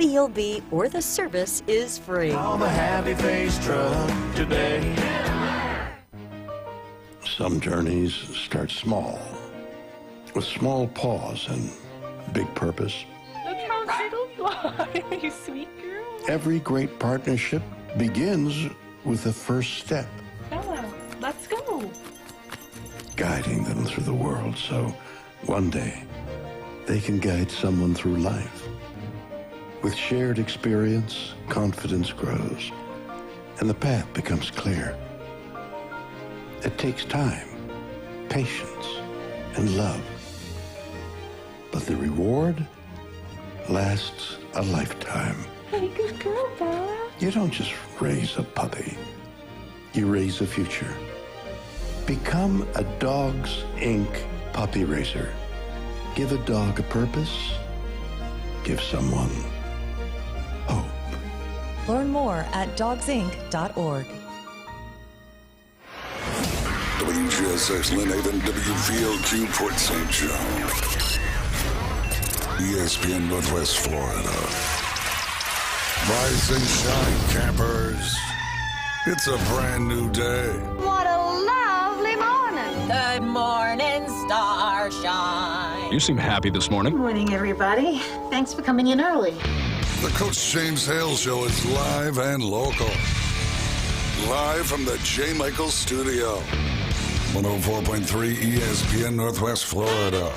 happy he'll be or the service is free. Call the Happy Face Truck today. Some journeys start small, with small pause and big purpose. Look how little fly, you sweet girl. Every great partnership begins with the first step, Bella, let's go. guiding them through the world so one day they can guide someone through life. With shared experience, confidence grows, and the path becomes clear. It takes time, patience, and love. But the reward lasts a lifetime. Hey, good girl, Bella. You don't just raise a puppy. You raise a future. Become a Dogs Inc. puppy raiser. Give a dog a purpose. Give someone hope. Learn more at dogsinc.org. WGSX Lynn Haven, WVOQ Port St. John. ESPN Northwest Florida. Rise and shine, campers. It's a brand new day. What a lovely morning. Good morning, Starshine. You seem happy this morning. Good morning, everybody. Thanks for coming in early. The Coach James Hale Show is live and local. Live from the J. Michaels Studio. 104.3 ESPN Northwest Florida.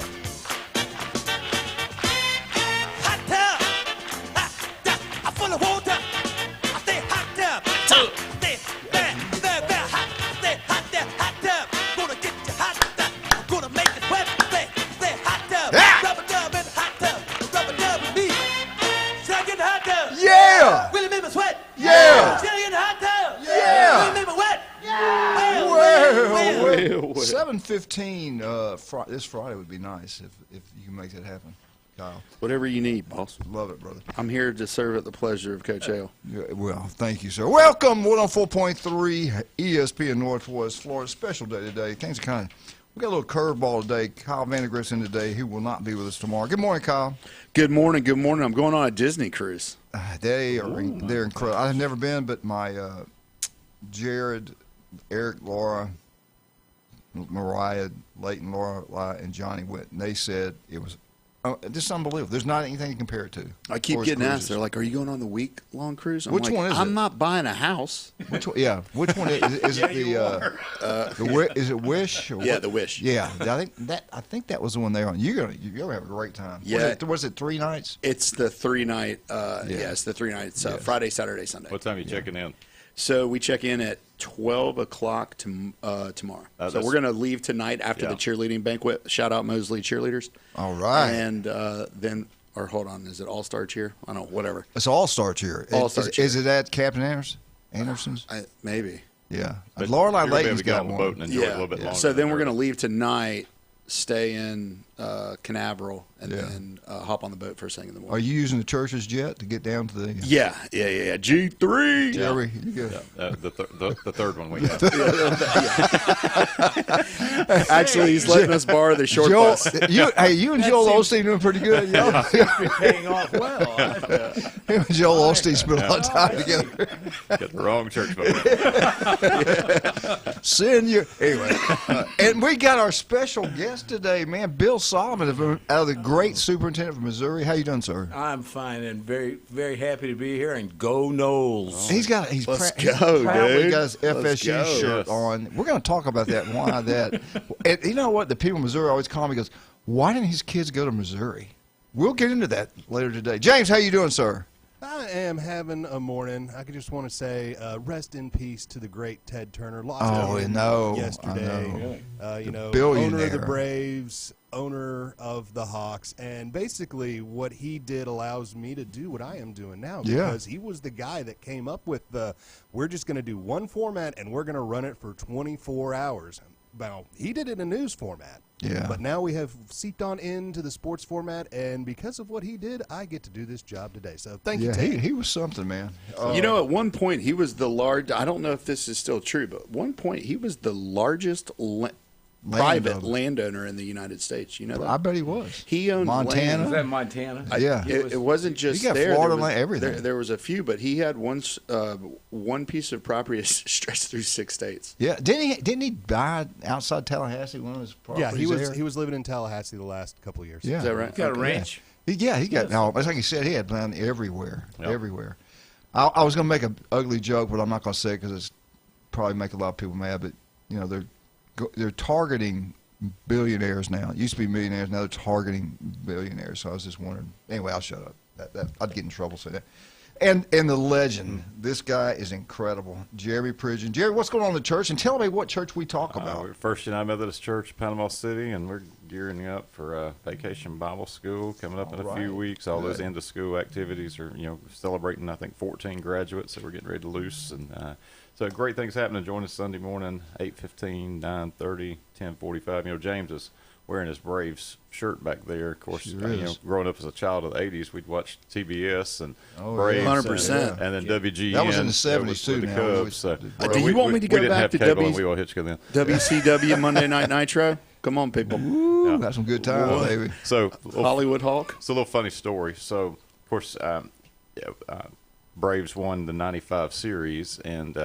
Yeah! 7:15 this Friday would be nice if you can make that happen, Kyle. Whatever you need, boss. Love it, brother. I'm here to serve at the pleasure of Coach Hale. Yeah, well, thank you, sir. Welcome, 104.3 ESPN Northwest Florida. Special day today. Things are kind of, we got a little curveball today. Kyle Vandergrift's in today. He will not be with us tomorrow. Good morning, Kyle. Good morning. Good morning. I'm going on a Disney cruise. They're incredible. I've never been, but my Jared, Eric, Laura, Mariah, Leighton, Laura, and Johnny went, and they said it was just unbelievable. There's not anything to compare it to. I keep getting asked. They're like, "Are you going on the week-long cruise?" Which one is it? I'm not buying a house. Which one? Yeah. Which one is it? Is it Wish? Or yeah, the Wish. Yeah, I think that was the one they're on. You're gonna have a great time. Yeah. Was it 3 nights? It's the 3-night. It's the 3 nights. Friday, Saturday, Sunday. What time are you checking in? So we check in at 12 o'clock tomorrow. So we're going to leave tonight after the cheerleading banquet. Shout out Mosley cheerleaders. All right. And then, or hold on, is it All-Star Cheer? I don't know, whatever. It's All-Star Cheer. All-Star Cheer. Is it at Captain Anderson's? Maybe. Yeah. But Lorelei Layton's got one. one. And enjoy it a little bit longer. So then we're going to leave tonight, stay in Canaveral, and then hop on the boat first thing in the morning. Are you using the church's jet to get down to the? Yeah. G3. Jerry, the third one we had. Actually, he's letting us borrow the short bus. You and Joel Osteen doing pretty good. That seems to be paying off well. Him and Joel Osteen spent a lot of time together. Got the wrong church Anyway, and we got our special guest today, man, Bill Solomon out of the great superintendent of Missouri. How you doing, sir? I'm fine and very, very happy to be here. And go Knowles! He's proudly got his FSU shirt on. We're going to talk about that and why that. And you know what? The people in Missouri always call me. Goes, why didn't his kids go to Missouri? We'll get into that later today. James, how you doing, sir? I am having a morning. I just want to say rest in peace to the great Ted Turner. Lost yesterday. Owner of the Braves, owner of the Hawks, and basically what he did allows me to do what I am doing now because he was the guy that came up with we're just going to do one format and we're going to run it for 24 hours. Well, he did it in a news format. Yeah. But now we have seeped on into the sports format, and because of what he did, I get to do this job today. So thank you, Ted. He was something, man. At one point, he was the I don't know if this is still true, but at one point, he was the largest private landowner in the United States. You know that? I bet he was. He owned Montana. land. Is that Montana? Yeah. It wasn't just he got there. Florida there was, land, everything. There was a few, but he had one piece of property stretched through 6 states. Yeah, didn't he buy outside Tallahassee one of his properties? Yeah, he was living in Tallahassee the last couple of years. Yeah, is that right? He got a ranch. Yeah, he got. No, it's like he said, he had land everywhere, everywhere. I was going to make an ugly joke, but I'm not going to say it because it's probably make a lot of people mad. But you know, they're targeting billionaires now. It used to be millionaires, now they're targeting billionaires. So I was just wondering. Anyway, I'll shut up. That I'd get in trouble saying that. And the legend, this guy is incredible, Jerry Pridgeon. Jerry, what's going on in the church? And tell me what church we talk about. We're First United Methodist Church, Panama City, and we're gearing up for Vacation Bible School coming up in a few weeks. All those end of school activities are, celebrating, I think, 14 graduates that we're getting ready to loose. And so great things happening. Join us Sunday morning, 8:15, 9:30, 10:45. James is wearing his Braves shirt back there. Of course, growing up as a child of the 80s, we'd watch TBS and Braves 100%. and then WGN. That was in the 70s, too. The Cubs. Do you want me to go back to WCW Monday Night Nitro? Come on, people. Ooh, got some good times, baby. So Hollywood Hawk. It's a little funny story. So, of course, Braves won the '95 series, and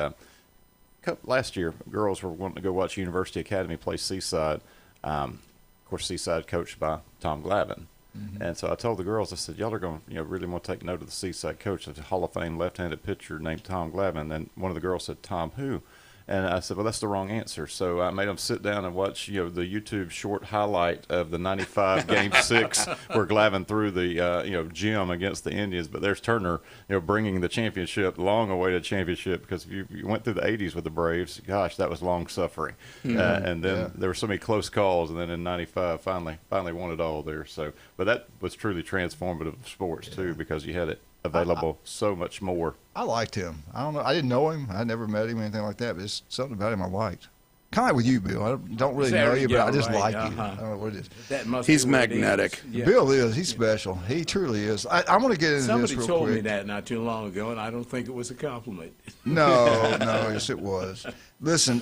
last year, girls were wanting to go watch University Academy play Seaside. Of course, Seaside coached by Tom Glavine. Mm-hmm. And so I told the girls, I said, y'all are going to really want to take note of the Seaside coach. There's a Hall of Fame left-handed pitcher named Tom Glavine. And one of the girls said, Tom who? And I said, well, that's the wrong answer. So I made them sit down and watch, the YouTube short highlight of the '95 Game 6 where Glavine threw the, gem against the Indians. But there's Turner, bringing the championship, long-awaited championship, because if you went through the '80s with the Braves, gosh, that was long-suffering. Mm-hmm. And then there were so many close calls, and then in '95, finally won it all there. So, but that was truly transformative of sports, too, because you had it available so much more. I liked him. I don't know. I didn't know him. I never met him or anything like that, but it's something about him I liked. Kind of like with you, Bill. I don't really know you, but I just like you. I don't know what it is. He's magnetic. Yeah. Bill is. He's special. He truly is. I want to get into Somebody this real told quick. me that not too long ago, and I don't think it was a compliment. No, yes, it was. Listen,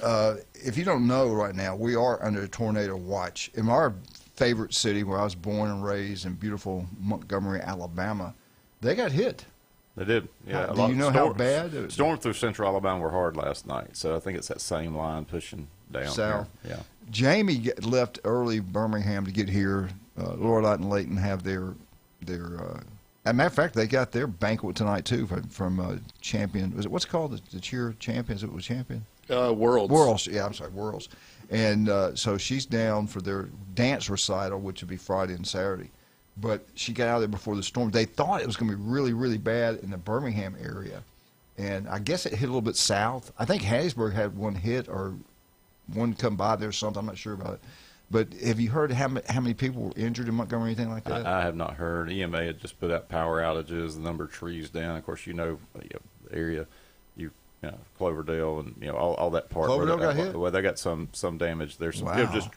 if you don't know right now, we are under a tornado watch. In our favorite city where I was born and raised in beautiful Montgomery, Alabama, they got hit. They did. Yeah. Do you know how bad? Storms through central Alabama were hard last night, so I think it's that same line pushing down south. Here. Yeah. Jamie left early Birmingham to get here. Lorelei and Layton have their as a matter of fact, they got their banquet tonight too from Champion. Was it what's it called the cheer champions? It was Champion. Worlds. Worlds. Yeah, I'm sorry, Worlds. And so she's down for their dance recital, which would be Friday and Saturday. But she got out of there before the storm. They thought it was going to be really, really bad in the Birmingham area. And I guess it hit a little bit south. I think Hattiesburg had one hit or one come by there or something. I'm not sure about it. But have you heard how many people were injured in Montgomery or anything like that? I have not heard. EMA had just put out power outages, the number of trees down. Of course, the area, Cloverdale and, all that part. Cloverdale got hit? Well, they got some damage. There's some just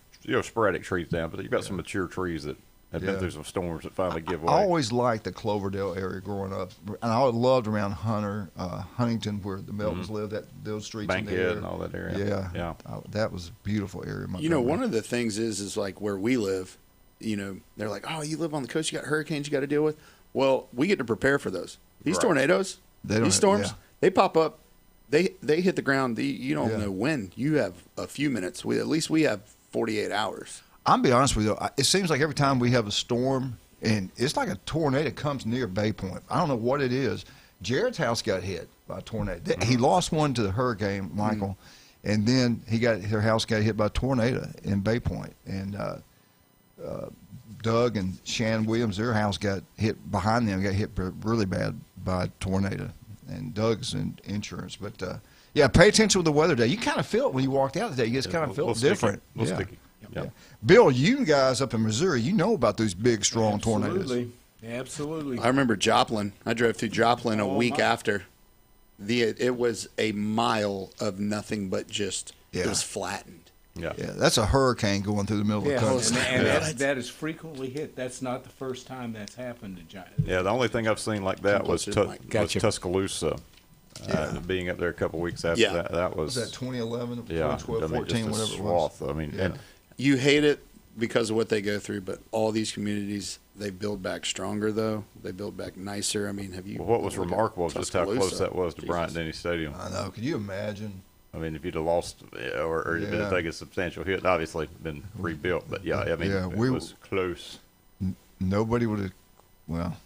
sporadic trees down, but you've got some mature trees that have been through some storms that finally give way. I always liked the Cloverdale area growing up, and I loved around Huntington, where the Meltons lived. Those streets, Bankhead and all that area. Yeah. That was a beautiful area. One of the things is like where we live. They're like, oh, you live on the coast, you got hurricanes you got to deal with. Well, we get to prepare for those. These tornadoes, these storms, they pop up. They hit the ground. You don't know when. You have a few minutes. At least we have 48 hours. I'll be honest with you. It seems like every time we have a storm, and it's like a tornado comes near Bay Point. I don't know what it is. Jared's house got hit by a tornado. He lost one to the hurricane, Michael, and then their house got hit by a tornado in Bay Point. And Doug and Shannon Williams, their house got hit behind them, got hit really bad by a tornado. And Doug's in insurance. But, pay attention to the weather today. You kind of feel it when you walked out today. You just kind of feel it different. Sticky. Yeah. Bill, you guys up in Missouri, you know about those big, strong tornadoes. Absolutely. I remember Joplin. I drove through Joplin a week after. It was a mile of nothing but just it was flattened. Yeah, that's a hurricane going through the middle of the country. And that is frequently hit. That's not the first time that's happened to Giants. Yeah, the only thing I've seen like that was Tuscaloosa. Being up there a couple weeks after that was was that 2011, yeah, 2012, 14, just whatever it was. I mean, You hate it because of what they go through, but all these communities, they build back stronger, though. They build back nicer. I mean, have you? Well, what was remarkable is just how close that was to Bryant-Denny Stadium. I know. Could you imagine? I mean, if you'd have lost or you'd been to take a substantial hit, obviously been rebuilt. But yeah, I mean, it was close. Nobody would have. Well,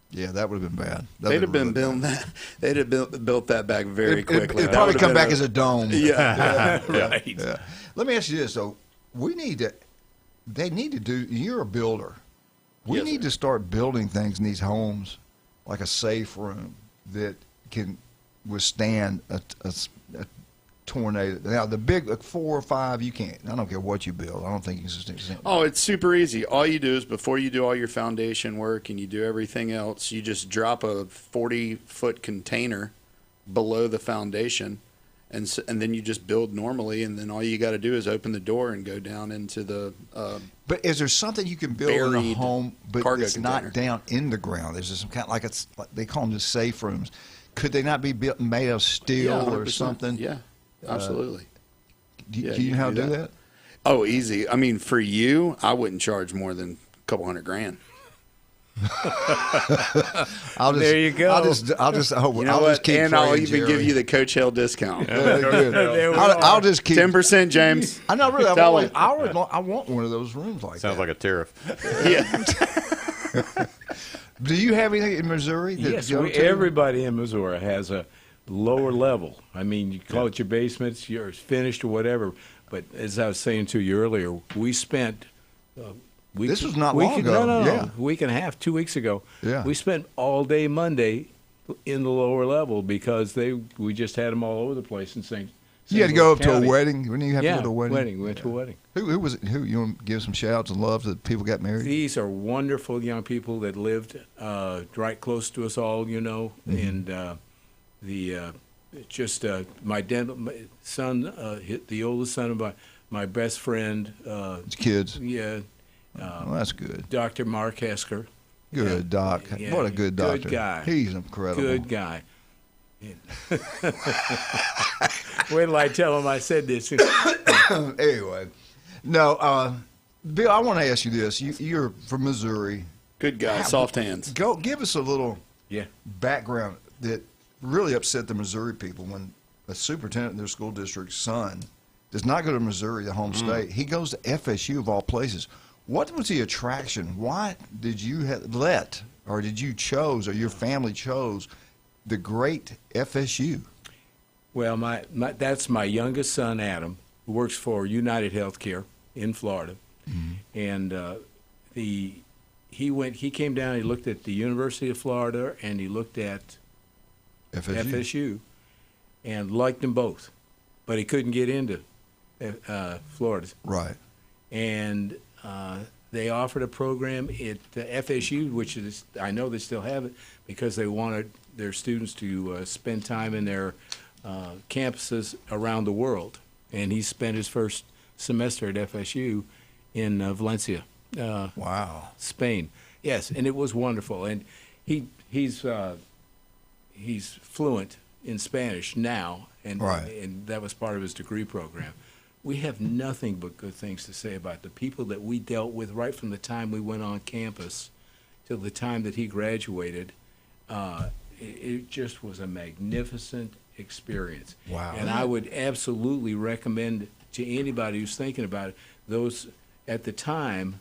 yeah, that would have been bad. They'd have been building that. They'd have built that back very quickly. It'd probably come back as a dome. Yeah, right. Yeah. Let me ask you this though: we need to. They need to do. You're a builder. We need to start building things in these homes, like a safe room that can withstand a tornado. Now the big 4 or 5, you can't. I don't care what you build. I don't think you can sustain. Oh, it's super easy. All you do is before you do all your foundation work and you do everything else, you just drop a 40-foot container below the foundation, and then you just build normally. And then all you got to do is open the door and go down into the. But is there something you can build in a home, but it's container. not down in the ground? There's some kind like they call them just safe rooms. Could they not be built made of steel or something? Yeah. Absolutely. Do you know how to do that? Oh, easy. I mean, for you, I wouldn't charge more than a couple $100,000. There you go. I'll just keep. And I'll even give you the Coach Hale discount. I'll just keep 10%, James. I know, really. I want one of those rooms like that. Sounds like a tariff. Yeah. Do you have anything in Missouri? Yes, everybody in Missouri has a lower level. I mean, you call it your basement, yours finished or whatever. But as I was saying to you earlier, we spent. This was not long ago. No. A week and a half, 2 weeks ago. Yeah. We spent all day Monday in the lower level because we just had them all over the place in St. You had to go up to a wedding. Didn't you have to go to a wedding? We went to a wedding. Who was it? Who you want to give some shout-outs and love to the people who got married? These are wonderful young people that lived right close to us all, and my son, the oldest son of my best friend. Kids. Yeah. Well, that's good. Dr. Mark Hesker. Good doc. Yeah, what a good doctor. Good guy. He's incredible. Good guy. Wait till I tell him I said this. Anyway, no, Bill, I want to ask you this. You're from Missouri. Good guy. Soft hands. Go give us a little background that really upset the Missouri people when a superintendent in their school district's son does not go to Missouri, the home state. He goes to FSU of all places. What was the attraction? Why did you chose, or your family chose, the great FSU? Well, that's my youngest son, Adam, who works for United Healthcare in Florida, and he came down. He looked at the University of Florida and he looked at FSU, and liked them both, but he couldn't get into Florida. Right. And they offered a program at FSU, which is, I know they still have it, because they wanted their students to spend time in their campuses around the world. And he spent his first semester at FSU in Valencia, Spain. Yes, and it was wonderful. And he's fluent in Spanish now, and that was part of his degree program. We have nothing but good things to say about the people that we dealt with right from the time we went on campus till the time that he graduated. It just was a magnificent experience. Wow. And I would absolutely recommend to anybody who's thinking about it, those at the time,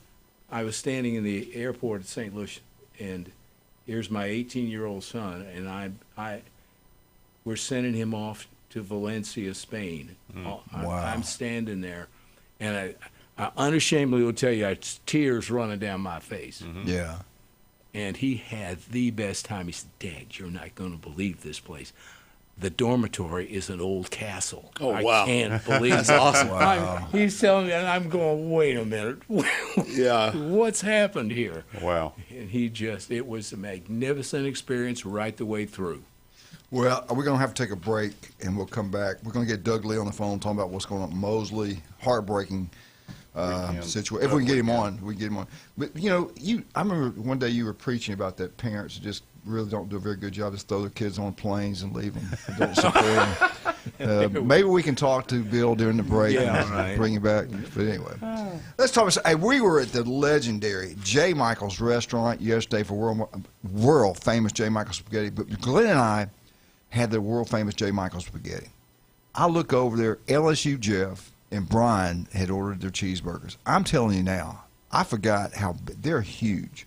I was standing in the airport at St. Louis, and here's my 18-year-old son, and we're sending him off to Valencia, Spain. I'm standing there, and I unashamedly will tell you, tears running down my face. Yeah. And he had the best time. He said, "Dad, you're not going to believe this place. The dormitory is an old castle." Oh, wow. I can't believe That's awesome. Wow. He's telling me, and I'm going, wait a minute. Yeah. What's happened here? Wow. And it was a magnificent experience right the way through. Well, we're going to have to take a break, and we'll come back. We're going to get Doug Lee on the phone talking about what's going on in Mosley. Heartbreaking situation. If we can get him on, we can get him on. But, I remember one day you were preaching about that parents just really don't do a very good job. Just throw their kids on planes and leave them. Don't support them. Maybe we can talk to Bill during the break and bring you back. But anyway, let's talk about. Hey, we were at the legendary J. Michael's restaurant yesterday for world famous J. Michael's spaghetti. But Glenn and I had the world famous J. Michael's spaghetti. I look over there, LSU Jeff and Brian had ordered their cheeseburgers. I'm telling you now, I forgot how they're huge.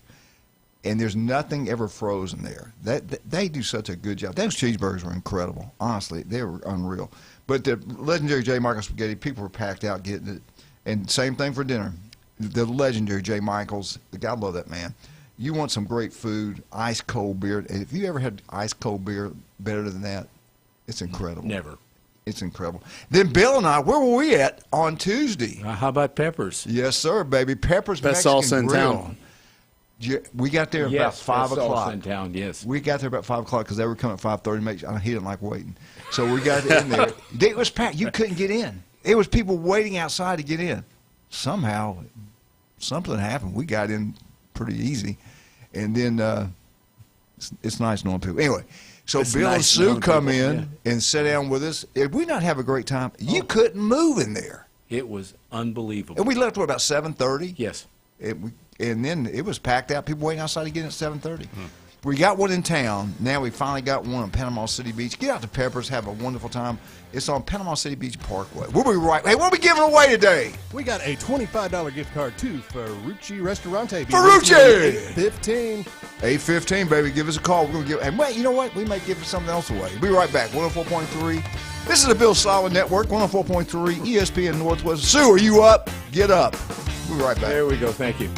And there's nothing ever frozen there. They do such a good job. Those cheeseburgers were incredible. Honestly, they were unreal. But the legendary J. Michael's spaghetti, people were packed out getting it. And same thing for dinner. The legendary J. Michael's, I love that man. You want some great food, ice cold beer. And if you ever had ice cold beer better than that, it's incredible. Never. It's incredible. Then Bill and I, where were we at on Tuesday? How about Peppers? Yes, sir, baby. Peppers Best Mexican salsa in Grill. town. We got there about 5 o'clock. In town, yes. We got there about 5 o'clock because they were coming at 5:30. He didn't like waiting, so we got in there. It was packed. You couldn't get in. It was people waiting outside to get in. Somehow, something happened. We got in pretty easy, and then it's nice knowing people. Anyway, so it's Bill nice and Sue come in and sit down with us. Did we not have a great time? You couldn't move in there. It was unbelievable. And we left about 7:30. Yes. And then it was packed out. People waiting outside to get in at 7:30. We got one in town. Now we finally got one on Panama City Beach. Get out to Peppers. Have a wonderful time. It's on Panama City Beach Parkway. We'll be right. Hey, what are we giving away today? We got a $25 gift card, too, for Ferrucci Restaurante. Ferrucci! 815. 815, baby. Give us a call. We're going to give. And wait, you know what? We might give something else away. We'll be right back. 104.3. This is the Bill Solid Network. 104.3 ESPN Northwest. Sue, are you up? Get up. We'll be right back. There we go. Thank you.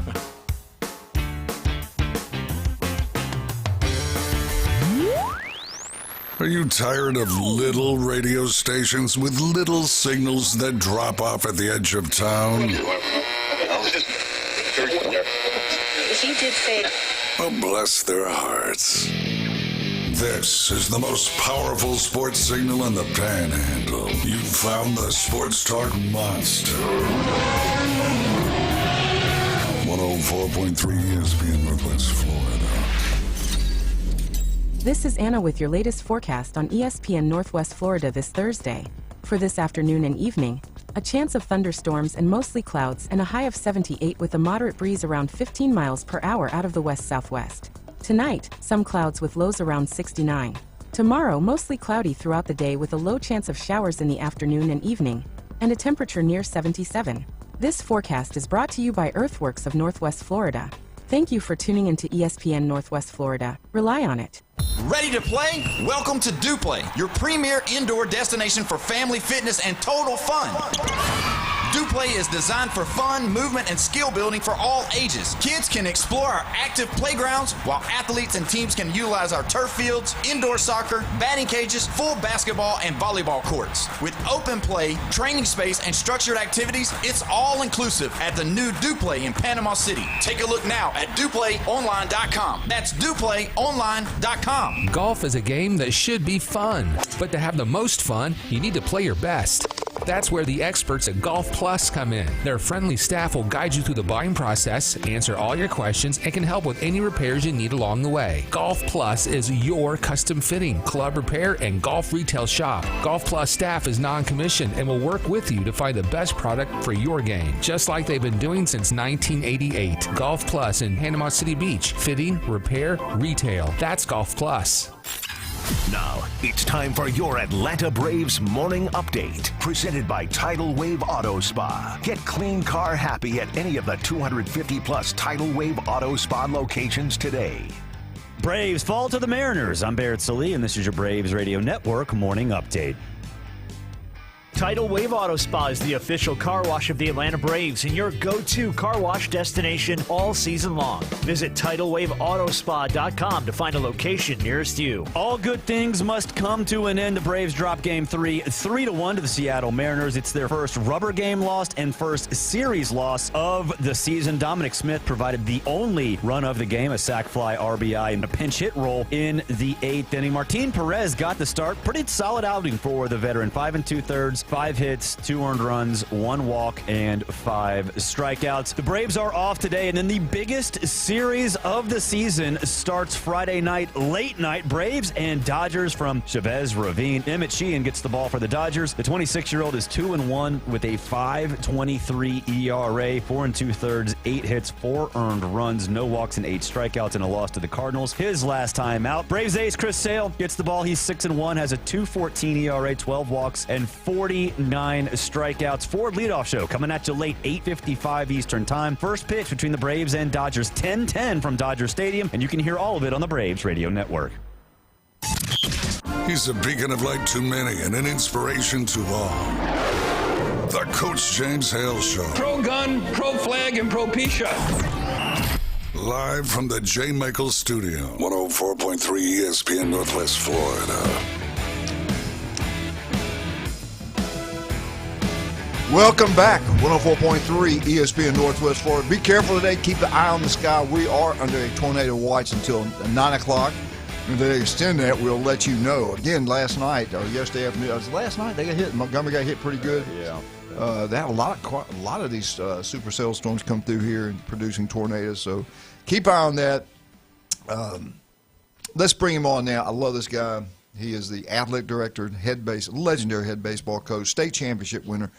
Are you tired of little radio stations with little signals that drop off at the edge of town? She did say. Oh, bless their hearts. This is the most powerful sports signal in the Panhandle. You found the Sports Talk Monster. 104.3 ESPN Northwest Florida. This is Anna with your latest forecast on ESPN Northwest Florida this Thursday. For this afternoon and evening, a chance of thunderstorms and mostly clouds and a high of 78 with a moderate breeze around 15 miles per hour out of the west-southwest. Tonight, some clouds with lows around 69. Tomorrow, mostly cloudy throughout the day with a low chance of showers in the afternoon and evening, and a temperature near 77. This forecast is brought to you by Earthworks of Northwest Florida. Thank you for tuning into ESPN Northwest Florida. Rely on it. Ready to play? Welcome to DuPlay, your premier indoor destination for family fitness and total fun. DuPlay is designed for fun, movement, and skill building for all ages. Kids can explore our active playgrounds, while athletes and teams can utilize our turf fields, indoor soccer, batting cages, full basketball, and volleyball courts. With open play, training space, and structured activities, it's all inclusive at the new DuPlay in Panama City. Take a look now at DuPlayOnline.com. That's DuPlayOnline.com. Golf is a game that should be fun, but to have the most fun, you need to play your best. That's where the experts at Golf Plus come in. Their friendly staff will guide you through the buying process, answer all your questions, and can help with any repairs you need along the way. Golf Plus is your custom fitting, club repair, and golf retail shop. Golf Plus staff is non-commissioned and will work with you to find the best product for your game, just like they've been doing since 1988. Golf Plus in Panama City Beach. Fitting, repair, retail. That's Golf Plus. Now, it's time for your Atlanta Braves morning update. Presented by Tidal Wave Auto Spa. Get clean car happy at any of the 250 plus Tidal Wave Auto Spa locations today. Braves fall to the Mariners. I'm Barrett Salee, and this is your Braves Radio Network morning update. Tidal Wave Auto Spa is the official car wash of the Atlanta Braves and your go-to car wash destination all season long. Visit TidalWaveAutoSpa.com to find a location nearest you. All good things must come to an end. The Braves drop Game 3, 3-1 to the Seattle Mariners. It's their first rubber game lost and first series loss of the season. Dominic Smith provided the only run of the game, a sac fly, RBI, and a pinch hit roll in the 8th inning. Martin Perez got the start. Pretty solid outing for the veteran. 5 2/3. 5 hits, 2 earned runs, 1 walk, and 5 strikeouts. The Braves are off today, and then the biggest series of the season starts Friday night, late night. Braves and Dodgers from Chavez Ravine. Emmett Sheehan gets the ball for the Dodgers. The 26-year-old is 2-1 with a 5.23 ERA, 4 2/3, 8 hits, 4 earned runs, no walks, and 8 strikeouts, and a loss to the Cardinals. His last time out. Braves ace Chris Sale gets the ball. He's 6-1, has a 2.14 ERA, 12 walks, and 49 strikeouts. Ford leadoff show coming at you late, 8:55 Eastern Time. First pitch between the Braves and Dodgers, 10:10 from Dodger Stadium, and you can hear all of it on the Braves Radio Network. He's a beacon of light to many and an inspiration to all. The Coach James Hale Show. Pro-gun, pro-flag, and pro-Pisha. Live from the J. Michaels Studio. 104.3 ESPN Northwest Florida. Welcome back. 104.3 ESPN Northwest Florida. Be careful today. Keep the eye on the sky. We are under a tornado watch until 9 o'clock. If they extend that, we'll let you know. Again, last night, or yesterday afternoon, last night they got hit. Montgomery got hit pretty good. Yeah. They had a lot of these supercell storms come through here and producing tornadoes. So keep eye on that. Let's bring him on now. I love this guy. He is the athletic director, legendary head baseball coach, state championship winner,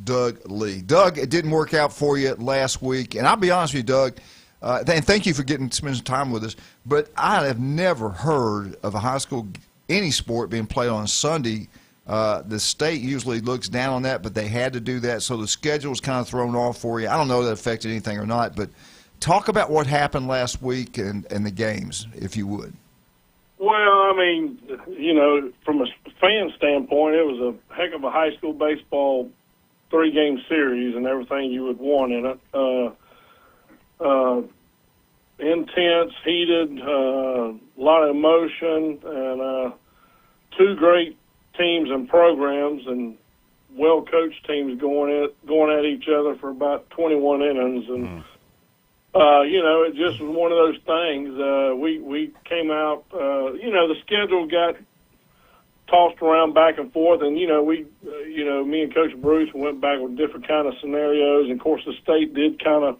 Doug Lee. Doug, it didn't work out for you last week, and I'll be honest with you, Doug, and thank you for spending some time with us, but I have never heard of a high school, any sport being played on Sunday. The state usually looks down on that, but they had to do that, so the schedule was kind of thrown off for you. I don't know if that affected anything or not, but talk about what happened last week and the games, if you would. Well, I mean, from a fan standpoint, it was a heck of a high school baseball 3-game series and everything you would want in it. Intense, heated, a lot of emotion, and 2 great teams and programs and well-coached teams going at each other for about 21 innings. And, it just was one of those things. We came out, the schedule got tossed around back and forth, and me and Coach Bruce went back with different kind of scenarios. And of course, the state did kind of.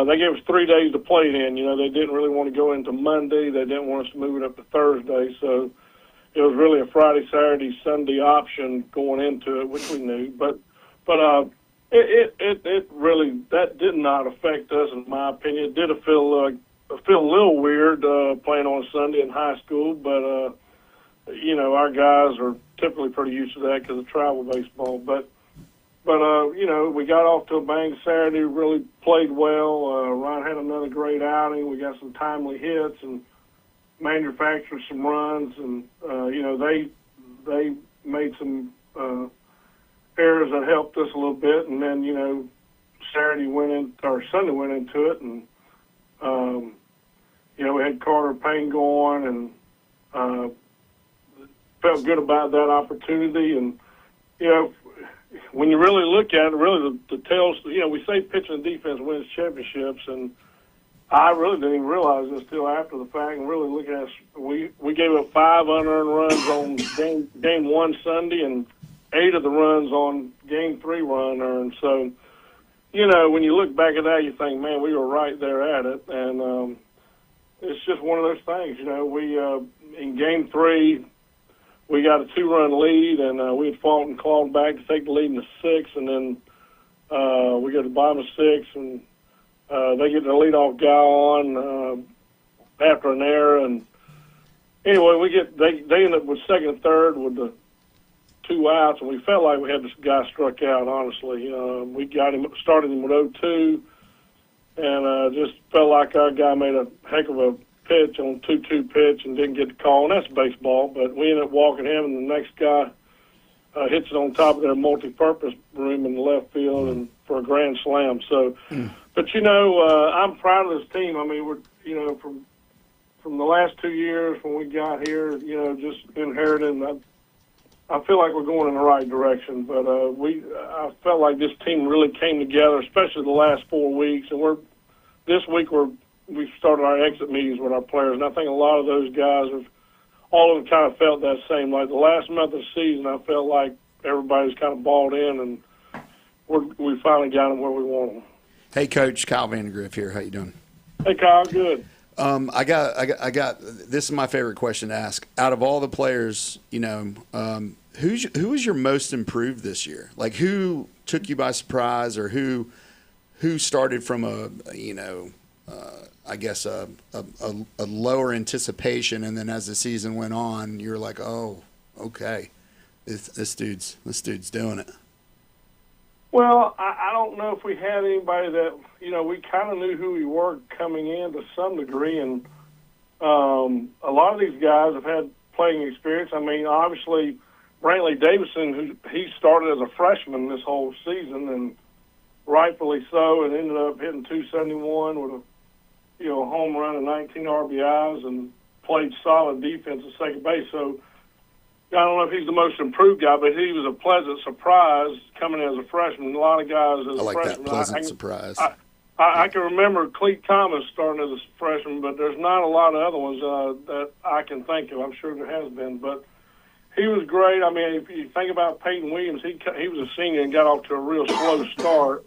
They gave us 3 days to play it in. They didn't really want to go into Monday. They didn't want us to move it up to Thursday. So it was really a Friday, Saturday, Sunday option going into it, which we knew. But it really that did not affect us, in my opinion. It did feel a little weird playing on Sunday in high school, but. Our guys are typically pretty used to that because of travel baseball. But we got off to a bang Saturday, really played well. Ryan had another great outing. We got some timely hits and manufactured some runs. And, they made some errors that helped us a little bit. And then, Sunday went into it. And, we had Carter Payne going and felt good about that opportunity. And, when you really look at it, really the tales, we say pitching and defense wins championships, and I really didn't even realize this till after the fact. And really looking at we gave up 5 unearned runs on game 1 Sunday, and 8 of the runs on game 3 were unearned. So, when you look back at that, you think, man, we were right there at it. And it's just one of those things. We in game 3. We got a 2-run lead, and we had fought and clawed back to take the lead in the 6th, and then we go to the bottom of 6, and they get the leadoff guy on after an error, and anyway, they end up with 2nd and 3rd with the 2 outs, and we felt like we had this guy struck out. Honestly, we got him started him with 0-2, and just felt like our guy made a heck of a pitch on 2-2 pitch and didn't get the call, and that's baseball. But we ended up walking him, and the next guy hits it on top of their multi-purpose room in the left field and for a grand slam. So, but I'm proud of this team. I mean, we're from the last 2 years when we got here, just inherited. I feel like we're going in the right direction. But I felt like this team really came together, especially the last 4 weeks, and this week we've started our exit meetings with our players, and I think a lot of those guys all of them kind of felt that same. Like the last month of the season, I felt like everybody's kind of balled in, and we finally got them where we want them. Hey, Coach, Kyle Vandegrift here. How you doing? Hey, Kyle, good. I got. This is my favorite question to ask. Out of all the players, who was your most improved this year? Like, who took you by surprise, or who started from a lower anticipation, and then as the season went on, you're like, oh, okay, this dude's doing it. Well, I don't know if we had anybody that, we kind of knew who we were coming in to some degree, and a lot of these guys have had playing experience. I mean, obviously, Brantley Davidson, he started as a freshman this whole season, and rightfully so, and ended up hitting 271 with a home run and 19 RBIs, and played solid defense at second base. So I don't know if he's the most improved guy, but he was a pleasant surprise coming as a freshman. A lot of guys as a freshman. I like that pleasant surprise. I can remember Cleet Thomas starting as a freshman, but there's not a lot of other ones that I can think of. I'm sure there has been, but he was great. I mean, if you think about Peyton Williams, he was a senior and got off to a real slow start.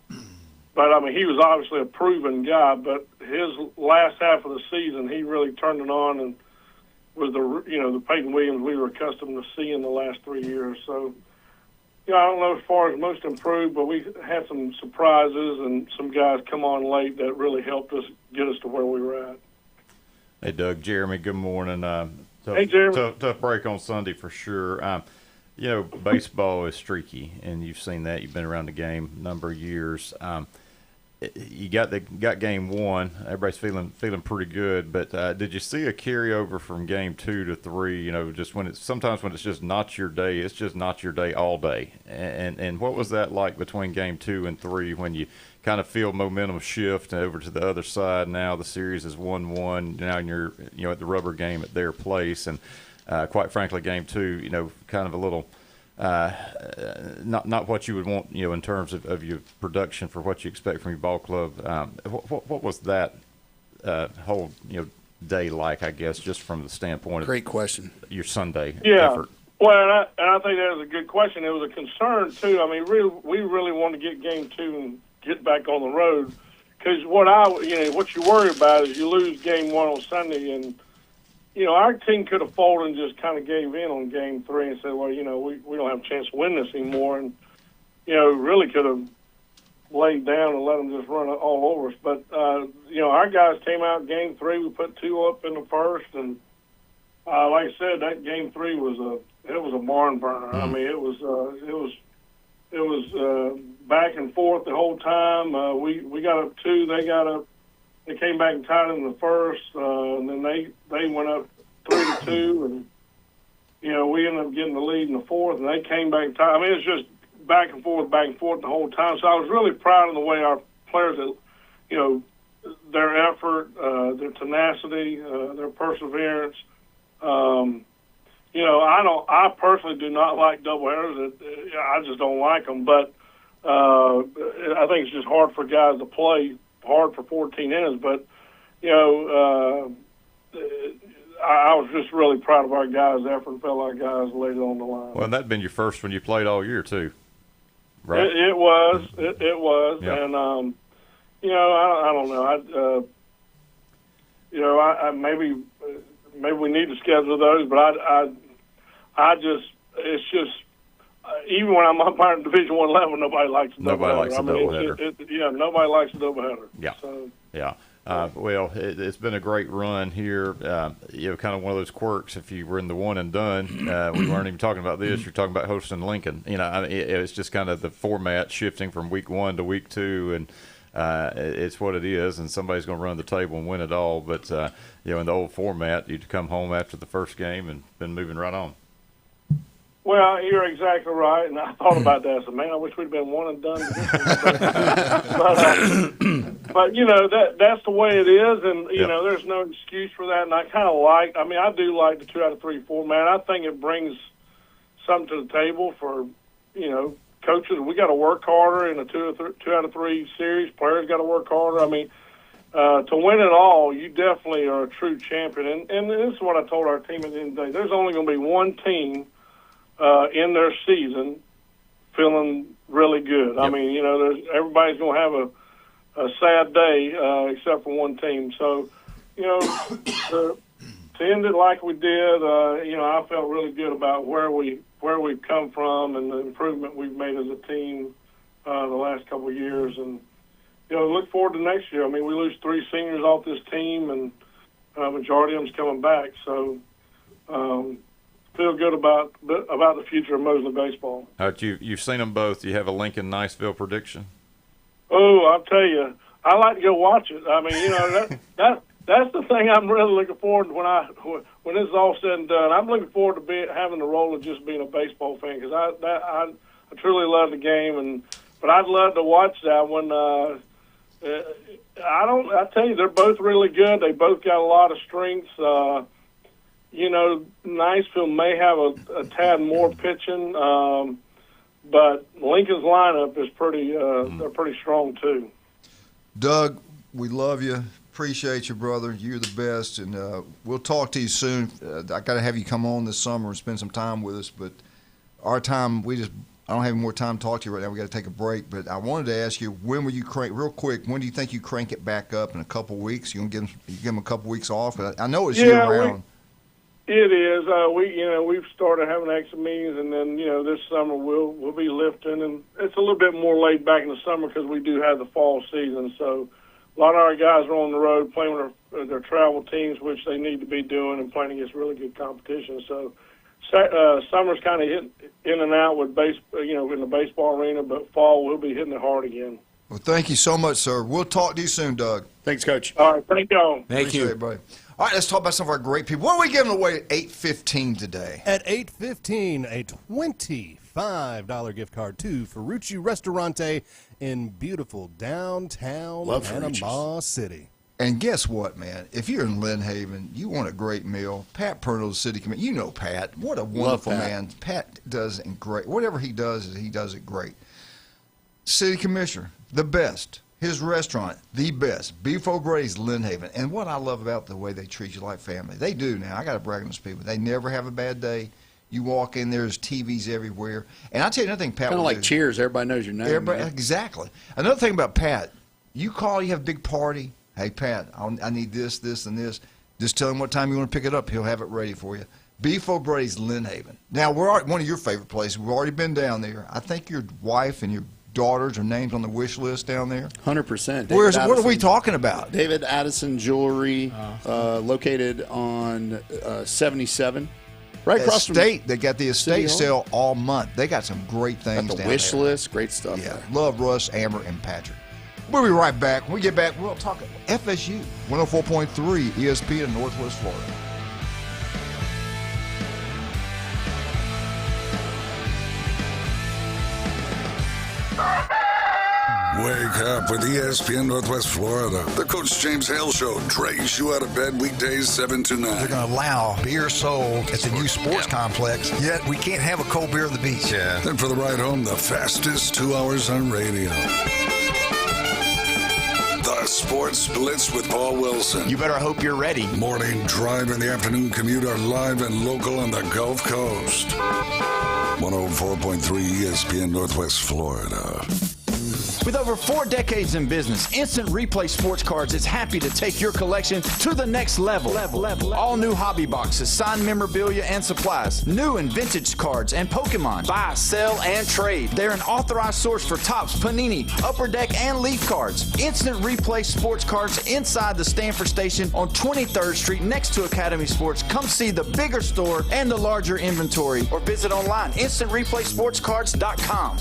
But, I mean, he was obviously a proven guy, but his last half of the season, he really turned it on and was the Peyton Williams we were accustomed to seeing the last 3 years. So, I don't know as far as most improved, but we had some surprises and some guys come on late that really helped us get us to where we were at. Hey, Doug, Jeremy, good morning. Hey, Jeremy. Tough break on Sunday for sure. Baseball is streaky, and you've seen that. You've been around the game a number of years. You got game one. Everybody's feeling pretty good. But did you see a carryover from game 2 to 3? Just sometimes when it's just not your day, it's just not your day all day. And what was that like between game 2 and 3 when you kind of feel momentum shift over to the other side? Now the series is 1-1. Now you're at the rubber game at their place, and quite frankly, game 2, kind of a little. Not what you would want, in terms of your production for what you expect from your ball club. What was that whole day like? I guess just from the standpoint Great question. Your Sunday Yeah, effort. well, and I think that was a good question. It was a concern too. I mean, we really wanted to get game 2 and get back on the road, because what you worry about is you lose game 1 on Sunday, and our team could have folded and just kind of gave in on game 3 and said, well, we don't have a chance to win this anymore. And, really could have laid down and let them just run all over us. But, our guys came out game 3. We put 2 up in the first. And, like I said, that game 3 was a barn burner. I mean, it was back and forth the whole time. We got up 2. They came back and tied in the first, and then they went up 3-2, and we ended up getting the lead in the fourth, and they came back and tied. I mean, it's just back and forth the whole time. So I was really proud of the way our players, their effort, their tenacity, their perseverance. I personally do not like doubleheaders. I just don't like them, but I think it's just hard for guys to play. Hard for 14 innings, but I was just really proud of our guys' effort and felt our guys laid it on the line. Well, that'd been your first when you played all year too, right? It was, yeah. And I don't know. I maybe we need to schedule those, but I just it's just. Even when I'm umpiring in Division I level, nobody likes a doubleheader. Nobody likes a doubleheader. Nobody likes a doubleheader. Yeah. So. Yeah. Well, it's been a great run here. Kind of one of those quirks. If you were in the one and done, we weren't even talking about this. You're talking about hosting Lincoln. It's just kind of the format shifting from week 1 to week 2, and it's what it is. And somebody's going to run the table and win it all. But in the old format, you'd come home after the first game and been moving right on. Well, you're exactly right, and I thought about that. I said, man, I wish we'd been one and done. But that's the way it is, and there's no excuse for that. And I kind of I do like the 2 out of 3 format. I think it brings something to the table for coaches. We got to work harder in a 2 out of 3 series. Players got to work harder. I mean, to win it all, you definitely are a true champion. And this is what I told our team at the end of the day. There's only going to be one team in their season feeling really good. I mean, everybody's going to have a sad day except for one team. So, to end it like we did, I felt really good about where we've come from and the improvement we've made as a team the last couple of years. And, look forward to next year. I mean, we lose 3 seniors off this team, and majority of them's coming back. So, feel good about the future of Mosley baseball. You've seen them both. Do you have a Lincoln-Niceville prediction? Oh, I'll tell you, I like to go watch it. I mean, that's the thing I'm really looking forward to when this is all said and done. I'm looking forward to having the role of just being a baseball fan, because I truly love the game, but I'd love to watch that one. I tell you, they're both really good. They both got a lot of strengths. Niceville may have a tad more pitching, but Lincoln's lineup is they're pretty strong too. Doug, we love you. Appreciate you, brother. You're the best, and we'll talk to you soon. I got to have you come on this summer and spend some time with us, but our time, I don't have any more time to talk to you right now. We got to take a break, but I wanted to ask you, when will you real quick, when do you think you crank it back up? In a couple of weeks? You gonna give them a couple of weeks off? I know it's year round. It is. We've started having extra meetings, and then this summer we'll be lifting, and it's a little bit more laid back in the summer because we do have the fall season. So a lot of our guys are on the road playing with their travel teams, which they need to be doing, and playing against really good competition. So summer's kind of hitting in and out with in the baseball arena, but fall we'll be hitting it hard again. Well, thank you so much, sir. We'll talk to you soon, Doug. Thanks, Coach. All right, thank you. Thank you, buddy. All right, let's talk about some of our great people. What are we giving away at 8:15 today? At 8:15, a $25 gift card to Ferrucci Restaurante in beautiful downtown Panama City. And guess what, man? If you're in Lynn Haven, you want a great meal. Pat Pernell, the city commissioner. You know Pat. What a wonderful man. Pat does it great. Whatever he does it great. City commissioner, the best. His restaurant, the best. Beef O'Grady's, Lynn Haven. And what I love about the way they treat you like family. They do now. I got to brag on those people. They never have a bad day. You walk in, there's TVs everywhere. And I'll tell you another thing Pat kind of like Cheers. Everybody knows your name. Exactly. Another thing about Pat, you call, you have a big party. Hey, Pat, I need this, this, and this. Just tell him what time you want to pick it up. He'll have it ready for you. Beef O'Grady's, Lynn Haven. Now, we're one of your favorite places. We've already been down there. I think your wife and your daughters are named on the wish list down there. 100%. What are we talking about? David Addison Jewelry, located on 77. Right across from Estate. They got the estate sale all month. They got some great things down there. Got the wish list. Great stuff. Yeah. Love Russ, Amber, and Patrick. We'll be right back. When we get back, we'll talk FSU, 104.3 ESPN in Northwest Florida. Wake up with ESPN Northwest Florida. The Coach James Hale Show drags you out of bed weekdays 7 to 9. They're going to allow beer sold at the new sports complex, yet we can't have a cold beer on the beach. Yeah. Then for the ride home, the fastest 2 hours on radio. The Sports Blitz with Paul Wilson. You better hope you're ready. Morning drive and the afternoon commute are live and local on the Gulf Coast. 104.3 ESPN Northwest Florida. With over 4 decades in business, Instant Replay Sports Cards is happy to take your collection to the next level. All new hobby boxes, signed memorabilia, and supplies. New and vintage cards and Pokemon. Buy, sell, and trade. They're an authorized source for Topps, Panini, Upper Deck, and Leaf cards. Instant Replay Sports Cards inside the Stanford Station on 23rd Street next to Academy Sports. Come see the bigger store and the larger inventory, or visit online, instantReplaySportsCards.com.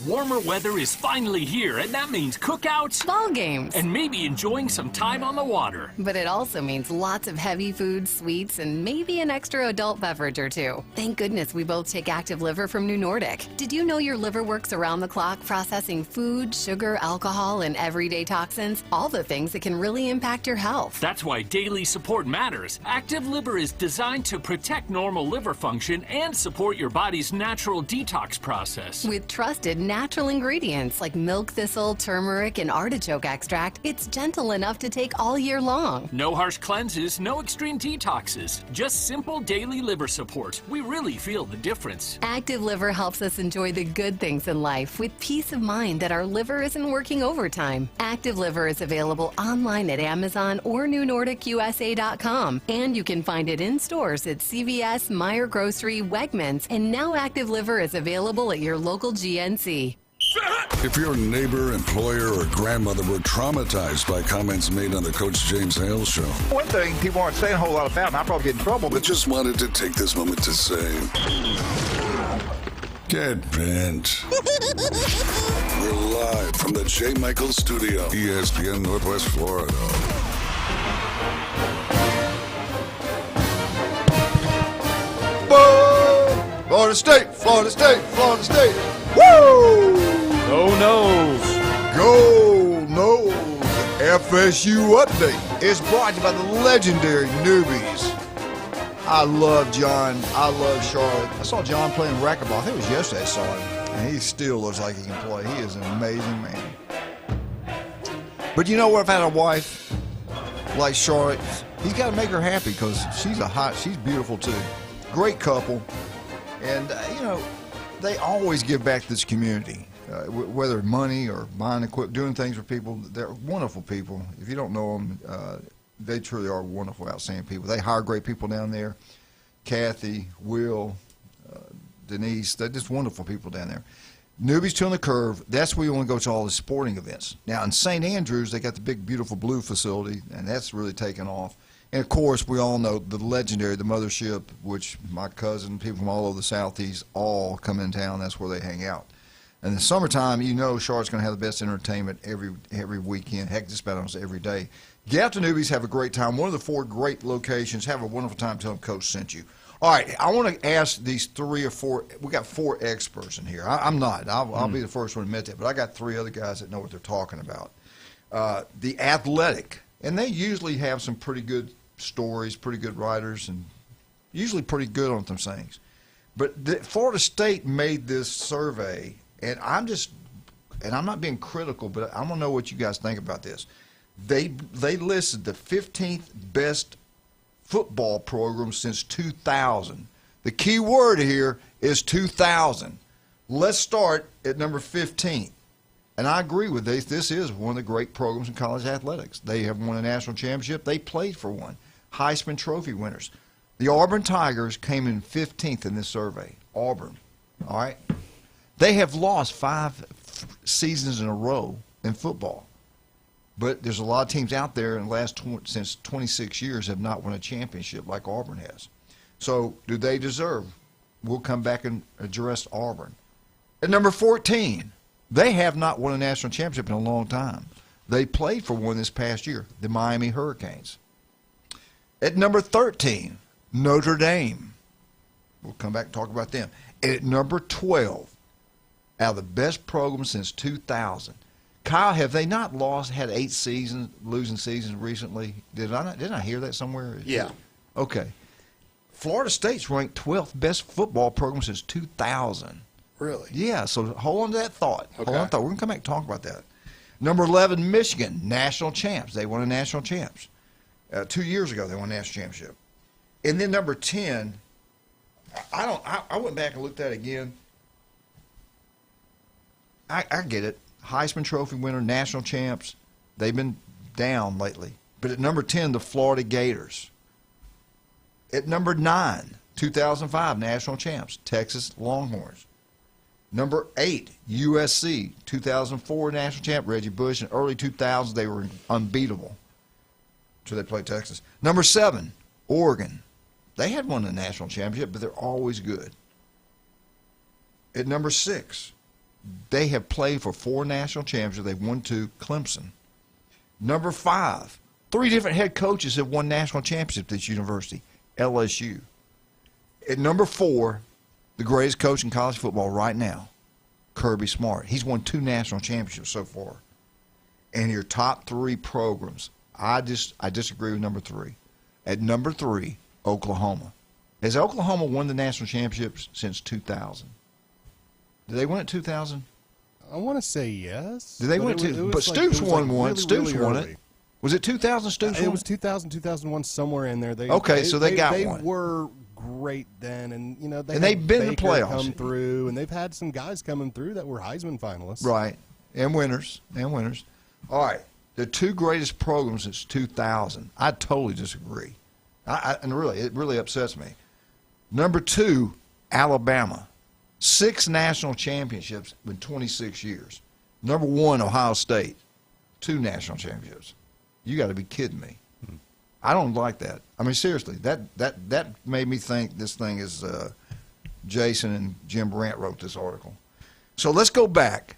Warmer weather is finally here, and that means cookouts, ball games, and maybe enjoying some time on the water. But it also means lots of heavy food, sweets, and maybe an extra adult beverage or two. Thank goodness we both take Active Liver from New Nordic. Did you know your liver works around the clock processing food, sugar, alcohol, and everyday toxins? All the things that can really impact your health. That's why daily support matters. Active Liver is designed to protect normal liver function and support your body's natural detox process. With trusted natural ingredients like milk thistle, turmeric, and artichoke extract, it's gentle enough to take all year long. No harsh cleanses, no extreme detoxes, just simple daily liver support. We really feel the difference. Active Liver helps us enjoy the good things in life with peace of mind that our liver isn't working overtime. Active Liver is available online at Amazon or NewNordicUSA.com, and you can find it in stores at CVS, Meijer Grocery, Wegmans, and now Active Liver is available at your local GNC. If your neighbor, employer, or grandmother were traumatized by comments made on the Coach James Hale Show. One thing people aren't saying a whole lot about, and I probably get in trouble, but just wanted to take this moment to say, get bent. We're live from the J. Michaels Studio, ESPN Northwest Florida. Florida State, Florida State, Florida State. Woo! Go Noles. Go Noles. FSU update is brought to you by the legendary Newbies. I love John. I love Charlotte. I saw John playing racquetball. I think it was yesterday I saw him. And he still looks like he can play. He is an amazing man. But you know what? If I had a wife like Charlotte, he's got to make her happy because she's beautiful too. Great couple. And, they always give back to this community, whether money or buying equipment, doing things for people. They're wonderful people. If you don't know them, they truly are wonderful, outstanding people. They hire great people down there. Kathy, Will, Denise, they're just wonderful people down there. Newbies to the Curve, that's where you want to go to all the sporting events. Now, in St. Andrews, they got the big, beautiful blue facility, and that's really taken off. And, of course, we all know the legendary, the mothership, which my cousin, people from all over the Southeast, all come in town. That's where they hang out. And in the summertime, Charlotte's going to have the best entertainment every weekend, heck, just about almost every day. Get out to Newbies, have a great time. One of the 4 great locations. Have a wonderful time. Tell them Coach sent you. All right, I want to ask these 3 or 4. We got 4 experts in here. I'm not. I'll be the first one to admit that. But I got 3 other guys that know what they're talking about. The Athletic, and they usually have some pretty good stories, pretty good writers, and usually pretty good on some things. But Florida State made this survey, and I'm not being critical, but I want to know what you guys think about this. They listed the 15th best football program since 2000. The key word here is 2000. Let's start at number 15. And I agree with this. This is one of the great programs in college athletics. They have won a national championship. They played for one. Heisman Trophy winners. The Auburn Tigers came in 15th in this survey. Auburn. All right? They have lost 5 seasons in a row in football. But there's a lot of teams out there in the last since 26 years have not won a championship like Auburn has. So do they deserve? We'll come back and address Auburn. At number 14, they have not won a national championship in a long time. They played for one this past year, the Miami Hurricanes. At number 13, Notre Dame. We'll come back and talk about them. And at number 12, out of the best programs since 2000. Kyle, have they not had 8 losing seasons recently? Didn't I hear that somewhere? Yeah. Okay. Florida State's ranked 12th best football program since 2000. Really? Yeah, so hold on to that thought. Okay. Hold on to that. We're going to come back and talk about that. Number 11, Michigan, national champs. They won a national champs. 2 years ago, they won a national championship. And then number 10, I went back and looked at it again. I get it. Heisman Trophy winner, national champs. They've been down lately. But at number 10, the Florida Gators. At number 9, 2005 national champs, Texas Longhorns. Number 8, USC, 2004 national champ, Reggie Bush. In early 2000s, they were unbeatable until they played Texas. Number 7, Oregon. They had won a national championship, but they're always good. At number 6, they have played for 4 national championships. They've won 2, Clemson. Number 5, 3 different head coaches have won national championships at this university, LSU. At number 4, the greatest coach in college football right now, Kirby Smart. He's won 2 national championships so far. And your top 3 programs, I disagree with number 3. At number 3, Oklahoma. Has Oklahoma won the national championships since 2000? Did they win it 2000? I want to say yes. Did they win two? But Stoops won one. Really, Stoops really won early. it. Was it 2000 Stoops won It was 2000, 2001, somewhere in there. They got They one. were great then, and they've been in the Baker playoffs. come through, and they've had some guys coming through that were Heisman finalists. Right, and winners. All right, the two greatest programs since 2000. I totally disagree. And really, it really upsets me. Number 2, Alabama. 6 national championships in 26 years. Number 1, Ohio State. 2 national championships. You got to be kidding me. I don't like that. I mean, seriously, that made me think this thing is Jason and Jim Brandt wrote this article. So let's go back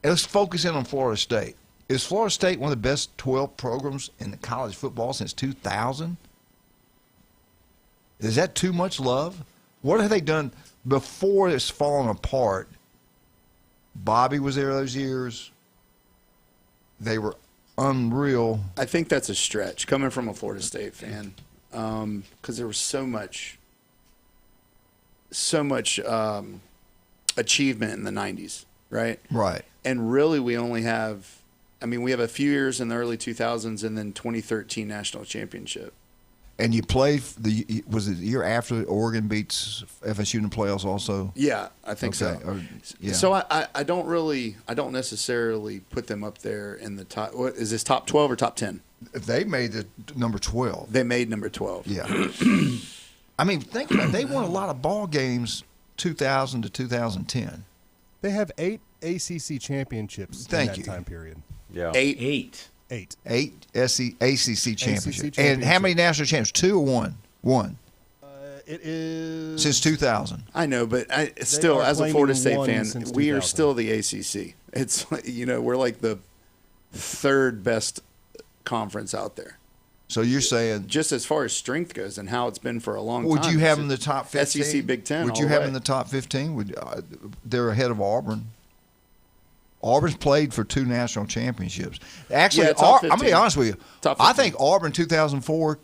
and let's focus in on Florida State. Is Florida State one of the best 12 programs in the college football since 2000? Is that too much love? What have they done before it's fallen apart? Bobby was there those years. They were unreal. I think that's a stretch coming from a Florida State fan, because there was so much achievement in the 90s, right? Right. And really, we only have, we have a few years in the early 2000s, and then 2013 national championship. And you play was it the year after Oregon beats FSU in the playoffs also? Yeah, I think so. Yeah. So I don't necessarily put them up there in the top. What is this, top 12 or top 10? They made the number 12. They made number 12. Yeah. Think about it. They won a lot of ball games 2000 to 2010. They have 8 ACC championships in that time period. Yeah. 8. 8 ACC championships. And how many national championships? 2 or 1? 1. It is since 2000. I know, but still, as a Florida State fan, we are still the ACC. It's we're like the 3rd best conference out there. So you're saying, just as far as strength goes and how it's been for a long time. Would you have them in the top 15? SEC Big Ten. Would you have them in the top 15? They're ahead of Auburn. Auburn's played for 2 national championships. Actually, I'm going to be honest with you. I think Auburn 2004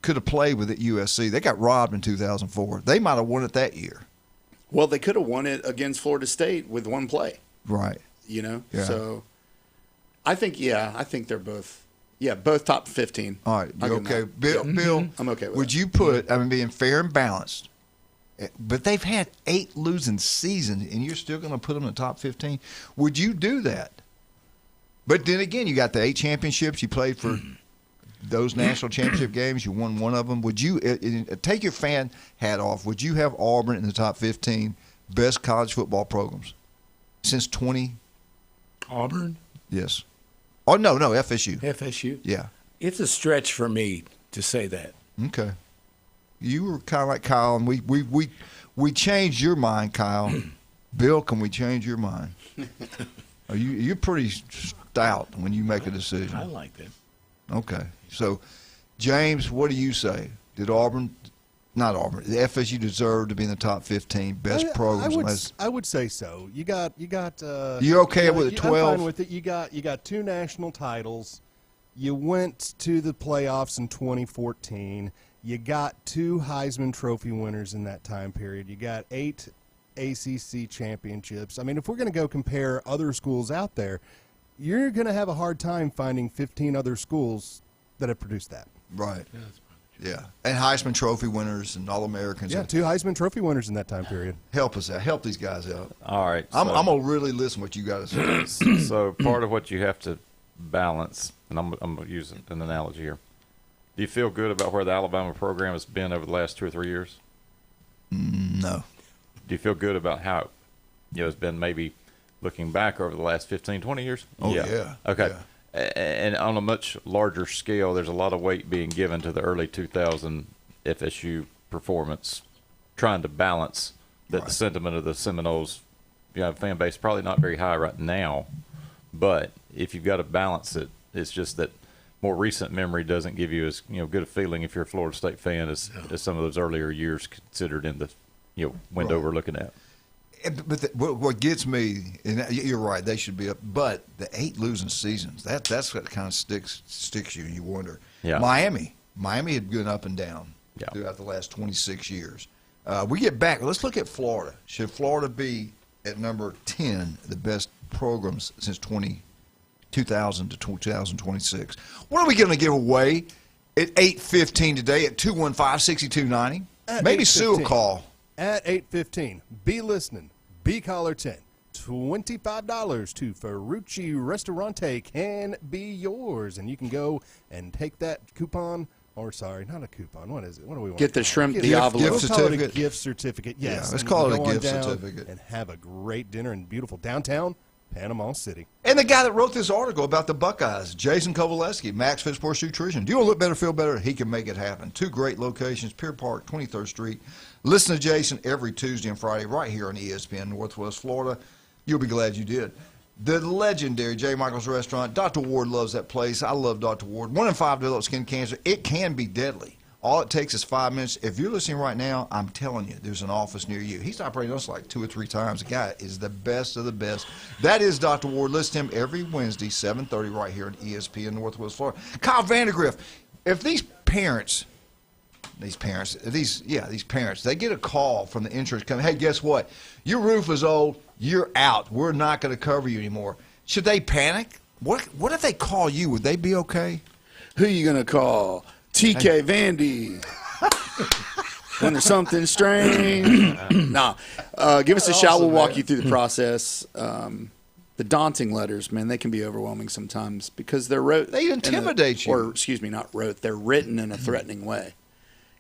could have played with it USC. They got robbed in 2004. They might have won it that year. Well, they could have won it against Florida State with 1 play. Right. Yeah. So I think they're both. Yeah, both top 15. All right. You okay? Bill, I'm okay with would that. You put, being fair and balanced, but they've had 8 losing seasons, and you're still going to put them in the top 15? Would you do that? But then again, you got the 8 championships. You played for those national championship games. You won 1 of them. Would you take your fan hat off? Would you have Auburn in the top 15 best college football programs since 20? Auburn? Yes. Oh, no, FSU. FSU? Yeah. It's a stretch for me to say that. Okay. You were kind of like Kyle, and we changed your mind, Kyle. Bill, can we change your mind? You're pretty stout when you make a decision. I like that. Okay. So, James, what do you say? Did the FSU deserve to be in the top 15 best programs? I would say so. You got. You okay with the 12? I'm fine with it. You got 2 national titles. You went to the playoffs in 2014. You got 2 Heisman Trophy winners in that time period. You got 8 ACC championships. If we're going to go compare other schools out there, you're going to have a hard time finding 15 other schools that have produced that. Right. Yeah. And Heisman Trophy winners and All-Americans. Yeah, 2 Heisman Trophy winners in that time period. Help us out. Help these guys out. All right. I'm going to really listen to what you got to say. So part of what you have to balance, and I'm going to use an analogy here. Do you feel good about where the Alabama program has been over the last 2 or 3 years? No. Do you feel good about how it's been maybe looking back over the last 15, 20 years? Oh, yeah. Okay. Yeah. And on a much larger scale, there's a lot of weight being given to the early 2000 FSU performance, trying to balance that the sentiment of the Seminoles fan base probably not very high right now. But if you've got to balance it, it's just that more recent memory doesn't give you as good a feeling if you're a Florida State fan as some of those earlier years considered in the window we're looking at. But what gets me, and you're right, they should be up. But the 8 losing seasons, that's what kind of sticks you, and you wonder. Yeah. Miami had gone up and down throughout the last 26 years. We get back. Let's look at Florida. Should Florida be at number 10, the best programs since 2000 to 2026. What are we going to give away at 8:15 today at 215-6290? Maybe Sue will call. At 8:15, be listening. Be caller 10. $25 to Ferrucci Restaurante can be yours, and you can go and take that coupon. Or sorry, not a coupon. What is it? What do we want? Get the shrimp Diablo. Gift certificate. It a gift certificate. Yes. Yeah, let's call it a gift certificate. And have a great dinner in beautiful downtown Panama City. And the guy that wrote this article about the Buckeyes, Jason Kovaleski, Max Fit Sports Nutrition. Do you want to look better, feel better? He can make it happen. 2 great locations, Pier Park, 23rd Street. Listen to Jason every Tuesday and Friday right here on ESPN Northwest Florida. You'll be glad you did. The legendary J. Michael's Restaurant. Dr. Ward loves that place. I love Dr. Ward. 1 in 5 develop skin cancer. It can be deadly. All it takes is 5 minutes. If you're listening right now, I'm telling you, there's an office near you. He's operating us like 2 or 3 times. The guy is the best of the best. That is Dr. Ward. Listen to him every Wednesday, 7:30 right here on ESPN Northwest Florida. Kyle Vandergriff, if these parents, they get a call from the insurance company, hey, guess what? Your roof is old. You're out. We're not going to cover you anymore. Should they panic? What if they call you? Would they be okay? Who are you going to call? TK Vandy. When there's something strange. Nah. Give us a shout. We'll walk you through the process. The daunting letters, man, they can be overwhelming sometimes because they're wrote. They intimidate you. Or, excuse me, not wrote. They're written in a threatening way.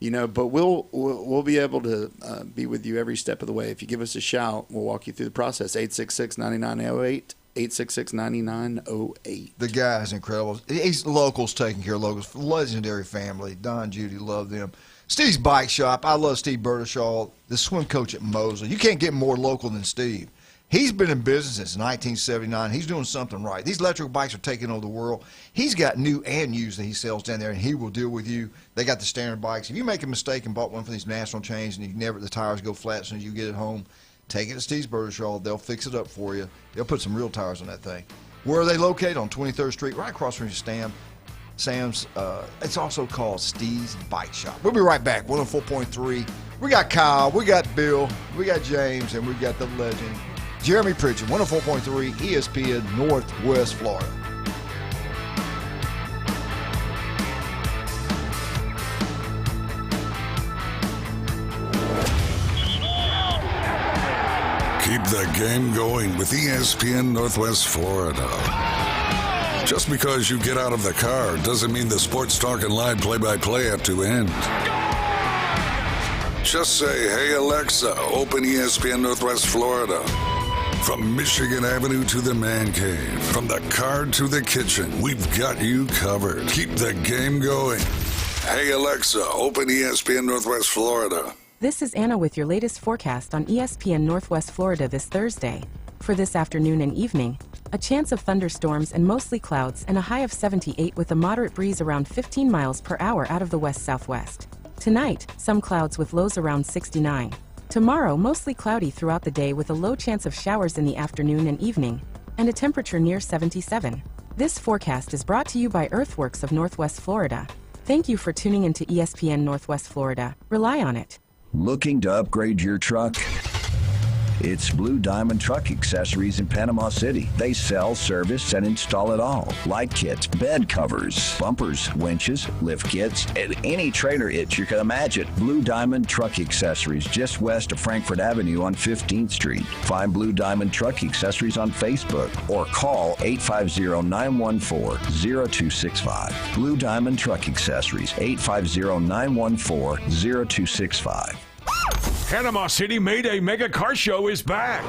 You know, but we'll be able to be with you every step of the way. If you give us a shout, we'll walk you through the process. 866-9908, 866-9908. The guy is incredible. He's locals, taking care of locals. Legendary family. Don, Judy, love them. Steve's Bike Shop. I love Steve Bertishaw, the swim coach at Mosley. You can't get more local than Steve. He's been in business since 1979. He's doing something right. These electric bikes are taking over the world. He's got new and used that he sells down there, and he will deal with you. They got the standard bikes. If you make a mistake and bought one from these national chains and the tires go flat as soon as you get it home, take it to Steve's Bertishaw. They'll fix it up for you. They'll put some real tires on that thing. Where are they located? On 23rd Street, right across from Sam's. It's also called Steve's Bike Shop. We'll be right back. 104.3. We got Kyle, we got Bill, we got James, and we got the legend, Jeremy Pritchard, 104.3 ESPN Northwest Florida. Keep the game going with ESPN Northwest Florida. Just because you get out of the car doesn't mean the Sports Talk and Live play-by-play have to end. Just say, hey, Alexa, open ESPN Northwest Florida. From Michigan Avenue to the man cave, from the car to the kitchen, we've got you covered. Keep the game going. Hey, Alexa, open ESPN Northwest Florida. This is Anna with your latest forecast on ESPN Northwest Florida this Thursday. For this afternoon and evening, a chance of thunderstorms and mostly clouds and a high of 78 with a moderate breeze around 15 miles per hour out of the west-southwest. Tonight, some clouds with lows around 69. Tomorrow, mostly cloudy throughout the day with a low chance of showers in the afternoon and evening, and a temperature near 77. This forecast is brought to you by Earthworks of Northwest Florida. Thank you for tuning into ESPN Northwest Florida. Rely on it. Looking to upgrade your truck? It's Blue Diamond Truck Accessories in Panama City. They sell, service, and install it all. Light kits, bed covers, bumpers, winches, lift kits, and any trailer hitch you can imagine. Blue Diamond Truck Accessories, just west of Frankfort Avenue on 15th Street. Find Blue Diamond Truck Accessories on Facebook or call 850-914-0265. Blue Diamond Truck Accessories, 850-914-0265. Panama City Mayday Mega Car Show is back.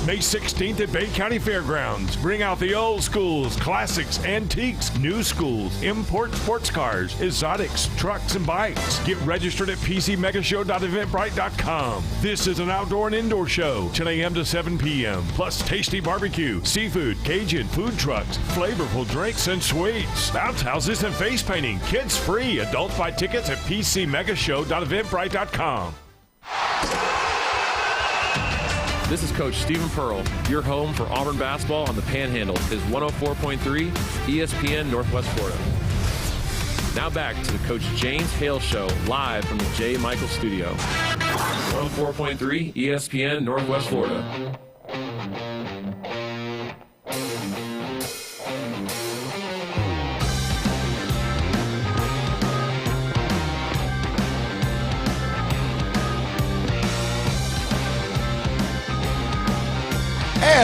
May 16th at Bay County Fairgrounds. Bring out the old schools, classics, antiques, new schools, import sports cars, exotics, trucks, and bikes. Get registered at pcmegashow.eventbrite.com. This is an outdoor and indoor show, 10 a.m. to 7 p.m. Plus tasty barbecue, seafood, Cajun, food trucks, flavorful drinks and sweets, bounce houses and face painting. Kids free. Adults buy tickets at pcmegashow.eventbrite.com. This is Coach Stephen Pearl. Your home for Auburn basketball on the Panhandle is 104.3 ESPN Northwest Florida. Now back to the Coach James Hale Show, live from the J. Michael Studio. 104.3 ESPN Northwest Florida.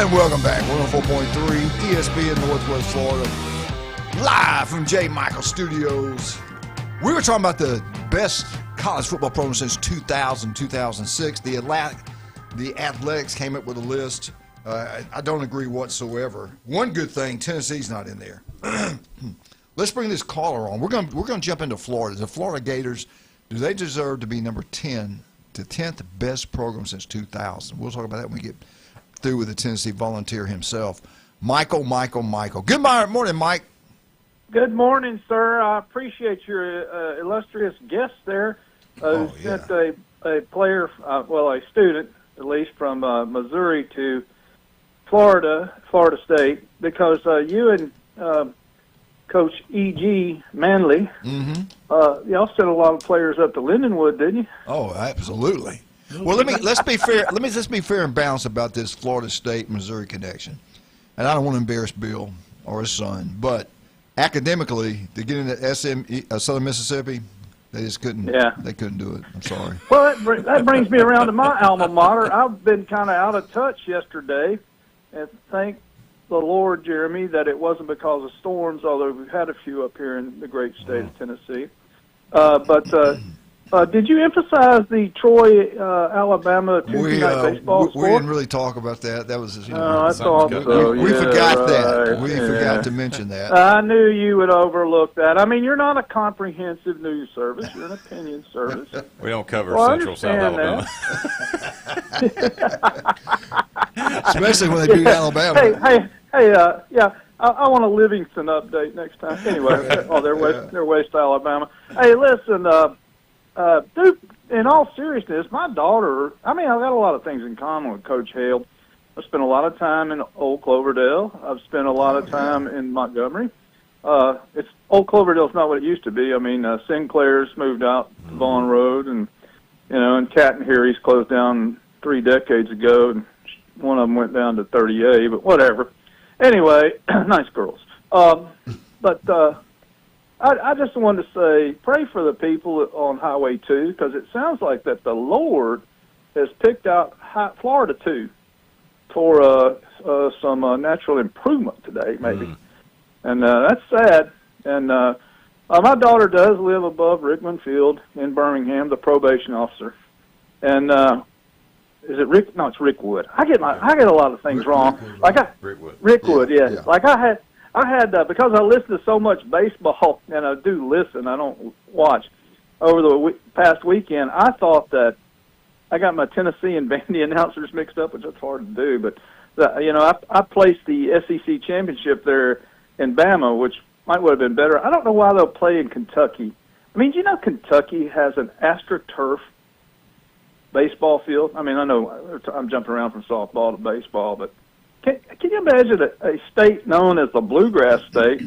And welcome back. 104.3 ESPN Northwest Florida. Live from J. Michael Studios. We were talking about the best college football program since 2000, 2006. The Athletics came up with a list. I don't agree whatsoever. One good thing, Tennessee's not in there. Let's bring this caller on. We're going to jump into Florida. The Florida Gators, do they deserve to be number 10, the 10th best program since 2000? We'll talk about that when we get through with the Tennessee Volunteer himself. Michael. Good morning, Mike. Good morning, sir. I appreciate your illustrious guest there. Who sent a player, a student, at least, from Missouri to Florida State, because you and Coach E.G. Manley, y'all sent a lot of players up to Lindenwood, didn't you? Oh, absolutely. Well, let's be fair. Let's be fair and balanced about this Florida State Missouri connection. And I don't want to embarrass Bill or his son, but academically, to get into Southern Mississippi, they just couldn't. Yeah. They couldn't do it. I'm sorry. Well, that brings me around to my alma mater. I've been kind of out of touch yesterday, and thank the Lord, Jeremy, that it wasn't because of storms, although we've had a few up here in the great state of Tennessee. Did you emphasize the Troy, Alabama Tuesday night baseball sport? We didn't really talk about that. That was, I thought so. We forgot that. We forgot to mention that. I knew you would overlook that. I mean, you're not a comprehensive news service. You're an opinion service. We don't cover Central South Alabama. Especially when they beat Alabama. Hey, I want a Livingston update next time. Anyway, they're West Alabama. Hey, listen, Duke, in all seriousness, my daughter, I've got a lot of things in common with Coach Hale. I've spent a lot of time in Old Cloverdale. I've spent a lot of time in Montgomery. Old Cloverdale's not what it used to be. Sinclair's moved out to Vaughn Road, and Catton here, he's closed down 3 decades ago, and one of them went down to 30A, but whatever. Anyway, nice girls. I just wanted to say, pray for the people on Highway 2, because it sounds like that the Lord has picked out Florida 2 for some natural improvement today, maybe. And that's sad. And my daughter does live above Rickman Field in Birmingham, the probation officer. And is it Rick? No, it's Rickwood. I get a lot of things wrong. Rickwood, yeah. Like I had because I listen to so much baseball, and I do listen, I don't watch, over the past weekend, I thought that I got my Tennessee and Vandy announcers mixed up, which is hard to do, but, I placed the SEC championship there in Bama, which would have been better. I don't know why they'll play in Kentucky. Do you know Kentucky has an AstroTurf baseball field? I know I'm jumping around from softball to baseball, but can you imagine a state known as the Bluegrass State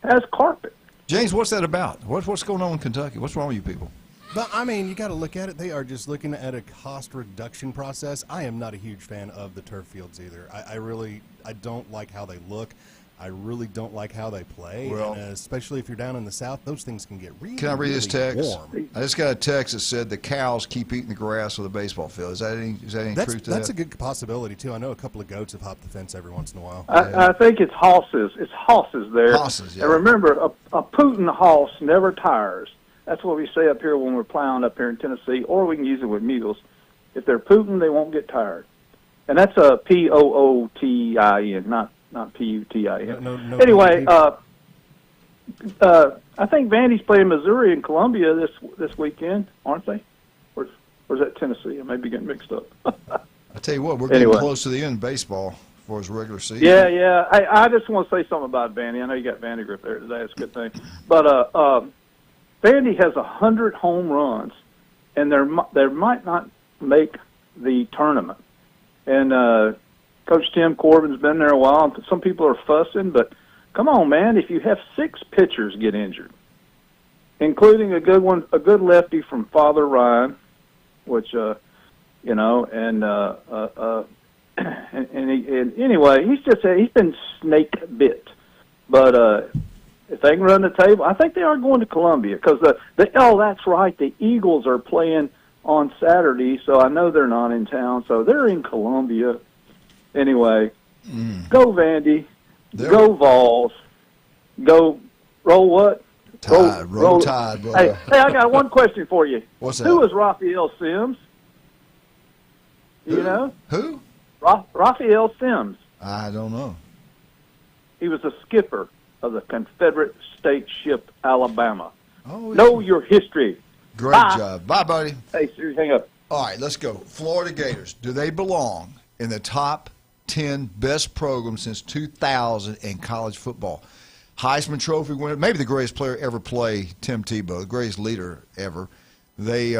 has carpet? James, what's that about? What's going on in Kentucky? What's wrong with you people? But, you got to look at it. They are just looking at a cost reduction process. I am not a huge fan of the turf fields either. I don't like how they look. I really don't like how they play, and especially if you're down in the South, those things can get really, Can I read this text? Warm. I just got a text that said the cows keep eating the grass with a baseball field. Is that any truth to that? That's a good possibility, too. I know a couple of goats have hopped the fence every once in a while. I think it's hosses. It's hosses there. Hosses, yeah. And remember, a Putin hoss never tires. That's what we say up here when we're plowing up here in Tennessee, or we can use it with mules. If they're Putin, they won't get tired. And that's a P-O-O-T-I-N, not P-U-T-I-N. No, anyway, I think Vandy's playing Missouri and Columbia this weekend, aren't they? Or is that Tennessee? I may be getting mixed up. I tell you what, we're getting close to the end of baseball for his regular season. Yeah. I just want to say something about Vandy. I know you got Vandy there today. It's a good thing. But Vandy has 100 home runs, and they might not make the tournament. And Coach Tim Corbin's been there a while. Some people are fussing, but come on, man! If you have 6 pitchers get injured, including a good lefty from Father Ryan, which anyway, he's been snake bit. But if they can run the table, I think they are going to Columbia because that's right, the Eagles are playing on Saturday, so I know they're not in town, so they're in Columbia. Anyway, Go Vandy. Go Vols. Go roll what? Tide. Roll Tide, brother. Hey, I got one question for you. What's that? Who was Raphael Sims? You know? Who? Raphael Sims. I don't know. He was a skipper of the Confederate state ship Alabama. Oh, yeah. Know your history. Great job. Bye, buddy. Hey, Siri, hang up. All right, let's go. Florida Gators. Do they belong in the top 10 best programs since 2000 in college football? Heisman Trophy winner, maybe the greatest player ever play, Tim Tebow, the greatest leader ever. They,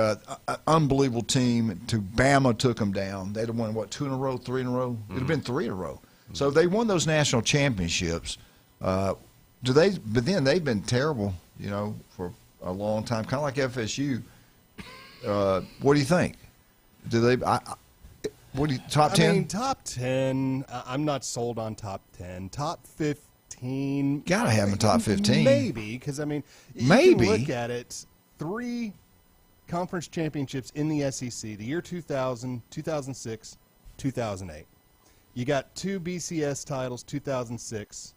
unbelievable team. Bama took them down. They'd have won, 2 in a row, 3 in a row? It'd have been 3 in a row. So they won those national championships. But then they've been terrible, for a long time, kind of like FSU. What do you think? Do they? What do you top 10? I mean, top 10. I'm not sold on top 10. Top 15. Gotta have them in top 15. Maybe, because you can look at it. 3 conference championships in the SEC: the year 2000, 2006, 2008. You got 2 BCS titles: 2006,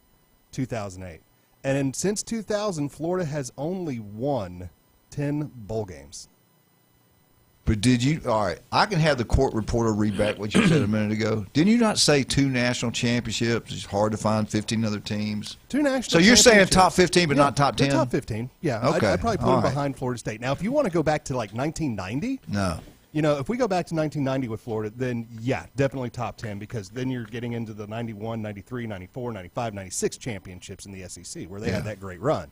2008. And since 2000, Florida has only won 10 bowl games. But all right, I can have the court reporter read back what you said a minute ago. Didn't you not say 2 national championships? It's hard to find 15 other teams. 2 national championships. So you're saying top 15 but not top 10? Top 15, yeah. Okay. I'd probably put them behind Florida State. Now, if you want to go back to 1990. No. If we go back to 1990 with Florida, then, yeah, definitely top 10, because then you're getting into the 91, 93, 94, 95, 96 championships in the SEC where they had that great run.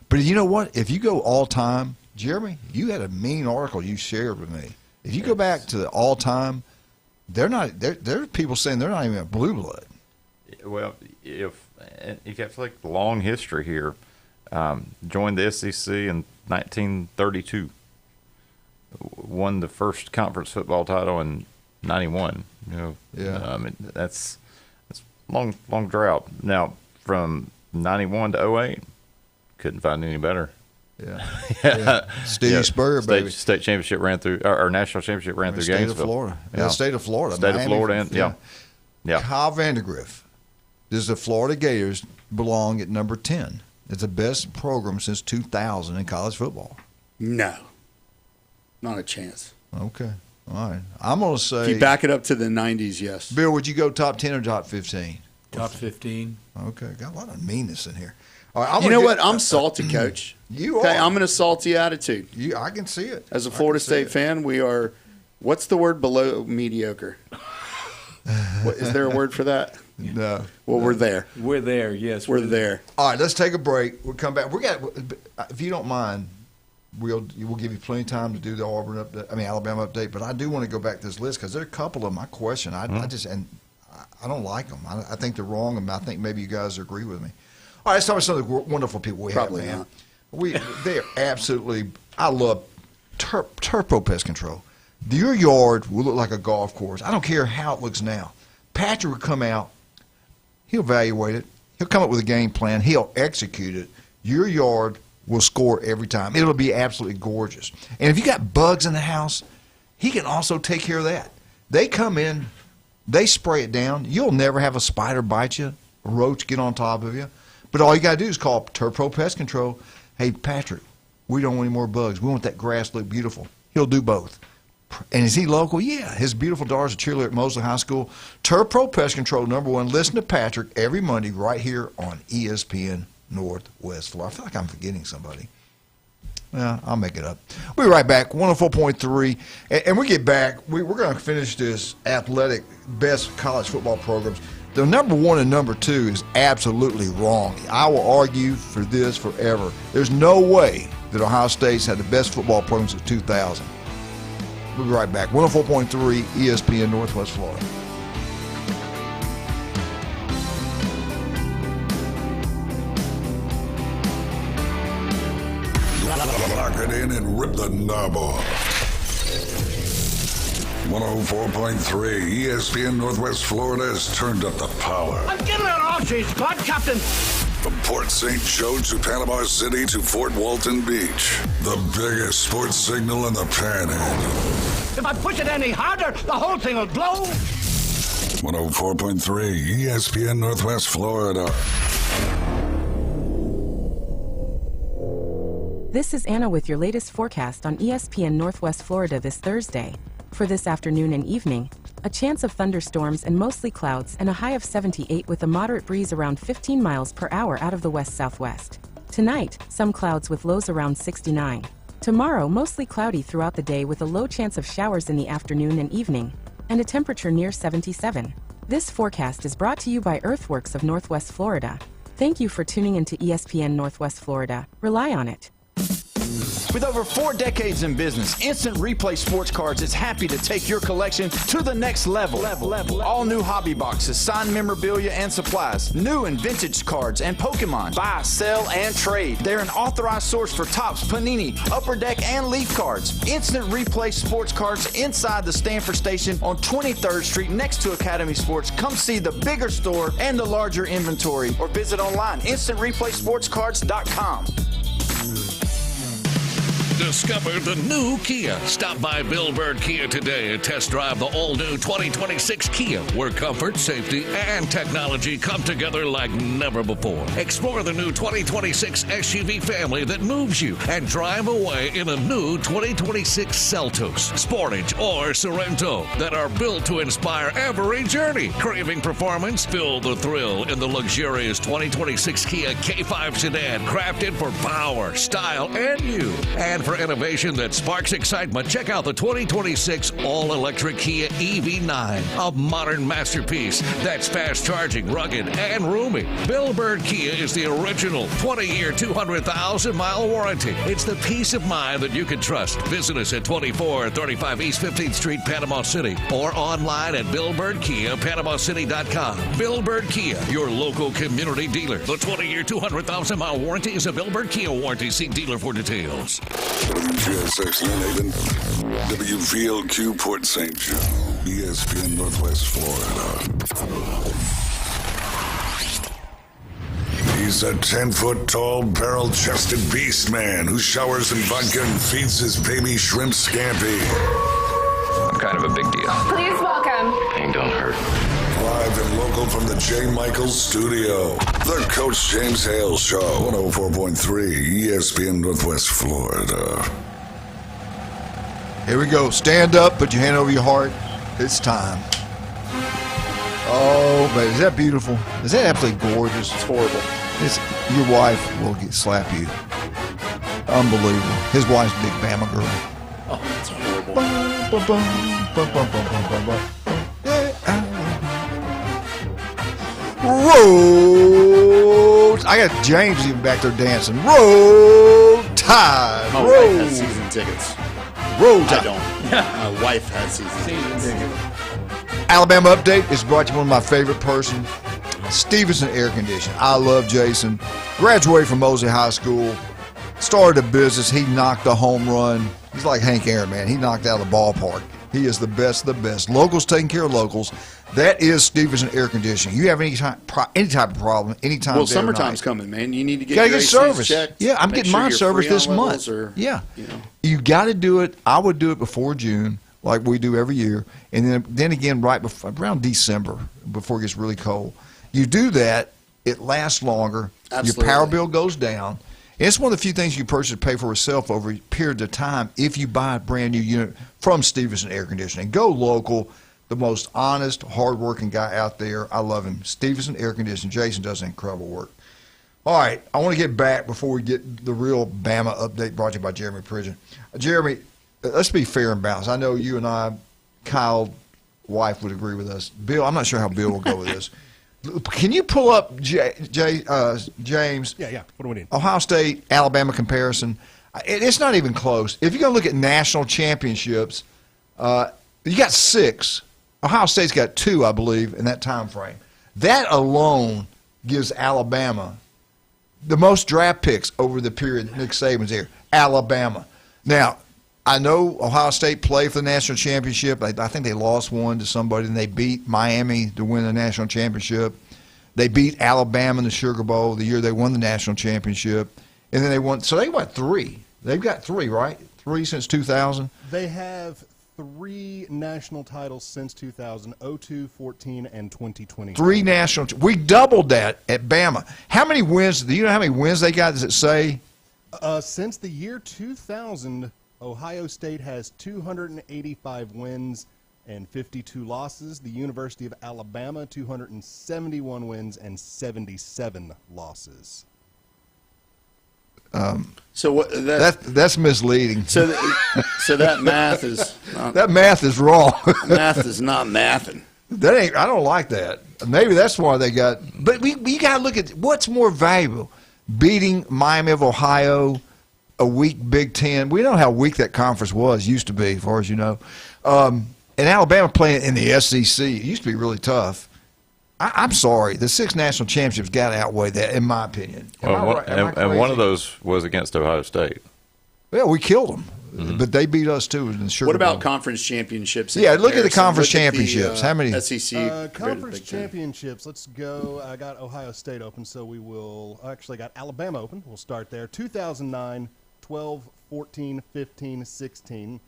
But you know what? If you go all-time, Jeremy, you had a mean article you shared with me. If you go back to the all-time, there are people saying they're not even a blue blood. Well, if you have to look at the long history here, joined the SEC in 1932. Won the first conference football title in 91. That's long drought. Now from 91 to 08, couldn't find any better. Yeah. Steve Spurrier, baby. State championship ran through, or national championship ran through Gainesville. State of Florida. Yeah, state of Florida. State of Florida, and yeah. Kyle Vandergriff. Does the Florida Gators belong at number 10? It's the best program since 2000 in college football. No. Not a chance. Okay. All right. I'm going to say. If you back it up to the 90s, yes. Bill, would you go top 10 or top 15? Top 15. Okay. Got a lot of meanness in here. All right, you know what? I'm salty, Coach. You are. Okay, I'm in a salty attitude. I can see it. As a Florida State fan, we are, what's the word below mediocre? Is there a word for that? No. Well, we're there. We're there, yes. We're there. All right, let's take a break. We'll come back. If you don't mind, we'll give you plenty of time to do the Alabama update. But I do want to go back to this list because there are a couple of them I question. I don't like them. I think they're wrong, and I think maybe you guys agree with me. All right, let's talk about some of the wonderful people we have, man. They are absolutely. I love Turbo Pest Control. Your yard will look like a golf course. I don't care how it looks now. Patrick will come out. He'll evaluate it. He'll come up with a game plan. He'll execute it. Your yard will score every time. It'll be absolutely gorgeous. And if you got bugs in the house, he can also take care of that. They come in, they spray it down. You'll never have a spider bite you, a roach get on top of you. But all you got to do is call Turbo Pest Control. Hey, Patrick, we don't want any more bugs. We want that grass to look beautiful. He'll do both. And is he local? Yeah. His beautiful daughter's a cheerleader at Mosley High School. Turbo Pest Control, #1. Listen to Patrick every Monday right here on ESPN Northwest Florida. I feel like I'm forgetting somebody. Yeah, I'll make it up. We'll be right back, 104.3. And we get back, we're going to finish this athletic best college football programs. The #1 and #2 is absolutely wrong. I will argue for this forever. There's no way that Ohio State's had the best football program since 2000. We'll be right back. 104.3 ESPN Northwest Florida. Lock it in and rip the knob off. 104.3 ESPN Northwest Florida has turned up the power. I'm giving it all, Squad Captain. From Port St. Joe to Panama City to Fort Walton Beach, the biggest sports signal in the Panhandle. If I push it any harder, the whole thing will blow. 104.3 ESPN Northwest Florida. This is Anna with your latest forecast on ESPN Northwest Florida this Thursday. For this afternoon and evening, a chance of thunderstorms and mostly clouds and a high of 78 with a moderate breeze around 15 miles per hour out of the west-southwest. Tonight, some clouds with lows around 69. Tomorrow, mostly cloudy throughout the day with a low chance of showers in the afternoon and evening, and a temperature near 77. This forecast is brought to you by Earthworks of Northwest Florida. Thank you for tuning into ESPN Northwest Florida. Rely on it. With over 4 decades in business, Instant Replay Sports Cards is happy to take your collection to the next level. All new hobby boxes, signed memorabilia, and supplies. New and vintage cards and Pokemon. Buy, sell, and trade. They're an authorized source for Topps, Panini, Upper Deck, and Leaf cards. Instant Replay Sports Cards inside the Stanford Station on 23rd Street next to Academy Sports. Come see the bigger store and the larger inventory, or visit online, InstantReplaySportsCards.com. Discover the new Kia. Stop by Bill Bird Kia today and test drive the all-new 2026 Kia, where comfort, safety, and technology come together like never before. Explore the new 2026 SUV family that moves you and drive away in a new 2026 Seltos, Sportage, or Sorento that are built to inspire every journey. Craving performance? Feel the thrill in the luxurious 2026 Kia K5 sedan, crafted for power, style, and you. And for innovation that sparks excitement, check out the 2026 all-electric Kia EV9, a modern masterpiece that's fast-charging, rugged, and roomy. Bill Bird Kia is the original 20-year, 200,000-mile warranty. It's the peace of mind that you can trust. Visit us at 2435 East 15th Street, Panama City, or online at BillBirdKia.PanamaCity.com. Bill Bird Kia, your local community dealer. The 20-year, 200,000-mile warranty is a Bill Bird Kia warranty. See dealer for details. WGSX Lenaden, WVLQ Port St. Joe, ESPN Northwest Florida. He's a 10-foot-tall, barrel-chested beast man who showers in vodka and feeds his baby shrimp scampi. I'm kind of a big deal. Please welcome. Pain don't hurt. Live and local from the J. Michaels studio, the Coach James Hale Show, 104.3 ESPN Northwest Florida. Here we go. Stand up, put your hand over your heart. It's time. Oh, but is that beautiful? Is that absolutely gorgeous? It's horrible. Your wife will slap you. Unbelievable. His wife's a big Bama girl. Oh, it's horrible. Roll. I got James even back there dancing. Roll Tide. My wife has season tickets. Roll Tide. I don't. My wife has season tickets. Alabama Update is brought to you by one of my favorite persons, Stevenson Air Conditioning. I love Jason. Graduated from Mosley High School. Started a business. He knocked a home run. He's like Hank Aaron, man. He knocked out of the ballpark. He is the best of the best. Locals taking care of locals. That is Stevenson Air Conditioning. You have any type of problem, anytime. Well, summertime's coming, man. You need to get your AC service. checked. Yeah, I'm getting my service this month. Yeah, you got to do it. I would do it before June, like we do every year, and then again right before around December, before it gets really cold. You do that, it lasts longer. Absolutely. Your power bill goes down. It's one of the few things you purchase pay for yourself over a period of time if you buy a brand new unit from Stevenson Air Conditioning. Go local, the most honest, hardworking guy out there. I love him. Stevenson Air Conditioning. Jason does incredible work. All right, I want to get back before we get the real Bama update brought to you by Jeremy Pridgeon. Jeremy, let's be fair and balanced. I know you and I, Kyle's wife would agree with us. Bill, I'm not sure how Bill will go with this. Can you pull up James? Yeah. What do we need? Ohio State, Alabama comparison. It's not even close. If you're going to look at national championships, you got 6. Ohio State's got 2, I believe, in that time frame. That alone gives Alabama the most draft picks over the period Nick Saban's here. Alabama. Now, I know Ohio State played for the national championship. I think they lost one to somebody, and they beat Miami to win the national championship. They beat Alabama in the Sugar Bowl the year they won the national championship. And then they won. So they won 3. They've got 3, right? 3 since 2000. They have 3 national titles since 2000, 02, 14, and 2020. 3 national. We doubled that at Bama. How many wins? Do you know how many wins they got? Does it say? Since the year 2000, Ohio State has 285 wins and 52 losses. The University of Alabama, 271 wins and 77 losses. So that's misleading. So that math is not, that math is wrong. Math is not mathing. That ain't. I don't like that. Maybe that's why they got. But we got to look at what's more valuable: beating Miami of Ohio, a weak Big Ten. We know how weak that conference used to be, as far as you know. And Alabama playing in the SEC, it used to be really tough. I'm sorry, the 6 national championships got to outweigh that, in my opinion. And one of those was against Ohio State. Yeah, we killed them, but they beat us too. What about conference championships? Yeah, look at the conference championships. How many? SEC conference championships. Let's go. I got Ohio State open, so we will actually got Alabama open. We'll start there. 2009, 12, 14, 15, 16.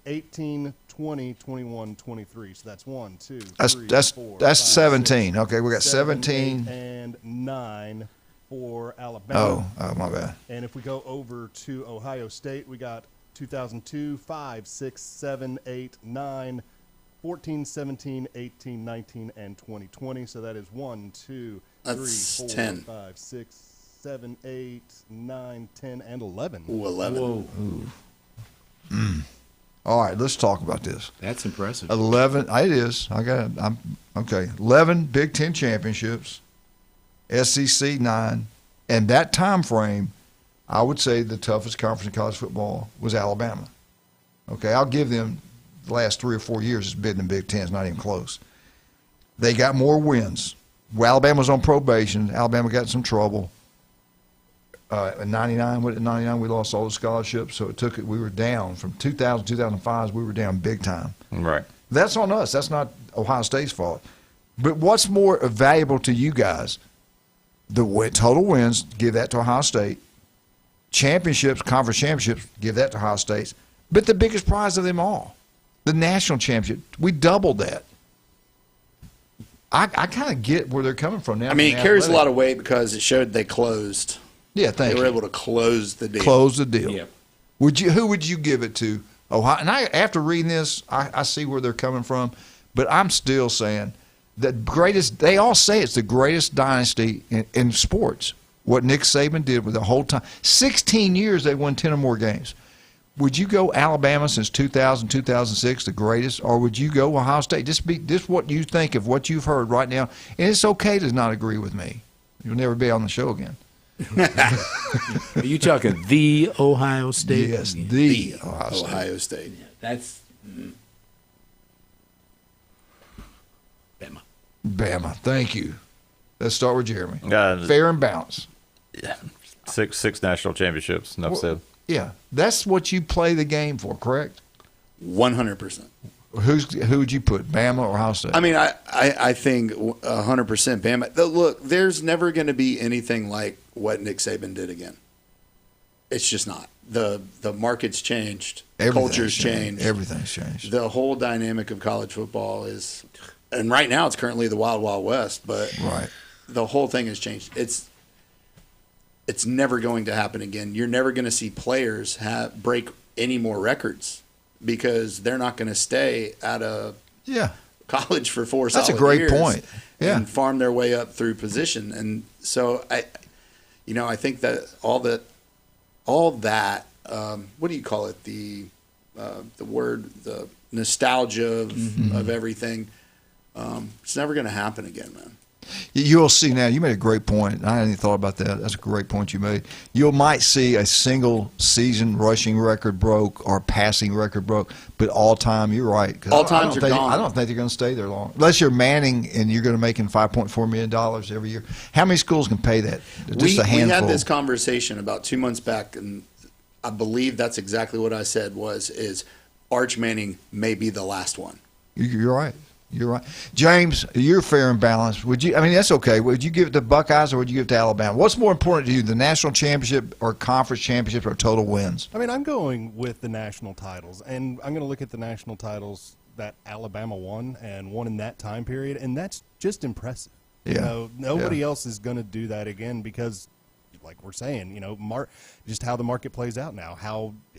18, 20, 21, 23. So that's 1, 2, 3, that's 4, that's 5, 17. 6, okay, we got 17 and 9 for Alabama. Oh, my bad. And if we go over to Ohio State, we got 2002, 5, 6, 7, 8, 9, 14, 17, 18, 19, and 2020. So that is 1, 2, 3, 4, 10. 5, 6, 7, 8, 9, 10, and 11. Ooh, 11. Whoa. Ooh. All right, let's talk about this. That's impressive. 11. It is. I'm okay. 11 Big Ten championships, SEC 9, and that time frame, I would say the toughest conference in college football was Alabama. Okay, I'll give them the last 3 or 4 years it's been in Big Ten. It's not even close. They got more wins. Well, Alabama's on probation. Alabama got in some trouble. In 99, we lost all the scholarships, so we were down. From 2000 to 2005, we were down big time. Right. That's on us. That's not Ohio State's fault. But what's more valuable to you guys? The total wins, give that to Ohio State. Championships, conference championships, give that to Ohio State. But the biggest prize of them all, the national championship, we doubled that. I kind of get where they're coming from now. I mean, it carries a lot of weight because it showed they closed. Yeah, they were able to close the deal. Close the deal. Yeah. Who would you give it to? Ohio? And after reading this, I see where they're coming from, but I'm still saying the greatest. They all say it's the greatest dynasty in sports. What Nick Saban did with the whole time, 16 years they won 10 or more games. Would you go Alabama since 2000, 2006, the greatest, or would you go Ohio State? Just what you think of what you've heard right now, and it's okay to not agree with me. You'll never be on the show again. Are you talking the Ohio State? Yes, the Ohio State. Yeah, that's Bama. Thank you. Let's start with Jeremy. Fair and balanced. Yeah, six national championships. Enough said. Yeah, that's what you play the game for, correct? 100%. Who would you put, Bama or Ohio State? I mean, I think 100% Bama. Look, there's never going to be anything like what Nick Saban did again. It's just not. The market's changed. Culture's changed. Everything's changed. The whole dynamic of college football is, and right now it's currently the Wild Wild West, but the whole thing has changed. It's never going to happen again. You're never going to see players break any more records, because they're not going to stay at a college for 4 solid years. That's a great point. Yeah. And farm their way up through position. And so I think that all that, what do you call it? The nostalgia of everything. It's never going to happen again, man. You'll see now. You made a great point. I hadn't even thought about that. That's a great point you made. You might see a single season rushing record broke or passing record broke, but all time, you're right. All times are gone. I don't think they're going to stay there long, unless you're Manning and you're going to make him $5.4 million every year. How many schools can pay that? Just a handful. We had this conversation about 2 months back, and I believe that's exactly what I said is Arch Manning may be the last one. You're right. You're right. James, you're fair and balanced. Would you? I mean, that's okay. Would you give it to Buckeyes or would you give it to Alabama? What's more important to you, the national championship or conference championship or total wins? I mean, I'm going with the national titles, and I'm going to look at the national titles that Alabama won and won in that time period, and that's just impressive. Yeah. You know, nobody else is going to do that again because, like we're saying, just how the market plays out now.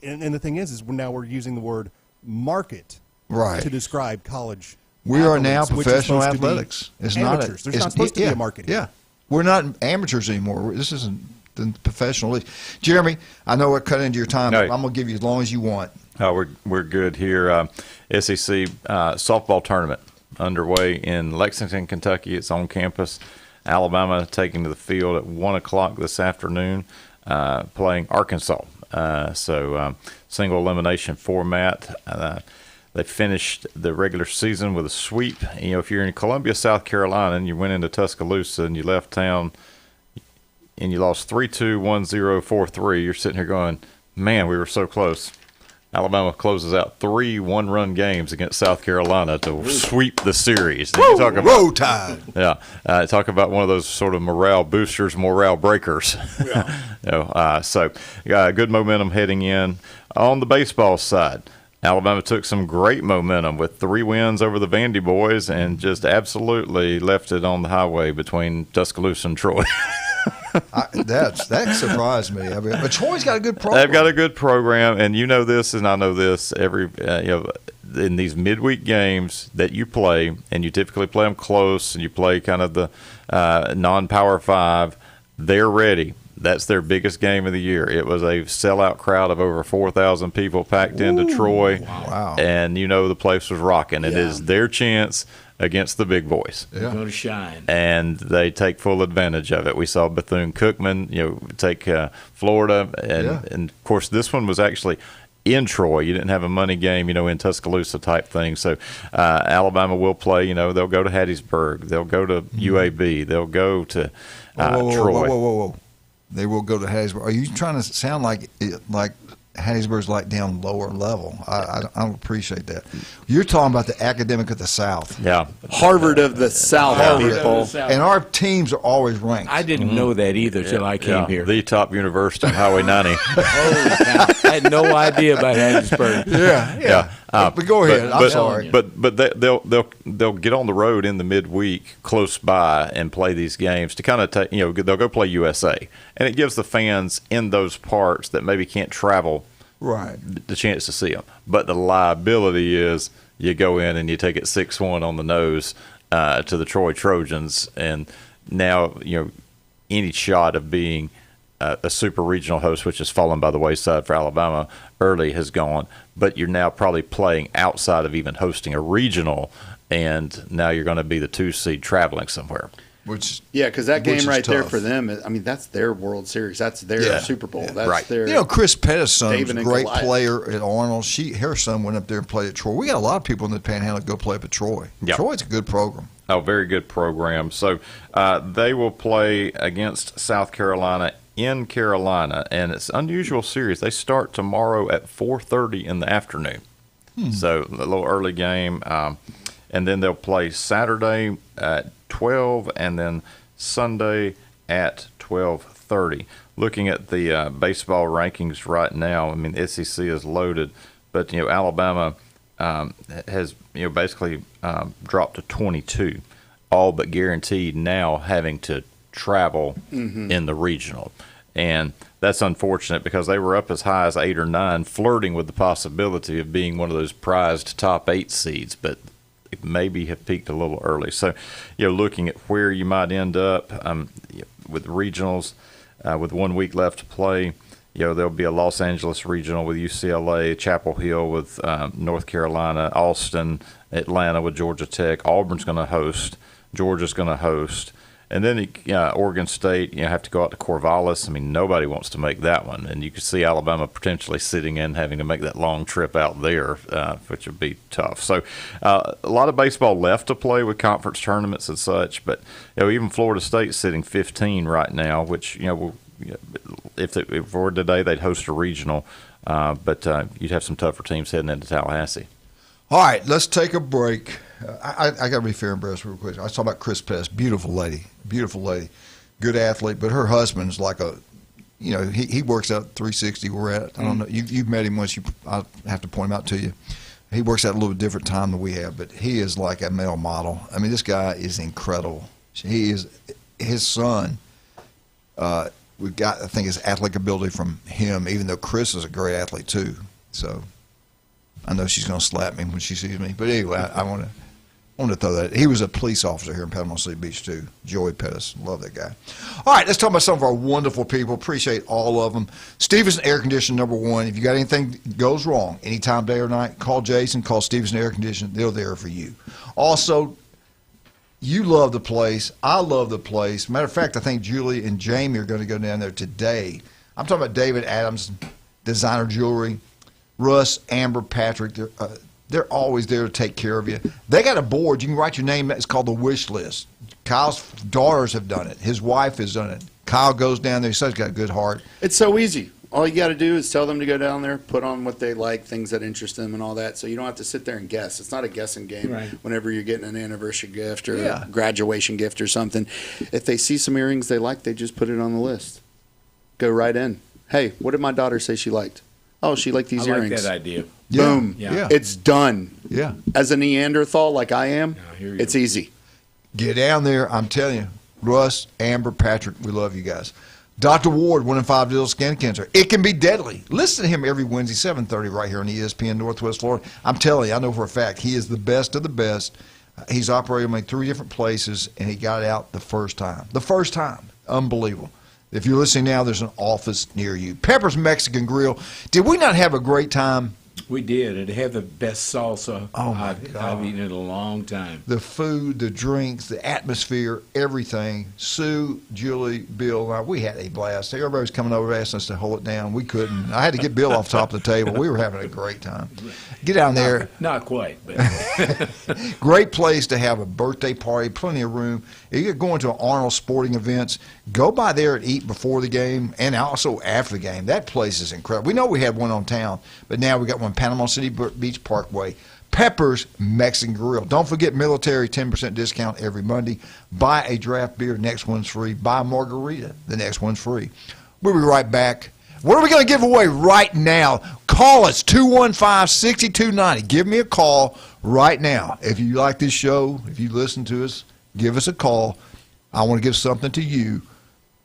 And the thing is now we're using the word market to describe college. We are now professional athletics. It's amateurs. There's not supposed to be a market here. Yeah. We're not amateurs anymore. This isn't the professional league. Jeremy, I know we're cutting into your time, but I'm going to give you as long as you want. We're good here. SEC softball tournament underway in Lexington, Kentucky. It's on campus. Alabama taking to the field at 1 o'clock this afternoon, playing Arkansas. Single elimination format. They finished the regular season with a sweep. If you're in Columbia, South Carolina, and you went into Tuscaloosa and you left town and you lost 3-2, 1-0, 4-3, you're sitting here going, man, we were so close. Alabama closes out 3 one-run games against South Carolina to sweep the series. Roll Tide. Yeah, talk about one of those sort of morale boosters, morale breakers. Yeah. Good momentum heading in. On the baseball side, Alabama took some great momentum with 3 wins over the Vandy boys and just absolutely left it on the highway between Tuscaloosa and Troy. That surprised me. I mean, but Troy's got a good program. They've got a good program, and you know this, and I know this. In these midweek games that you play, and you typically play them close, and you play kind of the non-Power 5, they're ready. That's their biggest game of the year. It was a sellout crowd of over 4,000 people packed into Troy. Wow. And the place was rocking. It is their chance against the big boys. They're going to shine. And they take full advantage of it. We saw Bethune-Cookman, take Florida. And, of course, this one was actually in Troy. You didn't have a money game, in Tuscaloosa type thing. So Alabama will play, they'll go to Hattiesburg. They'll go to UAB. They'll go to Troy. Whoa. They will go to Hattiesburg. Are you trying to sound like Hattiesburg's like down lower level? I don't appreciate that. You're talking about the academic of the South. Yeah. Harvard of the South, people. And our teams are always ranked. I didn't know that either till I came here. The top university on Highway 90. Holy cow. I had no idea about Hattiesburg. Yeah. But go ahead. I'm sorry. But they'll get on the road in the midweek close by and play these games to kind of take. They'll go play USA, and it gives the fans in those parts that maybe can't travel the chance to see them. But the liability is you go in and you take it 6-1 on the nose to the Troy Trojans, and now any shot of being a super regional host, which has fallen by the wayside for Alabama early, has gone. But you're now probably playing outside of even hosting a regional, and now you're going to be the 2 seed traveling somewhere. Because that game right there for them, that's their World Series. That's their Super Bowl. That's their. Chris Pettit's son was a great player at Arnold. Her son went up there and played at Troy. We got a lot of people in the Panhandle that go play up at Troy. Yep. Troy's a good program. Oh, very good program. So they will play against South Carolina in Carolina, and it's an unusual series. They start tomorrow at 4:30 in the afternoon. So a little early game. And then they'll play Saturday at 12 and then Sunday at 12:30. Looking at the baseball rankings right now, SEC is loaded, but Alabama has basically dropped to 22, all but guaranteed now having to travel in the regional. And that's unfortunate because they were up as high as 8 or 9, flirting with the possibility of being one of those prized top 8 seeds, but maybe have peaked a little early. So, looking at where you might end up with regionals, with 1 week left to play, there'll be a Los Angeles regional with UCLA, Chapel Hill with North Carolina, Austin, Atlanta with Georgia Tech. Auburn's going to host. Georgia's going to host. And then Oregon State, have to go out to Corvallis. Nobody wants to make that one. And you could see Alabama potentially sitting in having to make that long trip out there, which would be tough. So a lot of baseball left to play with conference tournaments and such. But even Florida State's sitting 15 right now, which, if it were today, they'd host a regional. But you'd have some tougher teams heading into Tallahassee. All right, let's take a break. I got to be fair and breast real quick. I was talking about Chris Pettis, beautiful lady, good athlete, but her husband's like he works out 360. We're at. I don't know. You've met him once. I have to point him out to you. He works out a little different time than we have, but he is like a male model. I mean, this guy is incredible. He is his son. We've got, I think, his athletic ability from him, even though Chris is a great athlete too. So I know she's going to slap me when she sees me. But anyway, I want to throw that. He was a police officer here in Panama City Beach too. Joey Pettis. Love that guy. All right, let's talk about some of our wonderful people. Appreciate all of them. Stevenson Air Conditioning, #1. If you got anything that goes wrong, anytime, day or night, call Jason, call Stevenson Air Conditioning. They're there for you. Also, you love the place. I love the place. Matter of fact, I think Julie and Jamie are going to go down there today. I'm talking about David Adams, designer jewelry. Russ, Amber, Patrick, they're always there to take care of you. They got a board. You can write your name. It's called the wish list. Kyle's daughters have done it. His wife has done it. Kyle goes down there. He's got a good heart. It's so easy. All you got to do is tell them to go down there, put on what they like, things that interest them and all that, so you don't have to sit there and guess. It's not a guessing game whenever you're getting an anniversary gift or a graduation gift or something. If they see some earrings they like, they just put it on the list. Go right in. Hey, what did my daughter say she liked? Oh, she liked these earrings. I like that idea. Boom. Yeah. It's done. Yeah. As a Neanderthal like I am, it's easy. Get down there. I'm telling you. Russ, Amber, Patrick, we love you guys. Dr. Ward, 1 in 5 deals skin cancer. It can be deadly. Listen to him every Wednesday, 7:30 right here on ESPN Northwest Florida. I'm telling you, I know for a fact, he is the best of the best. He's operated in 3 different places, and he got out the first time. The first time. Unbelievable. If you're listening now, there's an office near you. Pepper's Mexican Grill. Did we not have a great time? We did. It had the best salsa I've eaten in a long time. The food, the drinks, the atmosphere, everything. Sue, Julie, Bill, and I, we had a blast. Everybody was coming over asking us to hold it down. We couldn't. I had to get Bill off top of the table. We were having a great time. Get down there. Not quite. But. Great place to have a birthday party, plenty of room. If you're going to an Arnold Sporting Events, go by there and eat before the game and also after the game. That place is incredible. We know we had one on town, but now we got one Panama City Beach Parkway. Pepper's Mexican Grill. Don't forget military 10% discount every Monday. Buy a draft beer, next one's free. Buy a margarita, the next one's free. We'll be right back. What are we going to give away right now? Call us, 215-6290. Give me a call right now. If you like this show, if you listen to us, give us a call. I want to give something to you,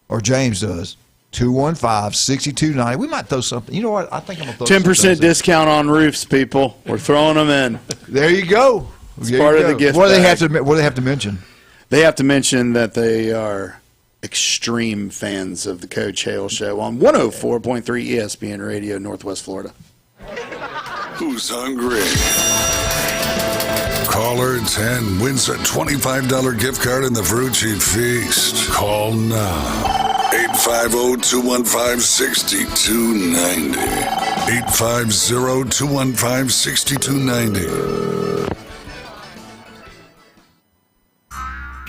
or James does. 215-6290. We might throw something. You know what? I think I'm going to throw 10% discount on roofs, people. We're throwing them in. There you go. It's part of the gift What do they bag. have to mention? They have to mention that they are extreme fans of the Coach Hale Show on 104.3 ESPN Radio, Northwest Florida. Who's hungry? Caller 10 wins a $25 gift card in the Fruitsheet Feast. Call now. 850-215-6290. 850-215-6290.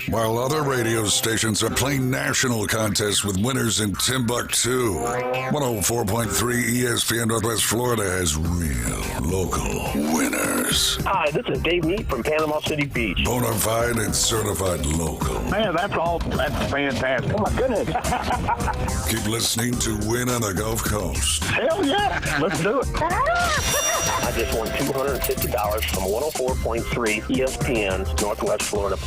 While other radio stations are playing national contests with winners in Timbuktu, 104.3 ESPN Northwest Florida has real local winners. Hi, this is Dave Neat from Panama City Beach. Bona fide and certified local. Man, that's fantastic. Oh, my goodness. Keep listening to Win on the Gulf Coast. Hell yeah, let's do it. I just won $250 from 104.3 ESPN Northwest Florida.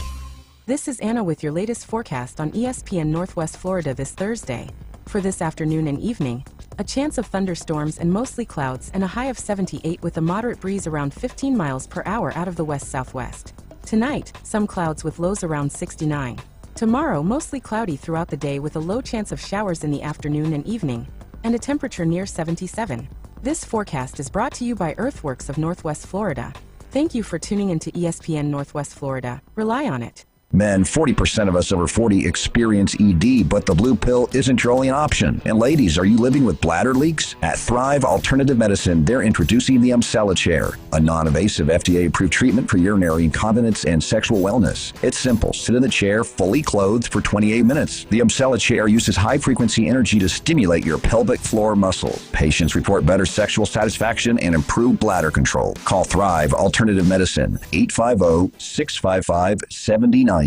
This is Anna with your latest forecast on ESPN Northwest Florida this Thursday. For this afternoon and evening, a chance of thunderstorms and mostly clouds and a high of 78 with a moderate breeze around 15 miles per hour out of the west-southwest. Tonight, some clouds with lows around 69. Tomorrow, mostly cloudy throughout the day with a low chance of showers in the afternoon and evening, and a temperature near 77. This forecast is brought to you by Earthworks of Northwest Florida. Thank you for tuning into ESPN Northwest Florida. Rely on it. Men, 40% of us over 40 experience ED, but the blue pill isn't your only option. And ladies, are you living with bladder leaks? At Thrive Alternative Medicine, they're introducing the Umcella Chair, a non-invasive FDA-approved treatment for urinary incontinence and sexual wellness. It's simple. Sit in the chair, fully clothed for 28 minutes. The Umcella Chair uses high-frequency energy to stimulate your pelvic floor muscles. Patients report better sexual satisfaction and improved bladder control. Call Thrive Alternative Medicine, 850-655-7090.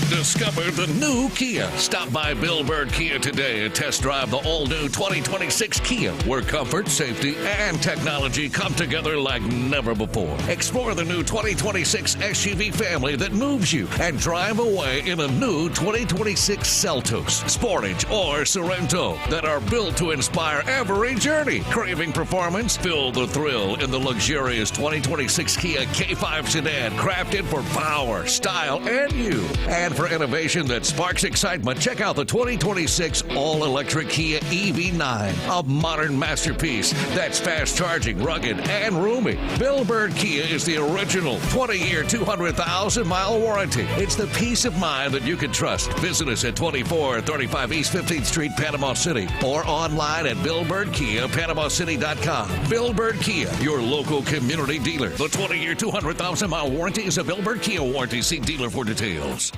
Discover the new Kia. Stop by Bill Bird Kia today and test drive the all-new 2026 Kia, where comfort, safety, and technology come together like never before. Explore the new 2026 SUV family that moves you and drive away in a new 2026 Seltos, Sportage, or Sorento that are built to inspire every journey. Craving performance? Feel the thrill in the luxurious 2026 Kia K5 sedan, crafted for power, style, and you. And for innovation that sparks excitement, check out the 2026 all-electric Kia EV9, a modern masterpiece that's fast-charging, rugged, and roomy. Bill Bird Kia is the original 20-year, 200,000-mile warranty. It's the peace of mind that you can trust. Visit us at 2435 East 15th Street, Panama City, or online at BillBirdKia.PanamaCity.com. Bill Bird Kia, your local community dealer. The 20-year, 200,000-mile warranty is a Bill Bird Kia warranty. See dealer for details.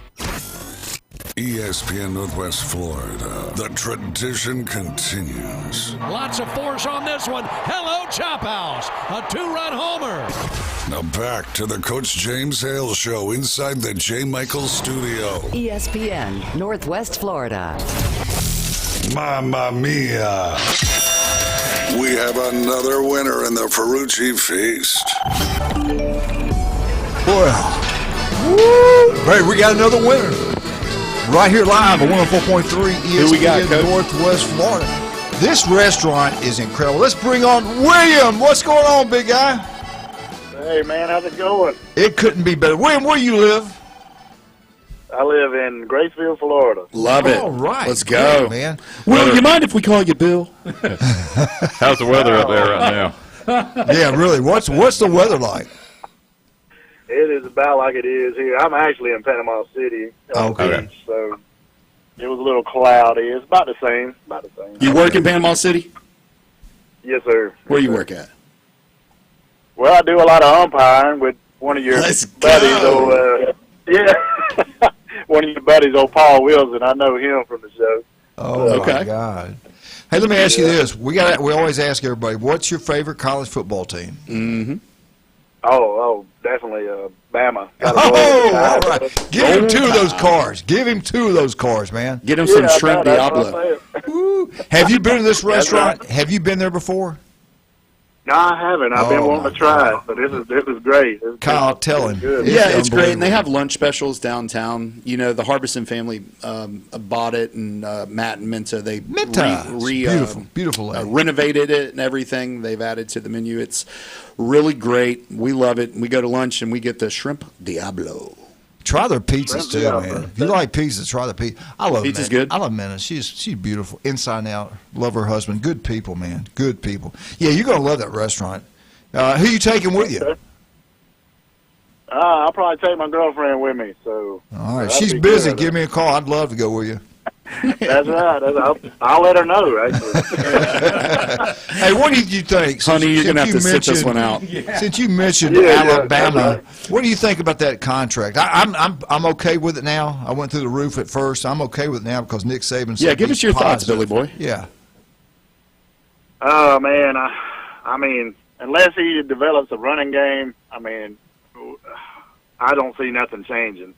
ESPN Northwest Florida. The tradition continues. Lots of force on this one. Hello, Chop House. A 2-run homer. Now back to the Coach James Hale Show inside the J. Michaels studio. ESPN Northwest Florida. Mamma mia. We have another winner in the Ferrucci Feast. Well, hey, we got another winner. Right here live on 104.3 ESPN Northwest Florida. This restaurant is incredible. Let's bring on William. What's going on, big guy? Hey, man, how's it going? It couldn't be better. William, where you live? I live in Graceville, Florida. Love it. All right. Let's go. Yeah, man. Will, you mind if we call you Bill? How's the weather up there right now? Yeah, really. What's the weather like? It is about like it is here. I'm actually in Panama City on the beach, so it was a little cloudy. It's about the same. You work in Panama City? Yes, sir. Where you work at? Well, I do a lot of umpiring with one of your buddies, one of your buddies, old Paul Wilson. I know him from the show. Oh, my God. Hey, let me ask you this. We always ask everybody, what's your favorite college football team? Mm-hmm. Oh, definitely Bama. All right. Give him two of those cars. Give him two of those cars, man. Get him some shrimp Diablo. Have you been to this restaurant? Right. Have you been there before? No, I haven't. I've been wanting to try it, but this is great. Kyle, tell him. Yeah, it's great, and they have lunch specials downtown. You know, the Harbison family bought it, and Matt and Minta, they beautiful renovated it and everything. They've added to the menu. It's really great. We love it. We go to lunch, and we get the shrimp Diablo. Try their pizzas too, man. If you like pizzas, try the pizza. I love pizza's good. I love Minna. She's beautiful, inside and out. Love her husband. Good people, man. Good people. Yeah, you're gonna love that restaurant. Who you taking with you? I'll probably take my girlfriend with me. So. All right, she's busy. Give me a call. I'd love to go with you. That's right. I'll let her know, actually. Hey, what did you think? Honey, you're going to have to sit this one out. Since you mentioned Alabama, what do you think about that contract? I'm okay with it now. I went through the roof at first. I'm okay with it now because Nick Saban said give us your thoughts, Billy Boy. Yeah. Oh, man. I mean, unless he develops a running game, I mean, I don't see nothing changing.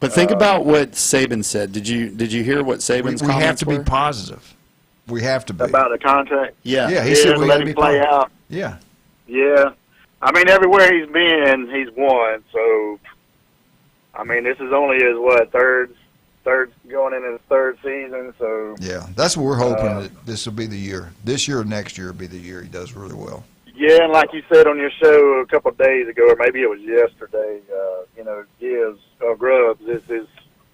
But think about what Saban said. Did you hear what Saban's comments were? We have to be positive. We have to be. About the contract? Yeah. Yeah, he said we got to be play out. Yeah. Yeah. I mean, everywhere he's been, he's won. So, I mean, this is only his, third going in his third season. So yeah, that's what we're hoping that this will be the year. This year or next year will be the year he does really well. Yeah, and like you said on your show a couple of days ago, or maybe it was yesterday, Grubbs, this is,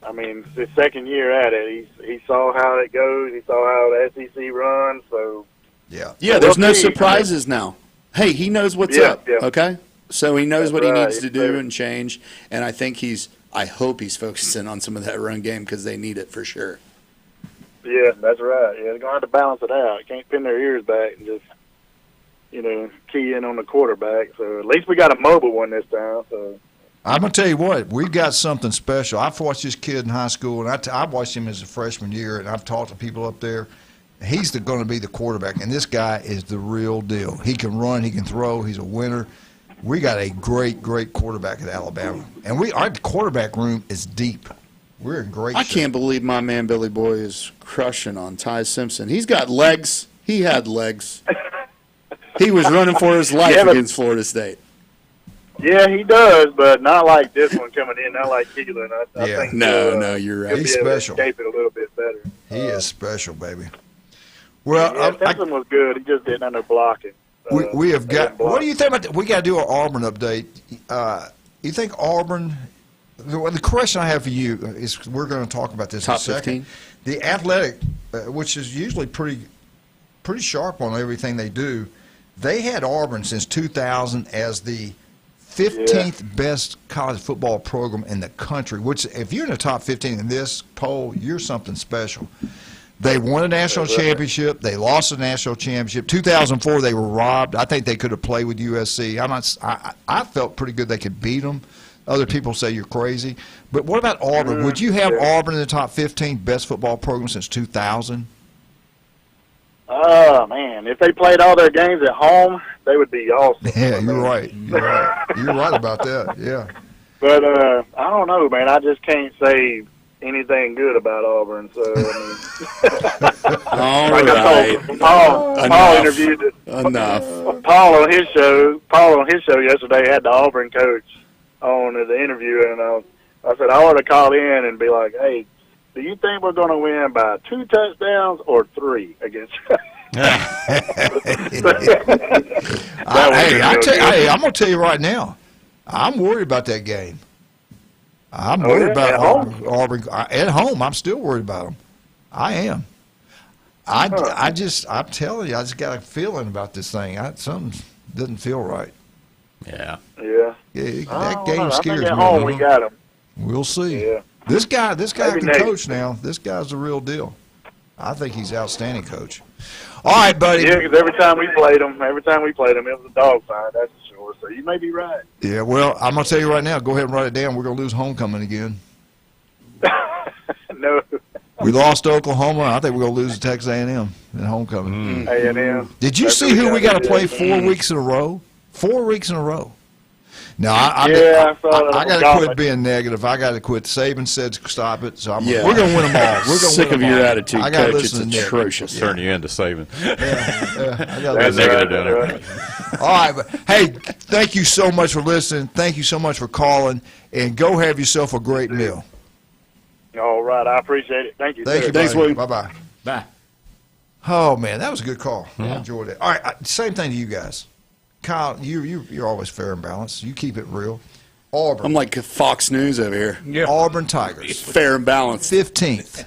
I mean, it's his second year at it. He saw how it goes. He saw how the SEC runs. So yeah, there's no surprises now. Hey, he knows what's up. Yeah. Okay, so he knows what he needs to do and change, and I think he's I hope he's focusing on some of that run game because they need it for sure. Yeah, that's right. Yeah, they're going to have to balance it out. Can't pin their ears back and just, key in on the quarterback. So at least we got a mobile one this time. So I'm going to tell you what, we've got something special. I've watched this kid in high school, and I watched him as a freshman year, and I've talked to people up there. He's going to be the quarterback, and this guy is the real deal. He can run, he can throw, he's a winner. We got a great, great quarterback at Alabama, and our quarterback room is deep. We're in great shape. I can't believe my man Billy Boy is crushing on Ty Simpson. He's got legs. He had legs. He was running for his life against Florida State. Yeah, he does, but not like this one coming in. Not like Keelan. I think no, you're right. He's special. Escape it a little bit better. He is special, baby. Well, Simpson was good. He just didn't under blocking. We have got. What do you think about that? We got to do our Auburn update. You think Auburn? The question I have for you is: we're going to talk about this in a second. 15? The Athletic, which is usually pretty sharp on everything they do, they had Auburn since 2000 as the 15th best college football program in the country. Which, if you're in the top 15 in this poll, you're something special. They won a national championship. They lost a national championship. 2004, they were robbed. I think they could have played with USC. I felt pretty good they could beat them. Other people say you're crazy. But what about Auburn? Would you have Auburn in the top 15 best football program since 2000? Oh, man. If they played all their games at home, they would be awesome. Yeah, you're right. You're right about that, yeah. But I don't know, man. I just can't say anything good about Auburn. So, all like right. Paul interviewed Paul on his show yesterday had the Auburn coach on the interview, and I said I ought to call in and be like, hey, do you think we're going to win by 2 touchdowns or 3 against? I'm going to tell you right now, I'm worried about that game. I'm worried about Auburn. At home, I'm still worried about them. I am. I'm telling you, I just got a feeling about this thing. Something doesn't feel right. Yeah. That game scares me. At home, we got them. We'll see. Yeah. This guy can coach now. This guy's the real deal. I think he's an outstanding coach. All right, buddy. Yeah, because every time we played them, it was a dog fight, that's for sure. So you may be right. Yeah, well, I'm going to tell you right now, go ahead and write it down. We're going to lose homecoming again. No. We lost to Oklahoma. I think we're going to lose to Texas A&M in homecoming. A&M. Did you see who we got to play 4 weeks in a row? 4 weeks in a row. No, I got to quit being negative. I got to quit. Saban said stop it, so we're going to win them all. We're going sick of your attitude, I got Coach. It's atrocious. Turn you into Saban. I got to negative down it. All right, but hey, thank you so much for listening. Thank you so much for calling, and go have yourself a great meal. All right, I appreciate it. Thank you. Thank you. Thanks, William. Bye-bye. Bye. Oh man, that was a good call. I enjoyed it. All right, same thing to you guys. Kyle, you're always fair and balanced. You keep it real. Auburn. I'm like Fox News over here. Yeah. Auburn Tigers. Fair and balanced. 15th.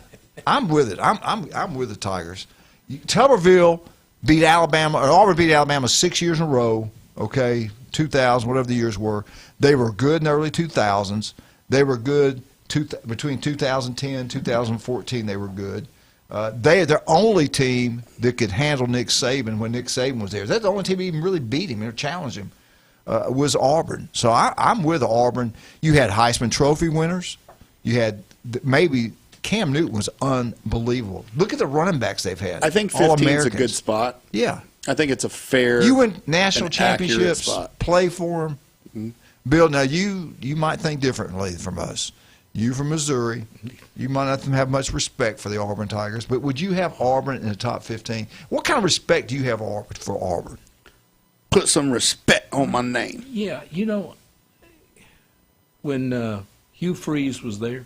I'm with it. I'm with the Tigers. Tuberville beat Alabama, or Auburn beat Alabama 6 years in a row. Okay, 2000, whatever the years were. They were good in the early 2000s. They were good between 2010 2014. They were good. They're the only team that could handle Nick Saban when Nick Saban was there. That's the only team that even really beat him or challenged him was Auburn. So I'm with Auburn. You had Heisman Trophy winners. You had maybe Cam Newton was unbelievable. Look at the running backs they've had. I think 15 is a good spot. Yeah. I think it's a fair. You win national championships, play for them. Mm-hmm. Bill, now you might think differently from us. You from Missouri, you might not have much respect for the Auburn Tigers, but would you have Auburn in the top 15? What kind of respect do you have for Auburn? Put some respect on my name. Yeah, when Hugh Freeze was there,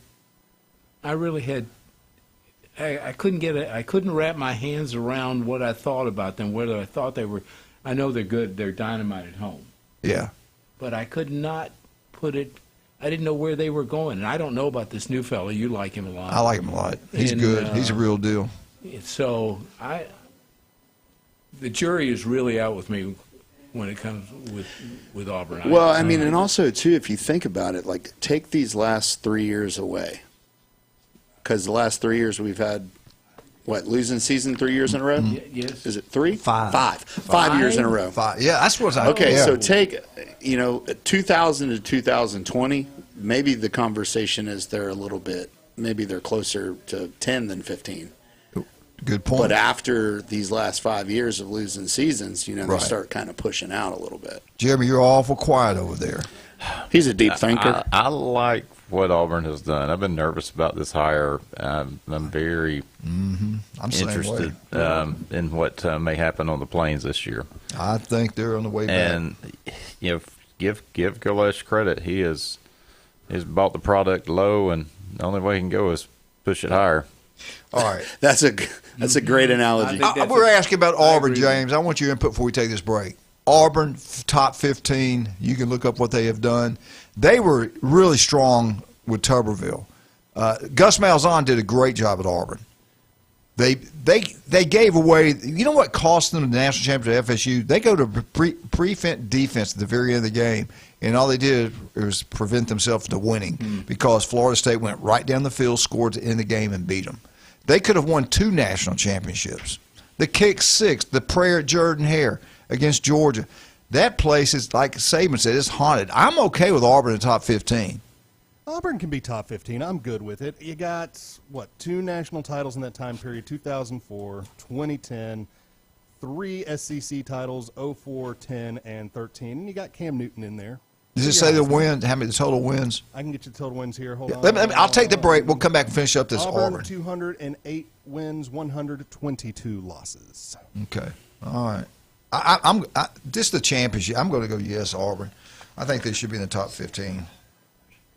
I really had I couldn't wrap my hands around what I thought about them, whether I thought they were. I know they're good. They're dynamite at home. Yeah. But I could not put it. I didn't know where they were going, and I don't know about this new fella. You like him a lot. I like him a lot. He's good. He's a real deal. So the jury is really out with me when it comes with Auburn. Well, I mean, and also, too, if you think about it, like, take these last 3 years away. Because the last 3 years we've had, losing season 3 years in a row? Yes. Is it 3? Five. 5 years in a row. Yeah, that's what I... Okay, yeah. so take, 2000 to 2020, maybe the conversation is they're a little bit, maybe they're closer to 10 than 15. Good point. But after these last 5 years of losing seasons, they Right. start kind of pushing out a little bit. Jeremy, you're awful quiet over there. He's a deep thinker. I like what Auburn has done. I've been nervous about this hire. I'm very I'm interested in what may happen on the Plains this year. I think they're on the way back. And give Galesh credit. He's bought the product low, and the only way he can go is push it higher. All right. That's a great analogy. We're asking about Auburn, James. I want your input before we take this break. Auburn, top 15. You can look up what they have done. They were really strong with Tuberville. Gus Malzahn did a great job at Auburn. They gave away. You know what cost them the national championship at FSU? They go to prevent defense at the very end of the game, and all they did was prevent themselves from winning because Florida State went right down the field, scored to end the game, and beat them. They could have won 2 national championships. The kick 6, the prayer at Jordan-Hare against Georgia. That place is, like Saban said, it's haunted. I'm okay with Auburn in the top 15. Auburn can be top 15. I'm good with it. You got, 2 national titles in that time period, 2004, 2010, 3 SEC titles, 04, 10, and 13. And you got Cam Newton in there. Does it say the wins? How many the total wins? I can get you the total wins here. Hold on. I'll take the break. We'll come back and finish up this Auburn. 208 wins, 122 losses. Okay. All right. I'm this is the championship. I'm going to go yes, Auburn. I think they should be in the top 15.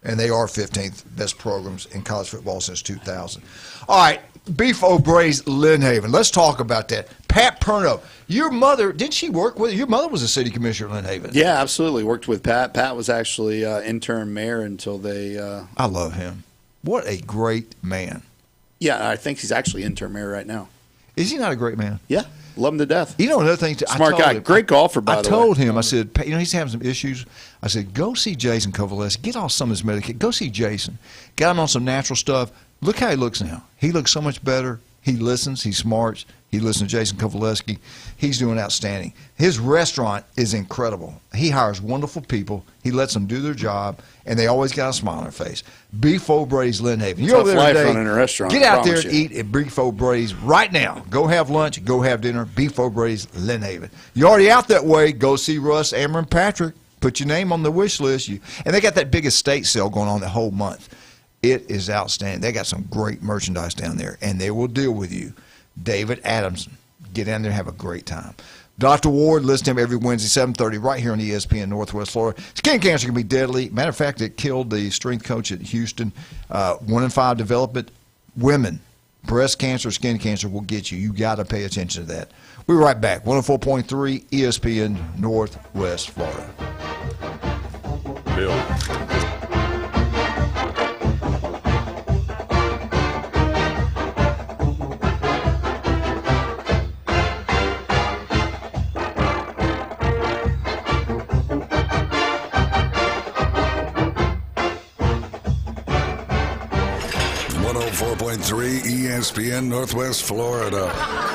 And they are 15th best programs in college football since 2000. All right, Beef O'Brae's Lynnhaven. Let's talk about that. Pat Perno, your mother, didn't she work with you? Your mother was a city commissioner at Lynnhaven. Yeah, absolutely. Worked with Pat. Pat was actually interim mayor until they... I love him. What a great man. Yeah, I think he's actually interim mayor right now. Is he not a great man? Yeah, love him to death. You know, another thing. Smart guy. Great golfer, by the way. I told him, I said, he's having some issues. I said, go see Jason Kovaleski. Get off some of his medication. Go see Jason. Got him on some natural stuff. Look how he looks now. He looks so much better. He listens. He smarts. He listens to Jason Kovaleski. He's doing outstanding. His restaurant is incredible. He hires wonderful people. He lets them do their job, and they always got a smile on their face. Beef O'Brae's Lynnhaven. You're over there today. Running a restaurant. Get out there and eat at Beef O'Brae's right now. Go have lunch. Go have dinner. Beef O'Brae's Lynnhaven. You're already out that way. Go see Russ, Amber, and Patrick. Put your name on the wish list. And they got that big estate sale going on the whole month. It is outstanding. They got some great merchandise down there, and they will deal with you. David Adamson. Get down there and have a great time. Dr. Ward, listen to him every Wednesday, 7:30, right here on ESPN Northwest Florida. Skin cancer can be deadly. Matter of fact, it killed the strength coach at Houston. 1 in 5 development. Women, breast cancer, skin cancer will get you. You got to pay attention to that. We'll be right back. 104.3 ESPN Northwest Florida. Bill. 104.3 ESPN Northwest Florida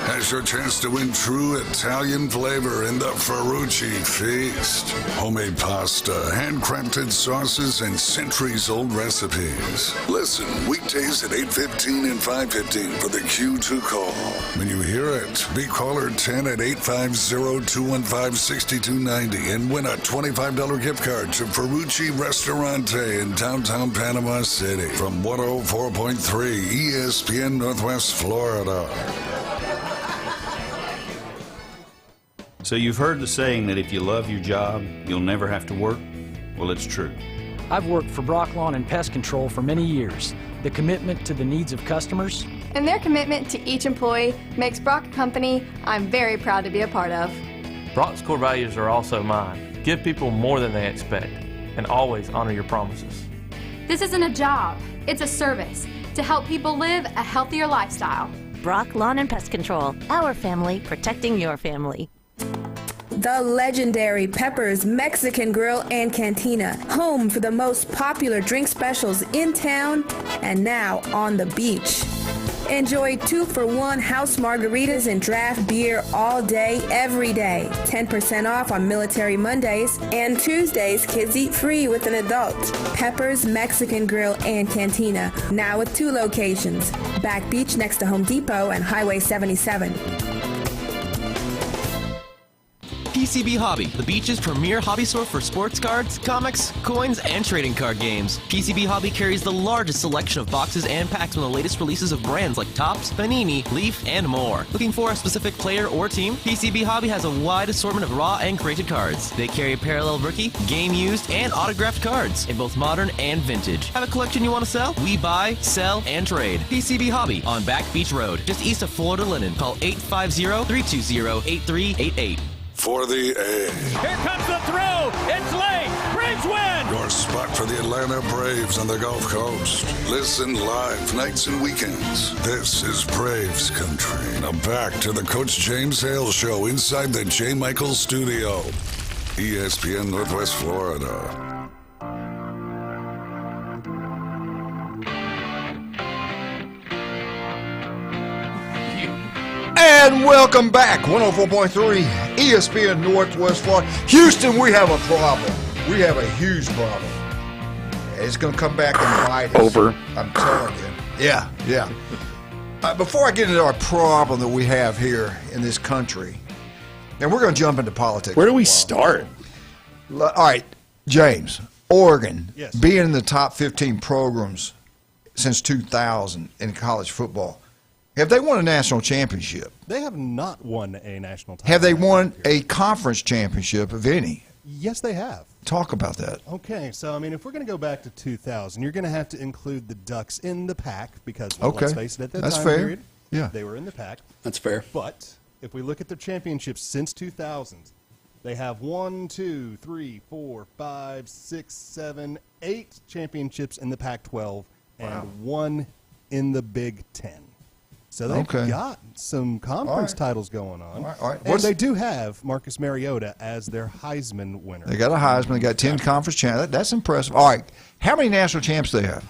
has your chance to win true Italian flavor in the Ferrucci Feast. Homemade pasta, handcrafted sauces, and centuries-old recipes. Listen weekdays at 8:15 and 5:15 for the cue to call. When you hear it, be caller 10 at 850-215-6290 and win a $25 gift card to Ferrucci Restaurante in downtown Panama City from 104.3 ESPN Northwest Florida. So you've heard the saying that if you love your job, you'll never have to work? Well, it's true. I've worked for Brock Lawn and Pest Control for many years. The commitment to the needs of customers and their commitment to each employee makes Brock a company I'm very proud to be a part of. Brock's core values are also mine. Give people more than they expect and always honor your promises. This isn't a job, it's a service to help people live a healthier lifestyle. Brock Lawn and Pest Control, our family protecting your family. The legendary Pepper's Mexican Grill and Cantina, home for the most popular drink specials in town and now on the beach. Enjoy 2-for-1 house margaritas and draft beer all day, every day. 10% off on Military Mondays, and Tuesdays kids eat free with an adult. Pepper's Mexican Grill and Cantina, now with 2 locations. Back Beach next to Home Depot and Highway 77. PCB Hobby, the beach's premier hobby store for sports cards, comics, coins, and trading card games. PCB Hobby carries the largest selection of boxes and packs from the latest releases of brands like Topps, Panini, Leaf, and more. Looking for a specific player or team? PCB Hobby has a wide assortment of raw and graded cards. They carry parallel rookie, game used, and autographed cards in both modern and vintage. Have a collection you want to sell? We buy, sell, and trade. PCB Hobby on Back Beach Road, just east of Florida Linen. Call 850-320-8388. For the A. Here comes the throw. It's late. Braves win. Your spot for the Atlanta Braves on the Gulf Coast. Listen live nights and weekends. This is Braves Country. Now back to the Coach James Hale Show inside the J. Michaels Studio. ESPN Northwest Florida. And welcome back, 104.3 ESPN Northwest Florida. Houston, we have a problem. We have a huge problem. It's going to come back and bite us. Over. I'm telling you. Yeah. Before I get into our problem that we have here in this country, and we're going to jump into politics. Where do we start? All right, James, Oregon, Yes. being in the top 15 programs since 2000 in college football. Have they won a national championship? They have not won a national title. Have they won a conference championship of any? Yes, they have. Talk about that. Okay, so, I mean, if we're going to go back to 2000, you're going to have to include the Ducks in the pack because, well, let's face it, at that That's time fair. period, Yeah. they were in the pack. That's fair. But if we look at their championships since 2000, they have 1, 2, 3, 4, 5, 6, 7, 8 championships in the Pac-12 and 1 in the Big Ten. So they've got some conference titles going on. All right. And they do have Marcus Mariota as their Heisman winner. They got a Heisman. They got 10 conference champs. That's impressive. All right. How many national champs do they have?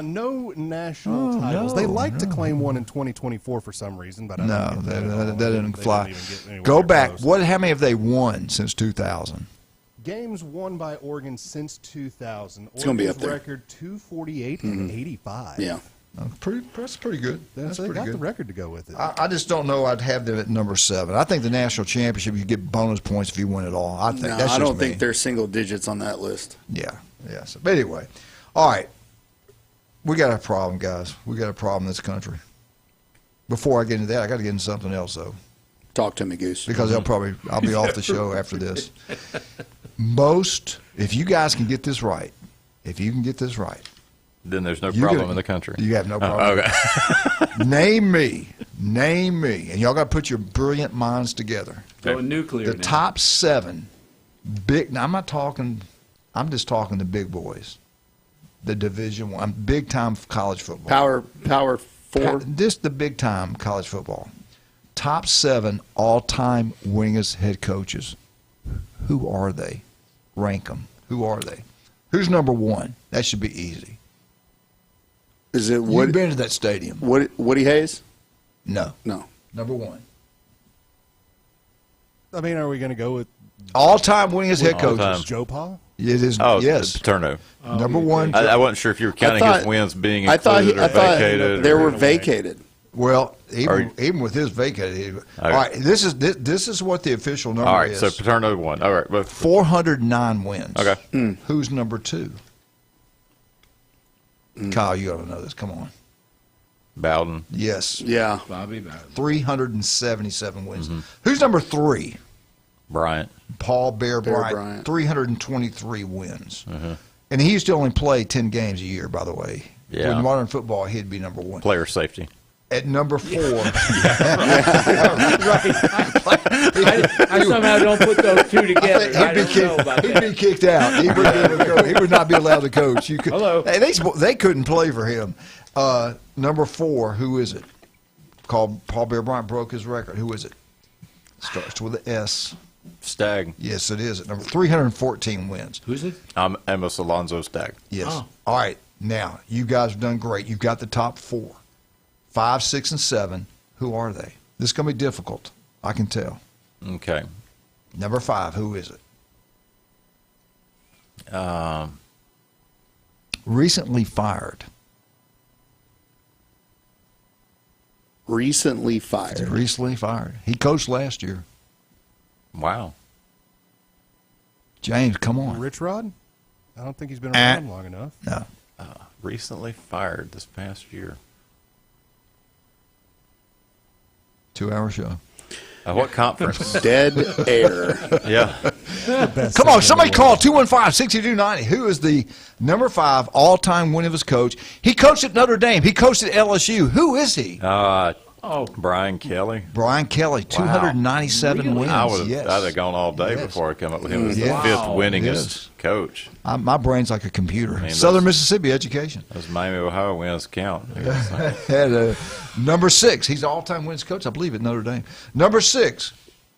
No national titles. They like to claim one in 2024 for some reason, but I don't get that didn't fly. Don't Go back. close. How many have they won since 2000? Games won by Oregon since 2000. It's going to be up there. Record 248 and 85. Yeah. That's pretty good. That's they pretty got good. the record to go with it. I just don't know. I'd have them at number 7. I think the national championship, you get bonus points if you win it all. I think No, that's I just don't me. think they're single digits on that list. Yeah. So, but anyway, all right. We got a problem, guys. We got a problem in this country. Before I get into that, I got to get into something else, though. Talk to me, Goose. Because I'll be off the show after this. If you guys can get this right, then there's no problem in the country. You have no problem. Okay. Name me, and y'all got to put your brilliant minds together. Going nuclear. The top 7 big. Now I'm just talking the big boys, the Division I, big time college football. Power 4. Just the big time college football. Top 7 all time winningest head coaches. Who are they? Rank them. Who are they? Who's number 1? That should be easy. Is it You've been to that stadium? Woody Hayes? No. Number 1. I mean, are we going to go with all-time winningest head coaches? Joe Pa? It is. Oh, yes. Paterno. Number 1. I wasn't sure if you were counting his wins being included or vacated. They were vacated. Well, even with his vacated. All right, this is what the official number is. All right, so Paterno won. All right, but 409 wins. Okay. Who's number 2? Kyle, you ought to know this. Come on. Bowden. Yes. Yeah. Bobby Bowden. 377 wins. Who's number 3? Bryant. Paul Bear Bryant. 323 wins. And he used to only play 10 games a year, by the way. Yeah. With modern football, he'd be number 1. Player safety. At number 4. Right. I somehow don't put those two together. He'd be kicked out. He wouldn't be able to coach. He would not be allowed to coach. Hello. Hey, they couldn't play for him. Number 4, who is it? Paul Bear Bryant broke his record. Who is it? Starts with an S. Stagg. Yes, it is. At number 314 wins. Who's it? I'm Amos Alonzo Stagg. Yes. Oh. All right. Now, you guys have done great. You've got the top 4. 5, 6, and 7. Who are they? This is going to be difficult. I can tell. Okay. Number 5, who is it? Recently fired. Recently fired. Recently fired. He coached last year. Wow. James, come on. Rich Rod? I don't think he's been around long enough. No. Recently fired this past year. 2-hour show. What conference? Dead air. Yeah. Come on, somebody call 215-6290. Who is the number 5 all-time winningest coach? He coached at Notre Dame. He coached at LSU. Who is he? Brian Kelly. Brian Kelly, 297 wins. I'd Yes. have gone all day before I come up with him as the Yeah. 5th winningest Yes. coach. My brain's like a computer. I mean, Southern Mississippi education. Those Miami, Ohio wins count. And, number 6, he's the all-time winningest coach, I believe, at Notre Dame. Number 6,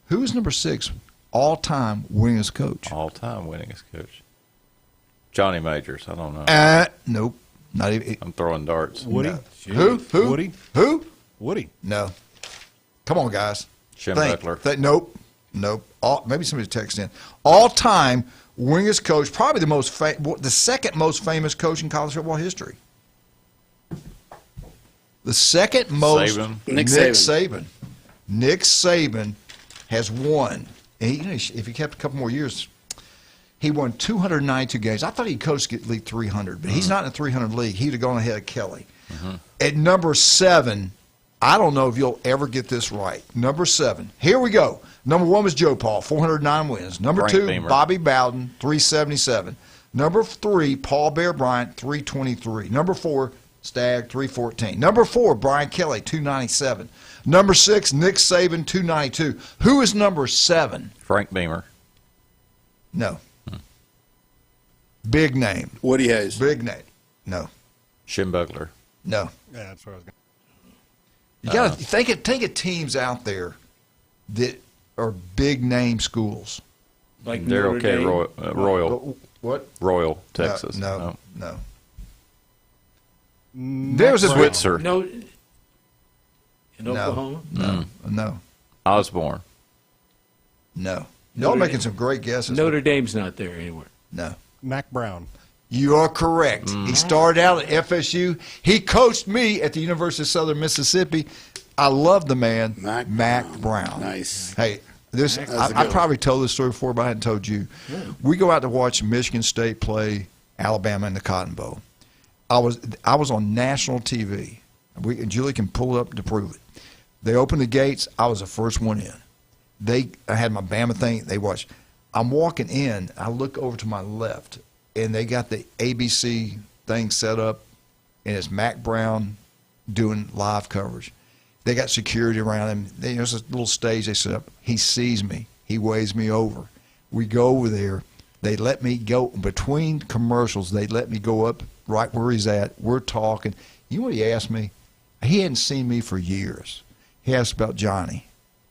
who is number 6 all-time winningest coach? All-time winningest coach. Johnny Majors. I don't know. Nope. Not even. I'm throwing darts. Woody? No. Who? Woody? Who? Woody. No. Come on, guys. Schembechler. Nope. Maybe somebody text in. All-time winningest coach, probably the second most famous coach in college football history. The second most. Saban. Nick Saban. Saban. Nick Saban has won. And if he kept a couple more years, he won 292 games. I thought he coached at league 300, but he's not in the 300 league. He'd have gone ahead of Kelly. At number 7, I don't know if you'll ever get this right. Number 7. Here we go. Number 1 was Joe Paul, 409 wins. Number Frank 2, Beamer. Bobby Bowden, 377. Number 3, Paul Bear Bryant, 323. Number 4, Stagg, 314. Number 4, Brian Kelly, 297. Number 6, Nick Saban, 292. Who is number 7? Frank Beamer. No. Big name. Woody Hayes. Big name. No. Schembechler. No. Yeah, that's what I was going to. You got to think of teams out there that are big name schools. Like Daryl K. Royal. What? Royal, Texas. No. There's a Switzer. No. In Oklahoma? No. Osborne. No. Y'all making some great guesses. Notre Dame's not there anywhere. No. Mac Brown. You are correct. He started out at FSU. He coached me at the University of Southern Mississippi. I love the man, Mac Brown. Nice. Hey, I probably told this story before, but I hadn't told you. Yeah. We go out to watch Michigan State play Alabama in the Cotton Bowl. I was on national TV. Julie can pull it up to prove it. They opened the gates. I was the first one in. I had my Bama thing. They watched. I'm walking in. I look over to my left, and they got the ABC thing set up, and it's Mac Brown doing live coverage. They got security around him. There's a little stage they set up. He sees me. He waves me over. We go over there. They let me go between commercials. They let me go up right where he's at. We're talking. You know what he asked me? He hadn't seen me for years. He asked about Johnny,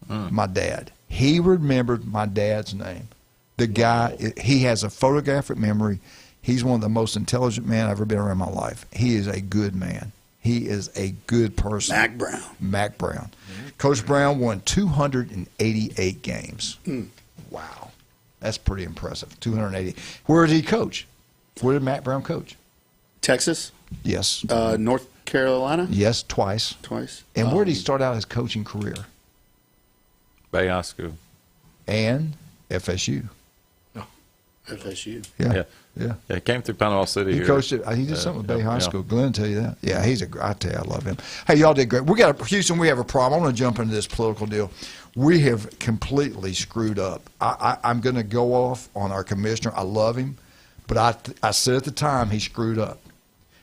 my dad. He remembered my dad's name. The guy, he has a photographic memory. He's one of the most intelligent men I've ever been around in my life. He is a good man. He is a good person. Mac Brown. Coach Brown won 288 games. Wow. That's pretty impressive. 280. Where did he coach? Where did Mac Brown coach? Texas? Yes. North Carolina? Yes, twice. And where did he start out his coaching career? Bay High School. And FSU. FSU. Yeah. He came through Panama City. He coached it. He did something with Bay High School. Glenn will tell you that. Yeah, I tell you, I love him. Hey, y'all did great. Houston, we have a problem. I want to jump into this political deal. We have completely screwed up. I'm going to go off on our commissioner. I love him, but I said at the time he screwed up.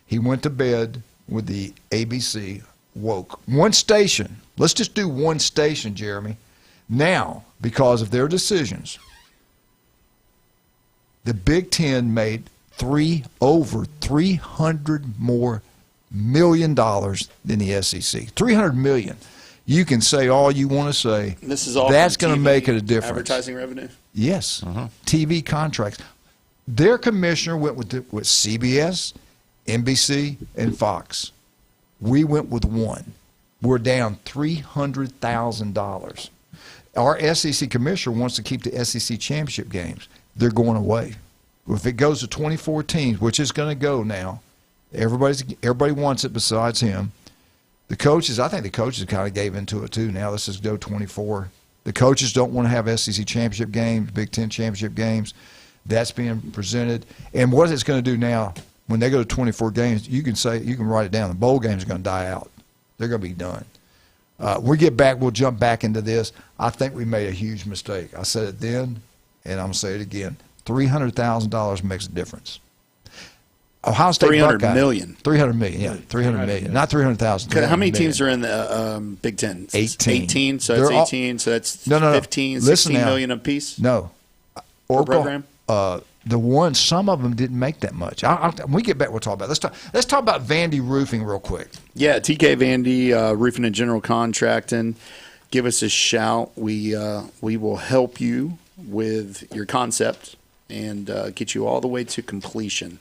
He went to bed with the ABC woke. One station. Let's just do one station, Jeremy. Now, because of their decisions, the Big Ten made over $300 more million than the SEC. $300 million. You can say all you want to say. This is all that's going to make it a difference. Advertising revenue? Yes. TV contracts. Their commissioner went with CBS, NBC, and Fox. We went with one. We're down $300,000. Our SEC commissioner wants to keep the SEC championship games. They're going away. If it goes to 24 teams, which is going to go now, everybody wants it besides him. The coaches, I think the coaches kind of gave into it too. Now let's just go 24. The coaches don't want to have SEC championship games, Big Ten championship games. That's being presented. And what it's going to do now, when they go to 24 games, you can write it down. The bowl games are going to die out. They're going to be done. We'll jump back into this. I think we made a huge mistake. I said it then, and I'm going to say it again. $300,000 makes a difference. Ohio State $300 million. $300 million, yeah. $300 million. Not $300,000. How many teams are in the Big Ten? 18. 18, so it's 18, so that's 15, 16 million apiece? No. Per program? Some of them didn't make that much. When we get back, we'll talk about it. Let's talk about Vandy Roofing real quick. Yeah, TK Vandy, Roofing and General Contracting. Give us a shout. We will help you with your concept and get you all the way to completion.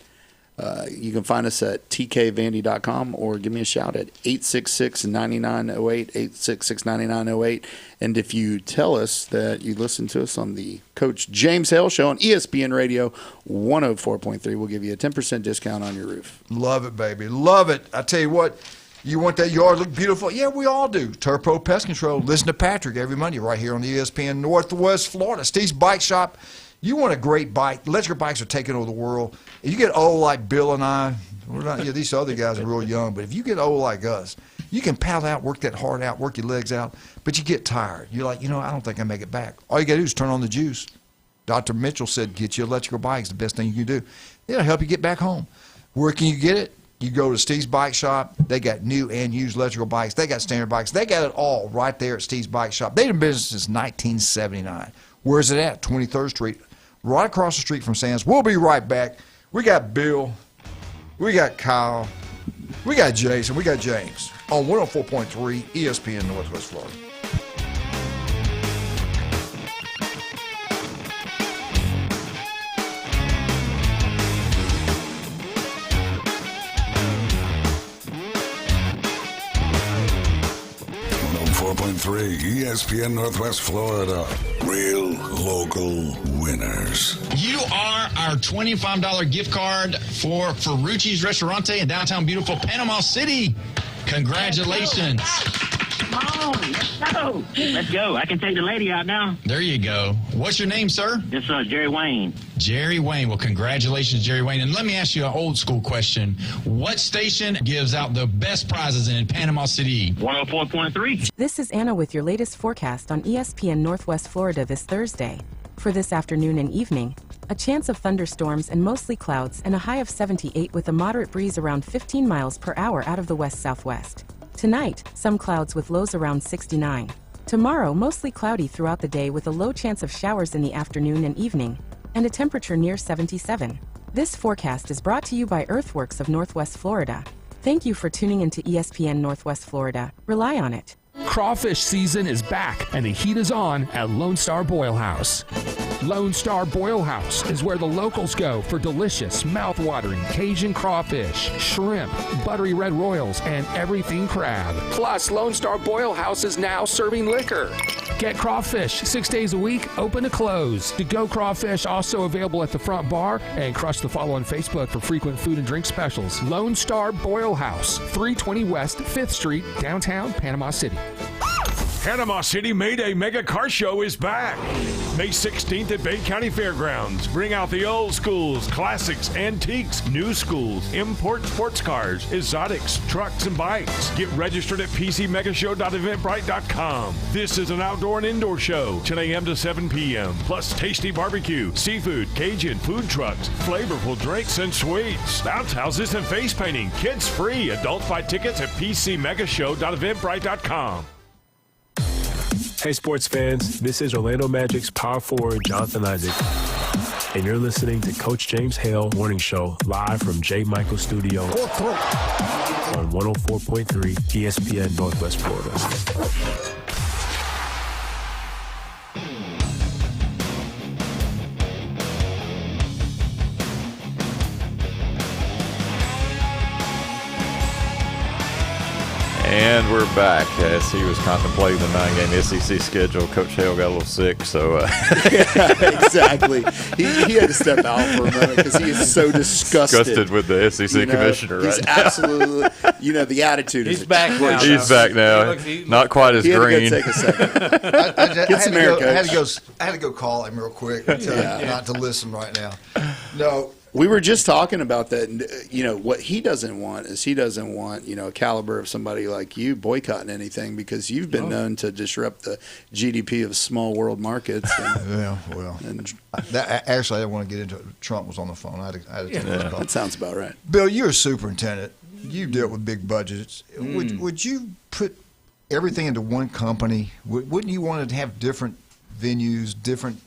You can find us at tkvandy.com or give me a shout at 866-9908, 866-9908. And if you tell us that you listen to us on the Coach James Hale Show on ESPN Radio 104.3, we'll give you a 10% discount on your roof. Love it, baby. Love it. I tell you what, you want that yard to look beautiful? Yeah, we all do. Turpo Pest Control. Listen to Patrick every Monday right here on the ESPN Northwest Florida. Steve's Bike Shop. You want a great bike. Electric bikes are taking over the world. If you get old like Bill and I, these other guys are real young, but if you get old like us, you can paddle out, work that heart out, work your legs out, but you get tired. You're like, I don't think I make it back. All you got to do is turn on the juice. Dr. Mitchell said, get your electrical bikes, the best thing you can do. It'll help you get back home. Where can you get it? You go to Steve's Bike Shop. They got new and used electrical bikes. They got standard bikes. They got it all right there at Steve's Bike Shop. They've been in business since 1979. Where's it at? 23rd Street. Right across the street from Sam's. We'll be right back. We got Bill. We got Kyle. We got Jason. We got James on 104.3 ESPN Northwest Florida. ESPN Northwest Florida. Real local winners. You are our $25 gift card for Ferrucci's Restaurante in downtown beautiful Panama City. Congratulations. Come on, let's go. Let's go. I can take the lady out now. There you go. What's your name, sir? It's Jerry Wayne. Jerry Wayne. Well, congratulations, Jerry Wayne. And let me ask you an old school question. What station gives out the best prizes in Panama City? 104.3. This is Anna with your latest forecast on ESPN Northwest Florida this Thursday. For this afternoon and evening, a chance of thunderstorms and mostly clouds and a high of 78 with a moderate breeze around 15 miles per hour out of the west-southwest. Tonight, some clouds with lows around 69. Tomorrow, mostly cloudy throughout the day with a low chance of showers in the afternoon and evening, and a temperature near 77. This forecast is brought to you by Earthworks of Northwest Florida. Thank you for tuning into ESPN Northwest Florida. Rely on it. Crawfish season is back, and the heat is on at Lone Star Boil House. Lone Star Boil House is where the locals go for delicious, mouth-watering Cajun crawfish, shrimp, buttery red royals, and everything crab. Plus, Lone Star Boil House is now serving liquor. Get crawfish 6 days a week, open to close. To-go crawfish also available at the front bar, and crush the follow on Facebook for frequent food and drink specials. Lone Star Boil House, 320 West 5th Street, downtown Panama City. Panama City Mayday Mega Car Show is back. May 16th at Bay County Fairgrounds. Bring out the old schools, classics, antiques, new schools, import sports cars, exotics, trucks, and bikes. Get registered at pcmegashow.eventbrite.com. This is an outdoor and indoor show, 10 a.m. to 7 p.m. Plus tasty barbecue, seafood, Cajun, food trucks, flavorful drinks and sweets, bounce houses and face painting. Kids free. Adults buy tickets at pcmegashow.eventbrite.com. Hey sports fans, this is Orlando Magic's power forward Jonathan Isaac, and you're listening to Coach James Hale Morning Show live from J. Michael Studio. on 104.3 ESPN Northwest Florida. And we're back. As he was contemplating the 9-game SEC schedule, Coach Hale got a little sick, so... Exactly. He had to step out for a moment because he is so disgusted with the SEC commissioner, right? He's absolutely, the attitude is... He's back now. He's back now. Not quite as green. He had to go take a second. Get some air, Coach. I had to go call him real quick, not to listen right now. No. We were just talking about that, and what he doesn't want is a caliber of somebody like you boycotting anything because you've been known to disrupt the GDP of small world markets. And, actually, I didn't want to get into it. Trump was on the phone. I had to take this call. That sounds about right. Bill, you're a superintendent. You dealt with big budgets. Would you put everything into one company? Wouldn't you want to have different venues, different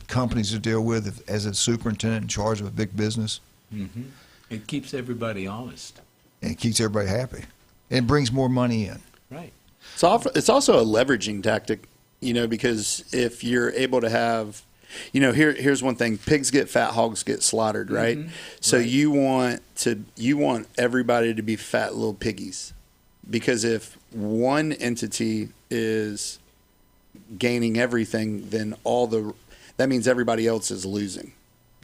companies to deal with as a superintendent in charge of a big business? Mm-hmm. It keeps everybody honest. And it keeps everybody happy. And it brings more money in. Right. It's also a leveraging tactic, because if you're able to have, here's one thing: pigs get fat, hogs get slaughtered, right? Mm-hmm. So right. you want everybody to be fat little piggies, because if one entity is gaining everything, then that means everybody else is losing,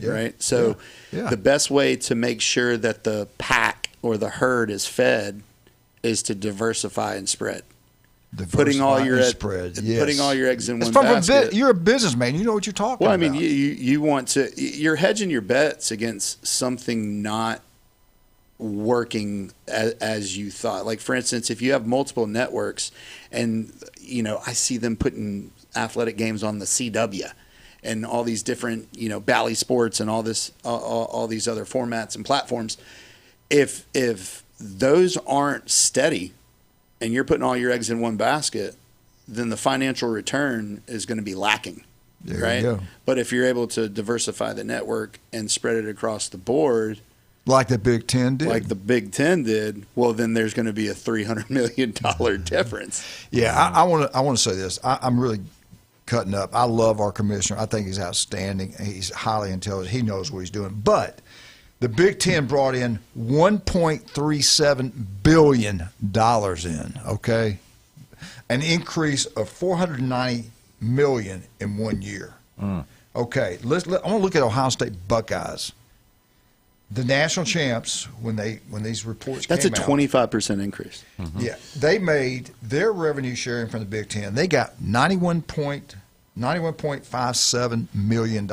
right? So the best way to make sure that the pack or the herd is fed is to diversify and spread. Putting all your eggs in one basket. You're a businessman. You know what you're talking about. Well, I mean, you want to. You're hedging your bets against something not working as you thought. Like, for instance, if you have multiple networks, and I see them putting athletic games on the CW. And all these different, Bally Sports and all these other formats and platforms. If those aren't steady, and you're putting all your eggs in one basket, then the financial return is going to be lacking, right? But if you're able to diversify the network and spread it across the board, like the Big Ten did, well, then there's going to be a $300 million difference. Yeah, I want to say this. I'm really cutting up. I love our commissioner. I think he's outstanding. He's highly intelligent. He knows what he's doing. But the Big Ten brought in $1.37 billion in, okay? An increase of $490 million in 1 year. Okay, I want to look at Ohio State Buckeyes. The national champs, when these reports came out. That's a 25% increase. Mm-hmm. Yeah. They made their revenue sharing from the Big Ten. They got $91.57 million.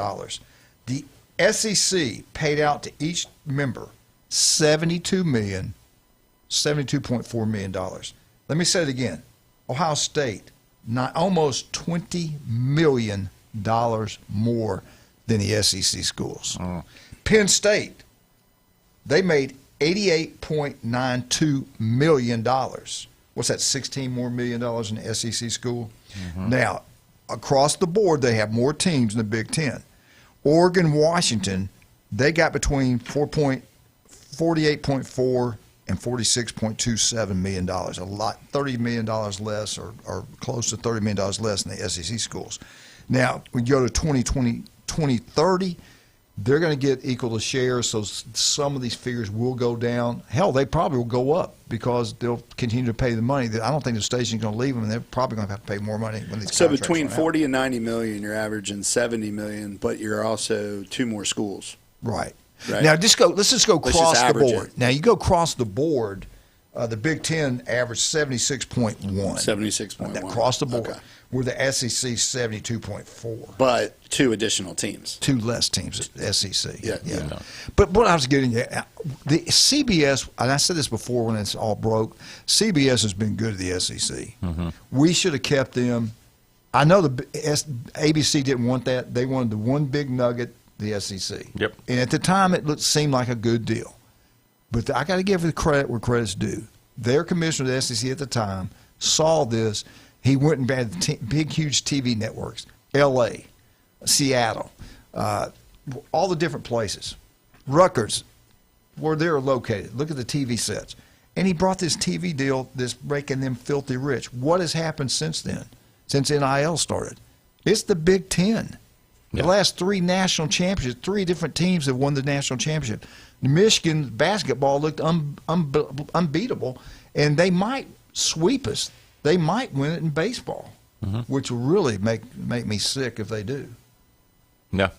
The SEC paid out to each member $72.4 million. Let me say it again. Ohio State, almost $20 million more than the SEC schools. Penn State, they made $88.92 million. What's that, $16 more million in the SEC school? Mm-hmm. Now, across the board, they have more teams in the Big Ten. Oregon, Washington, they got between $48.4 and $46.27 million. A lot, $30 million less or close to $30 million less than the SEC schools. Now, we go to 2030, they're going to get equal to shares, so some of these figures will go down. Hell, they probably will go up because they'll continue to pay the money. I don't think the station's going to leave them, and they're probably going to have to pay more money when these contracts between run 40 and 90 million, you're averaging 70 million, but you're also two more schools. Right. Now, let's just go across the board. Now, you go across the board, the Big Ten averaged 76.1. 76.1. Across the board. Okay. Where the SEC 72.4. But two additional teams. Two less teams at SEC. Yeah. But what I was getting at, the CBS, and I said this before when it's all broke, CBS has been good to the SEC. Mm-hmm. We should have kept them. I know the ABC didn't want that. They wanted the one big nugget, the SEC. Yep. And at the time, it seemed like a good deal. But I got to give the credit where credit's due. Their commissioner of the SEC at the time saw this. He went and had big, huge TV networks, L.A., Seattle, all the different places. Rutgers, where they're located. Look at the TV sets. And he brought this TV deal that's making them filthy rich. What has happened since then, since NIL started? It's the Big Ten. The last 3 national championships, 3 different teams have won the national championship. Michigan basketball looked unbeatable, and they might sweep us. They might win it in baseball, which will really make me sick if they do. Yeah.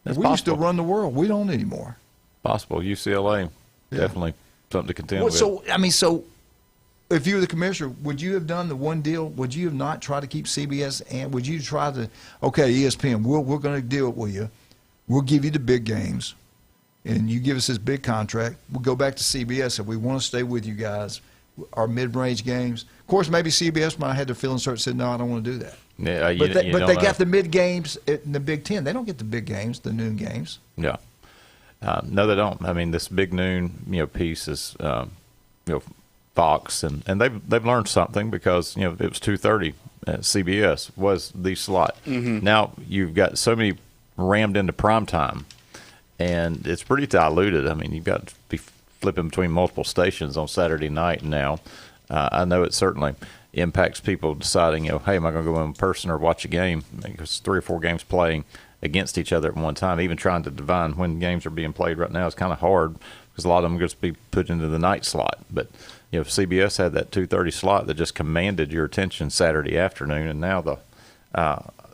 We used to run the world. We don't anymore. Possible. UCLA, definitely something to contend with. So if you were the commissioner, would you have done the one deal? Would you have not tried to keep CBS? And would you try to, okay, ESPN, we're going to deal with you. We'll give you the big games, and you give us this big contract. We'll go back to CBS if we want to stay with you guys. Our mid-range games. Of course, maybe CBS might have had their feelings and said, no, I don't want to do that. Yeah, but they got the mid games in the Big Ten. They don't get the big games, the noon games. Yeah. No, they don't. I mean, this big noon, piece is, Fox, and they've learned something because it was 2:30 at CBS was the slot. Now you've got so many rammed into prime time, and it's pretty diluted. I mean, you've got to be flipping between multiple stations on Saturday night now. I know it certainly impacts people deciding, hey, am I going to go in person or watch a game? Because 3 or 4 games playing against each other at one time, even trying to divine when games are being played right now is kind of hard because a lot of them just be put into the night slot. But CBS had that 2:30 slot that just commanded your attention Saturday afternoon, and now the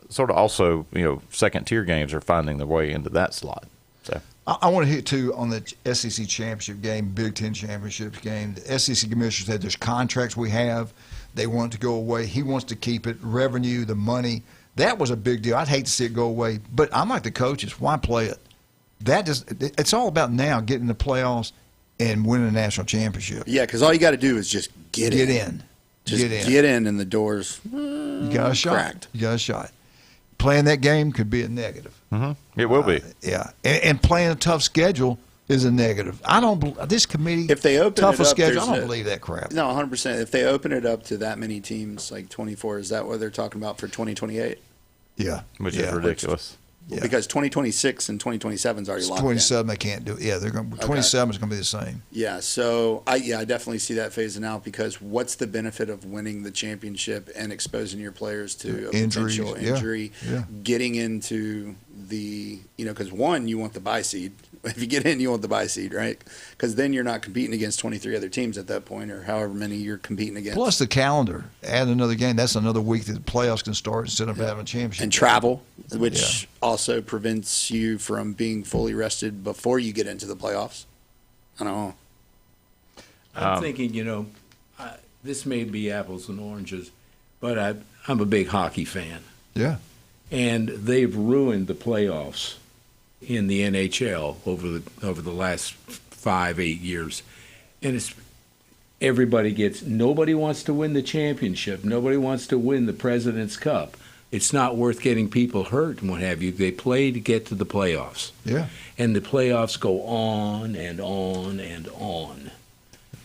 sort of also second tier games are finding their way into that slot. So I want to hit too on the SEC championship game, Big Ten championship game. The SEC commissioner said there's contracts we have. They want it to go away. He wants to keep it. Revenue, the money. That was a big deal. I'd hate to see it go away, but I'm like the coaches. Why play it? It's all about now getting the playoffs and winning a national championship. Yeah, because all you got to do is just get in. Just get in, and the doors you got a shot. Cracked. You got a shot. Playing that game could be a negative. It will be. Yeah, and playing a tough schedule is a negative. I don't. This committee, if they open tougher it up, schedule, I don't believe that crap. No, 100%. If they open it up to that many teams, like 24, is that what they're talking about for 2028? Yeah, which is ridiculous. Because 2026 and 2027 is already locked 27 in. They can't do it. Yeah, they're going. 27 is going to be the same. Yeah, so I definitely see that phasing out because what's the benefit of winning the championship and exposing your players to a potential injury, getting into the because one, you want the bye seed. If you get in, you want the bye seed, right? Because then you're not competing against 23 other teams at that point, or however many you're competing against. Plus the calendar, add another game. That's another week that the playoffs can start instead of having a championship. And travel, which also prevents you from being fully rested before you get into the playoffs. I don't know. I'm thinking, this may be apples and oranges, but I'm a big hockey fan. Yeah. And they've ruined the playoffs in the NHL over the last 5-8 years, and nobody wants to win the championship. Nobody wants to win the President's Cup. It's not worth getting people hurt and what have you. They play to get to the playoffs. Yeah, and the playoffs go on and on and on.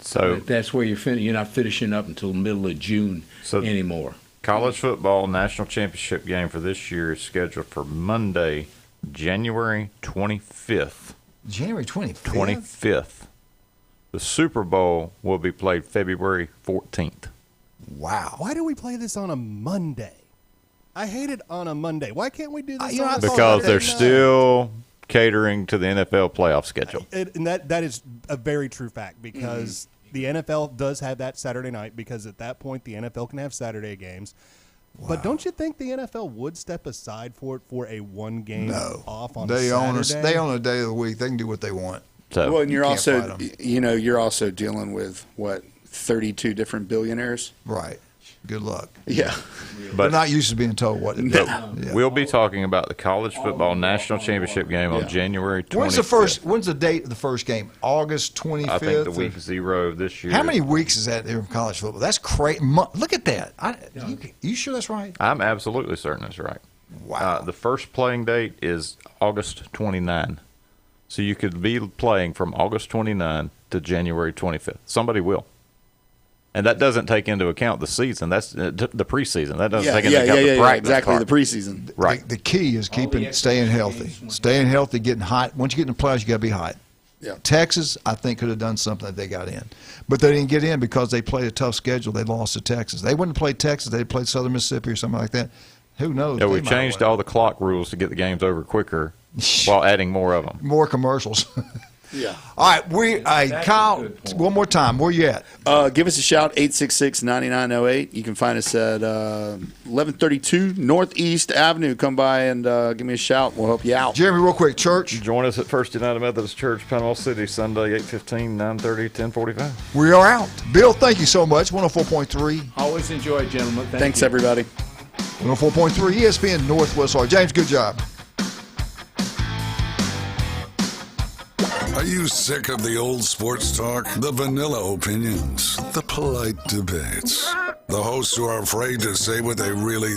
So that's where you're not finishing up until the middle of June anymore. College football national championship game for this year is scheduled for Monday, January 25th. January 25th? 25th. The Super Bowl will be played February 14th. Wow. Why do we play this on a Monday? I hate it on a Monday. Why can't we do this on a Because they're still catering to the NFL playoff schedule. And that is a very true fact because the NFL does have that Saturday night because at that point the NFL can have Saturday games. Wow. But don't you think the NFL would step aside for it for a one game off on a Saturday? They own a day of the week. They can do what they want. So, well, and you're also you're also dealing with 32 different billionaires. Right. Good luck. Yeah. But they're not used to being told what to do. We'll be talking about the college football national championship game on January 25th. When's the date of the first game? August 25th? I think the week 0 this year. How many weeks is that in college football? That's crazy. Look at that. You sure that's right? I'm absolutely certain that's right. Wow. The first playing date is August 29. So you could be playing from August 29 to January 25th. Somebody will. And that doesn't take into account the season. That's the preseason. That doesn't take into account the practice exactly, part. the preseason. Right. The key is staying healthy. Staying healthy, getting hot. Once you get in the playoffs, you got to be hot. Yeah. Texas, I think, could have done something that they got in. But they didn't get in because they played a tough schedule. They lost to Texas. They wouldn't have played Texas. They'd played Southern Mississippi or something like that. Who knows? Yeah, we've changed all the clock rules to get the games over quicker while adding more of them. More commercials. Yeah. All right, Kyle, one more time. Where you at? Give us a shout, 866-9908. You can find us at 1132 Northeast Avenue. Come by and give me a shout. We'll help you out. Jeremy, real quick, church. Join us at First United Methodist Church, Panama City, Sunday, 8:15, 9:30, 10:45. We are out. Bill, thank you so much. 104.3. Always enjoy it, gentlemen. Thanks, everybody. 104.3 ESPN Northwest Florida. James, good job. Are you sick of the old sports talk, the vanilla opinions, the polite debates? The hosts who are afraid to say what they really